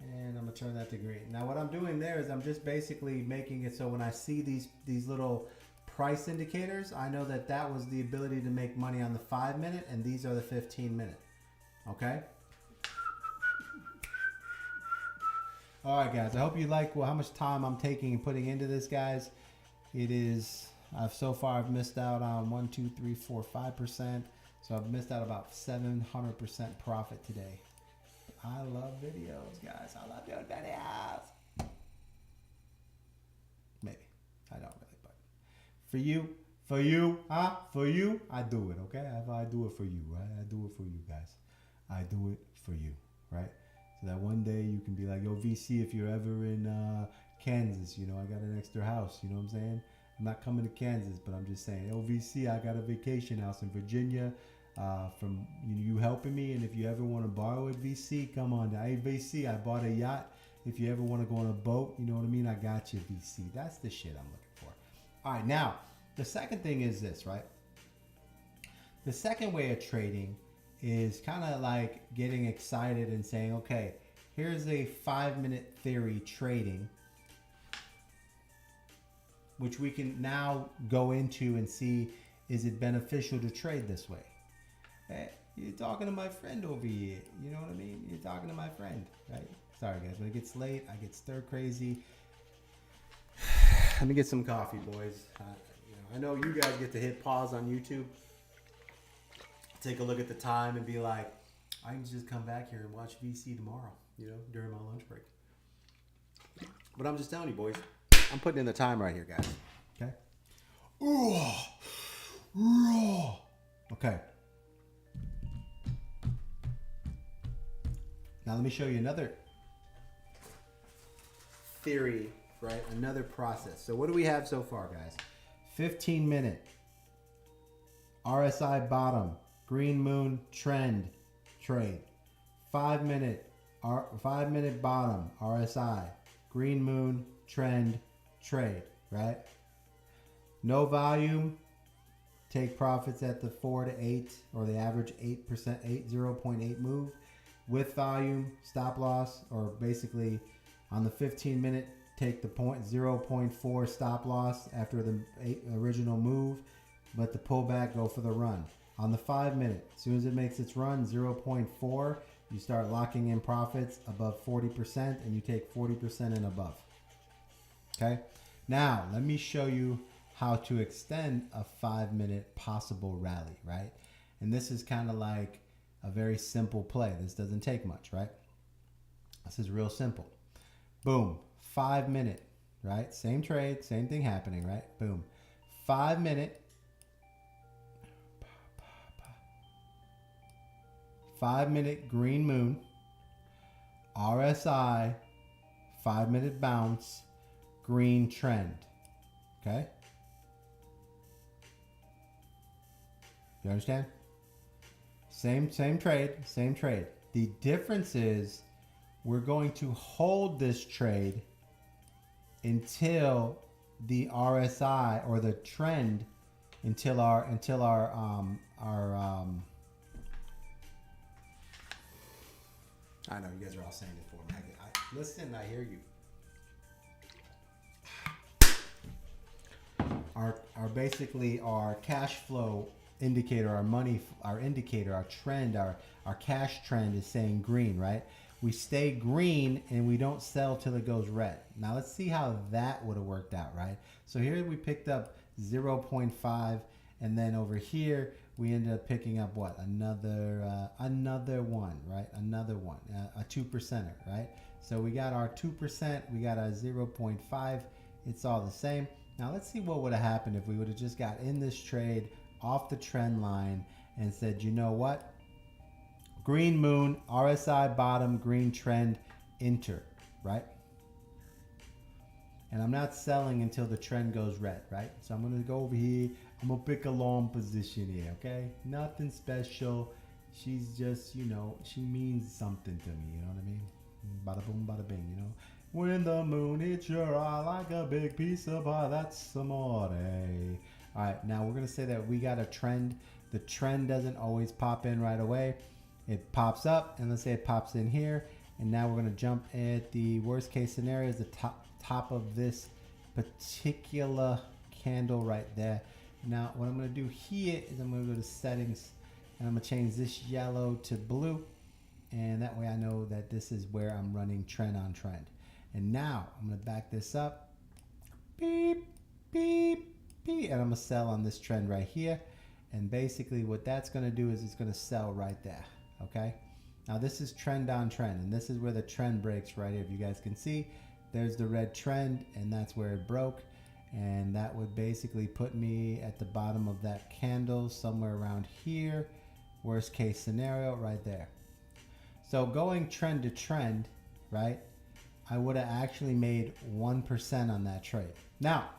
and I'm gonna turn that to green. Now what I'm doing there is I'm just basically making it so when I see these little price indicators, I know that that was the ability to make money on the 5-minute, and these are the 15-minute. Okay. All right, guys. I hope you like how much time I'm taking and putting into this, guys. It is. I've missed out on 1, 2, 3, 4, 5%. So I've missed out about 700% profit today. I love videos, guys. I love doing videos. Maybe I don't really, but for you, I do it. Okay, I do it for you, right? I do it for you guys. I do it for you, right? So that one day you can be like, yo, VC, if you're ever in Kansas, you know, I got an extra house. You know what I'm saying? I'm not coming to Kansas, but I'm just saying, yo, VC, I got a vacation house in Virginia. From you helping me, and if you ever want to borrow it, VC, come on. Hey, VC, I bought a yacht. If you ever want to go on a boat, you know what I mean? I got you, VC. That's the shit I'm looking for. All right, now, the second thing is this, right? The second way of trading is kind of like getting excited and saying, okay, here's a 5-minute theory trading, which we can now go into and see, is it beneficial to trade this way? Hey, you're talking to my friend over here. You know what I mean? You're talking to my friend, right? Sorry, guys. When it gets late, I get stir crazy. Let me get some coffee, boys. I know you guys get to hit pause on YouTube, take a look at the time, and be like, I can just come back here and watch VC tomorrow, you know, during my lunch break. But I'm just telling you, boys, I'm putting in the time right here, guys. Okay? Okay. Now let me show you another theory, right? Another process. So what do we have so far, guys? 15-minute RSI bottom, green moon trend trade. 5-minute bottom, RSI, green moon trend trade, right? No volume, take profits at the 4 to 8 or the average 8%, 0.8 move. With volume, stop loss, or basically on the 15-minute, take the 0.4 stop loss after the original move, but the pullback, go for the run. On the 5-minute, as soon as it makes its run, 0.4, you start locking in profits above 40%, and you take 40% and above. Okay? Now, let me show you how to extend a 5-minute possible rally, right? And this is kind of like a very simple play. This doesn't take much, right? This is real simple. Boom. 5-minute, right? Same trade, same thing happening, right? Boom. 5-minute. 5-minute green moon. RSI. 5-minute bounce. Green trend. Okay? You understand? Same trade. The difference is we're going to hold this trade until the RSI or the trend until our I know you guys are all saying it for me. Listen, I hear you. Our cash flow indicator, our indicator, our trend, our cash trend is saying green, right? We stay green and we don't sell till it goes red. Now let's see how that would have worked out, right? So here we picked up 0.5 And then over here, we ended up picking up what? Another one, right? Another one, a 2%er, right? So we got our 2%, we got our 0.5. It's all the same. Now let's see what would have happened if we would have just got in this trade off the trend line and said, you know what? Green moon, RSI bottom, green trend, enter, right? And I'm not selling until the trend goes red, right? So I'm gonna go over here. I'm gonna pick a long position here, okay? Nothing special. She's just, you know, she means something to me, you know what I mean? Bada boom, bada bing, you know? When the moon hits your eye like a big piece of pie, that's amore. All right, now we're gonna say that we got a trend. The trend doesn't always pop in right away. It pops up, and let's say it pops in here. And now we're gonna jump at the worst case scenario is the top of this particular candle right there. Now what I'm going to do here is I'm going to go to settings and I'm going to change this yellow to blue, and that way I know that this is where I'm running trend on trend. And now I'm going to back this up, beep beep beep, and I'm going to sell on this trend right here. And basically what that's going to do is it's going to sell right there. Okay, now this is trend on trend, and this is where the trend breaks right here. If you guys can see, there's the red trend, and that's where it broke, and that would basically put me at the bottom of that candle somewhere around here. Worst case scenario right there. So going trend to trend, right, I would have actually made 1% on that trade. Now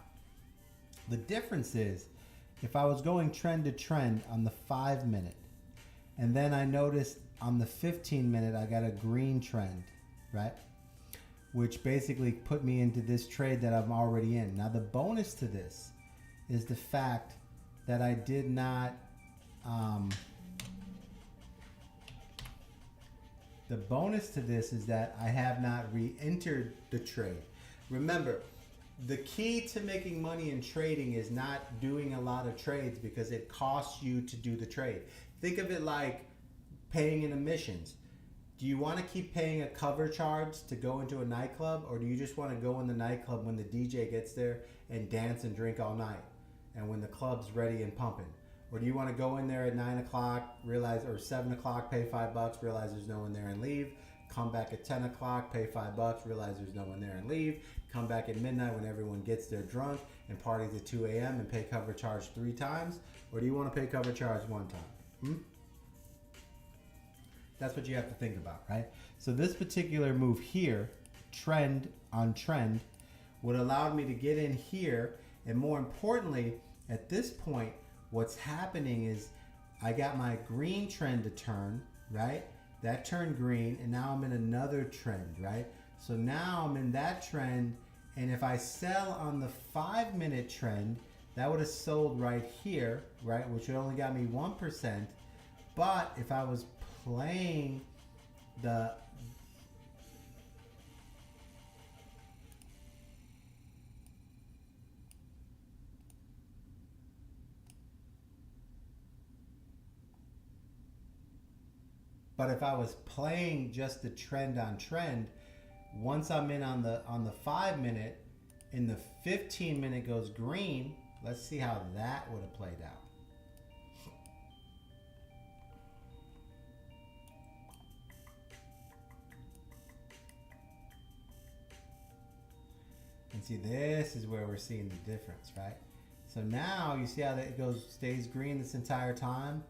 the difference is if I was going trend to trend on the 5-minute, and then I noticed on the 15-minute I got a green trend, right, which basically put me into this trade that I'm already in. Now the bonus to this is the fact that I did not, the bonus to this is that I have not re-entered the trade. Remember, the key to making money in trading is not doing a lot of trades because it costs you to do the trade. Think of it like paying in admissions. Do you want to keep paying a cover charge to go into a nightclub, or do you just want to go in the nightclub when the DJ gets there and dance and drink all night and when the club's ready and pumping? Or do you want to go in there at 9 o'clock, realize, or 7 o'clock, pay $5, realize there's no one there and leave, come back at 10 o'clock, pay $5, realize there's no one there and leave, come back at midnight when everyone gets there drunk and parties at 2 a.m. and pay cover charge 3 times? Or do you want to pay cover charge 1 time? That's what you have to think about, right? So this particular move here, trend on trend, would allow me to get in here. And more importantly, at this point, what's happening is I got my green trend to turn, right? That turned green, and now I'm in another trend, right? So now I'm in that trend, and if I sell on the 5-minute trend, that would have sold right here, right? Which would only got me 1%. But if I was playing the just the trend on trend, once I'm in on the 5-minute, in the 15-minute goes green. Let's see how that would have played out. And see, this is where we're seeing the difference, right? So now you see how that stays green this entire time,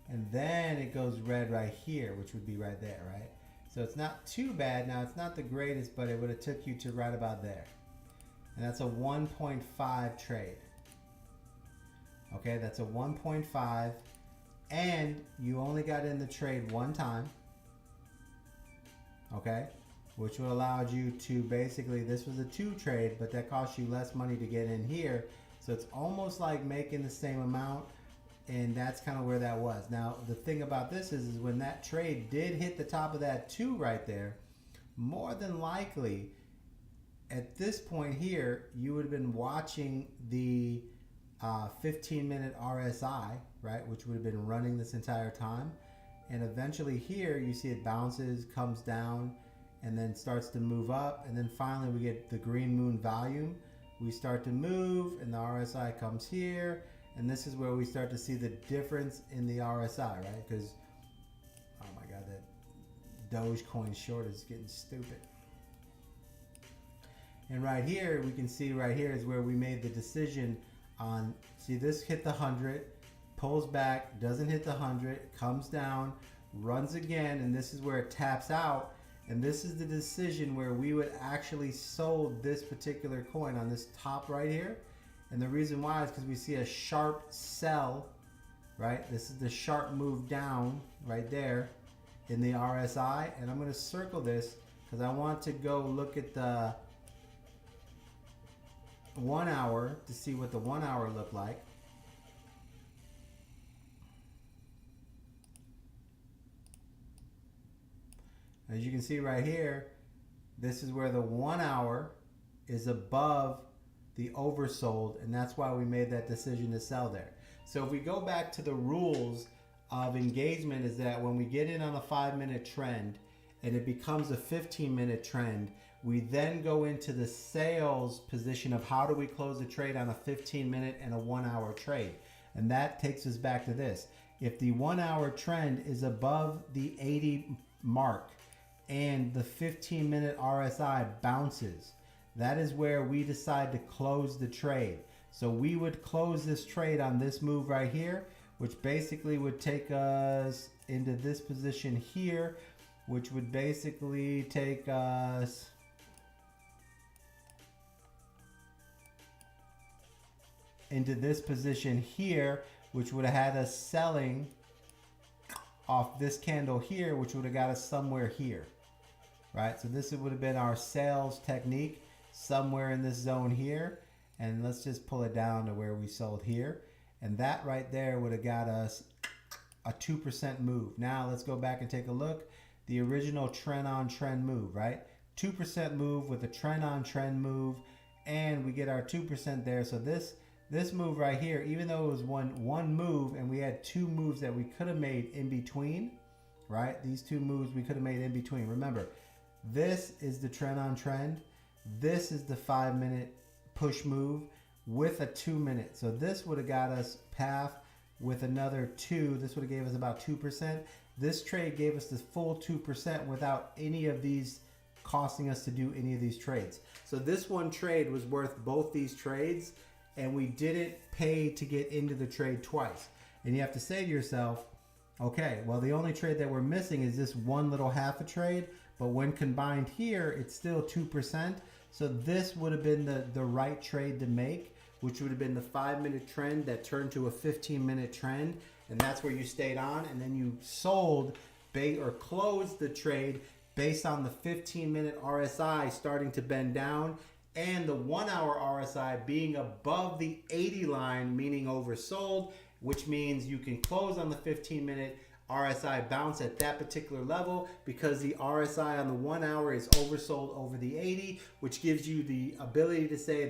and then it goes red right here, which would be right there, right? So it's not too bad. Now it's not the greatest, but it would have took you to right about there. And that's a 1.5 trade. Okay, that's a 1.5, and you only got in the trade 1 time. Okay, which would allow you to basically, this was a 2 trade, but that cost you less money to get in here. So it's almost like making the same amount, and that's kind of where that was. Now, the thing about this is when that trade did hit the top of that 2 right there, more than likely, at this point here, you would have been watching the 15-minute RSI, right, which would have been running this entire time. And eventually here, you see it bounces, comes down, and then starts to move up, and then finally we get the green moon volume. We start to move, and the RSI comes here, And this is where we start to see the difference in the RSI, right? Because, oh my God, that Dogecoin short is getting stupid. And right here, we can see right here is where we made the decision on, see this hit the 100, pulls back, doesn't hit the 100, comes down, runs again, and this is where it taps out. And this is the decision where we would actually sold this particular coin on this top right here. And the reason why is because we see a sharp sell, right? This is the sharp move down right there in the RSI. And I'm going to circle this because I want to go look at the 1 hour to see what the 1 hour looked like. As you can see right here, this is where the 1 hour is above the oversold, and that's why we made that decision to sell there. So if we go back to the rules of engagement, is that when we get in on a 5-minute trend and it becomes a 15-minute trend, we then go into the sales position of how do we close the trade on a 15-minute and a 1 hour trade. And that takes us back to this. If the 1 hour trend is above the 80 mark and the 15-minute RSI bounces, that is where we decide to close the trade. So we would close this trade on this move right here, which basically would take us into this position here, which would basically take us into this position here, which would have had us selling off this candle here, which would have got us somewhere here, right? So this would have been our sales technique, somewhere in this zone here. And let's just pull it down to where we sold here. And that right there would have got us a 2% move. Now let's go back and take a look. The original trend on trend move, right? 2% move with a trend on trend move, and we get our 2% there. So this move right here, even though it was one move and we had two moves that we could have made in between, right? These two moves we could have made in between. Remember, this is the trend on trend. This is the 5-minute push move with a 2-minute. So this would have got us path with another 2. This would have gave us about 2%. This trade gave us the full 2% without any of these costing us to do any of these trades. So this one trade was worth both these trades, and we didn't pay to get into the trade twice. And you have to say to yourself, okay, well, the only trade that we're missing is this one little half a trade, but when combined here, it's still 2%. So this would have been the right trade to make, which would have been the 5-minute trend that turned to a 15-minute trend. And that's where you stayed on. And then you sold or closed the trade based on the 15-minute RSI starting to bend down and the 1 hour RSI being above the 80 line, meaning oversold, which means you can close on the 15-minute RSI bounce at that particular level because the RSI on the 1 hour is oversold over the 80, which gives you the ability to say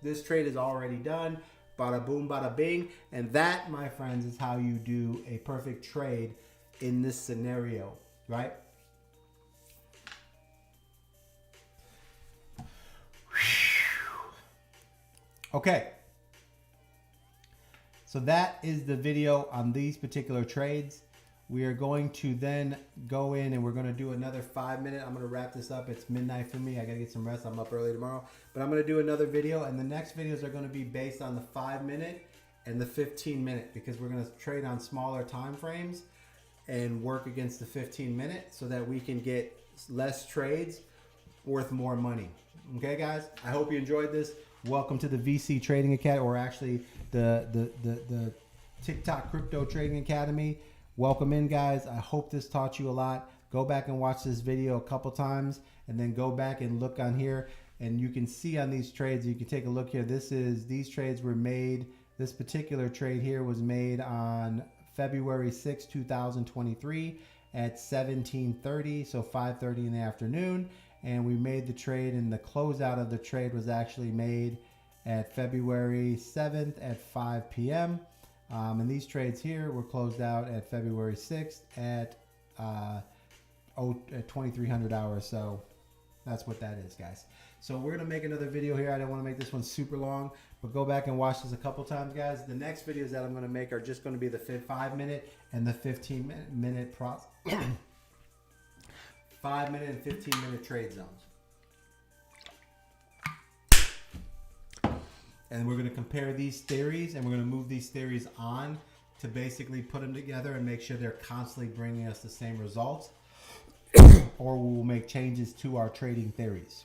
this trade is already done. Bada boom, bada bing. And that, my friends, is how you do a perfect trade in this scenario, right? Okay. So that is the video on these particular trades. We are going to then go in and we're going to do another 5-minute. I'm going to wrap this up. It's midnight for me. I got to get some rest. I'm up early tomorrow. But I'm going to do another video. And the next videos are going to be based on the 5-minute and the 15-minute because we're going to trade on smaller time frames and work against the 15-minute so that we can get less trades worth more money. Okay, guys? I hope you enjoyed this. Welcome to the VC Trading Academy, or actually the TikTok Crypto Trading Academy. Welcome in, guys. I hope this taught you a lot. Go back and watch this video a couple times and then go back and look on here, and you can see on these trades, you can take a look here. These trades were made, this particular trade here was made on February 6, 2023 at 17:30, so 5:30 in the afternoon. And we made the trade, and the closeout of the trade was actually made at February 7th at 5 p.m. And these trades here were closed out at February 6th at 2300 hours. So That's what that is, guys. So we're gonna make another video here. I don't want to make this one super long, but go back and watch this a couple times, guys. The next videos that I'm gonna make are just gonna be the 5-minute and the 15-minute 5-minute and 15-minute trade zones. And we're gonna compare these theories, and we're gonna move these theories on to basically put them together and make sure they're constantly bringing us the same results. Or we will make changes to our trading theories.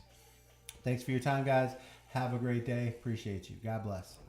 Thanks for your time, guys. Have a great day. Appreciate you. God bless.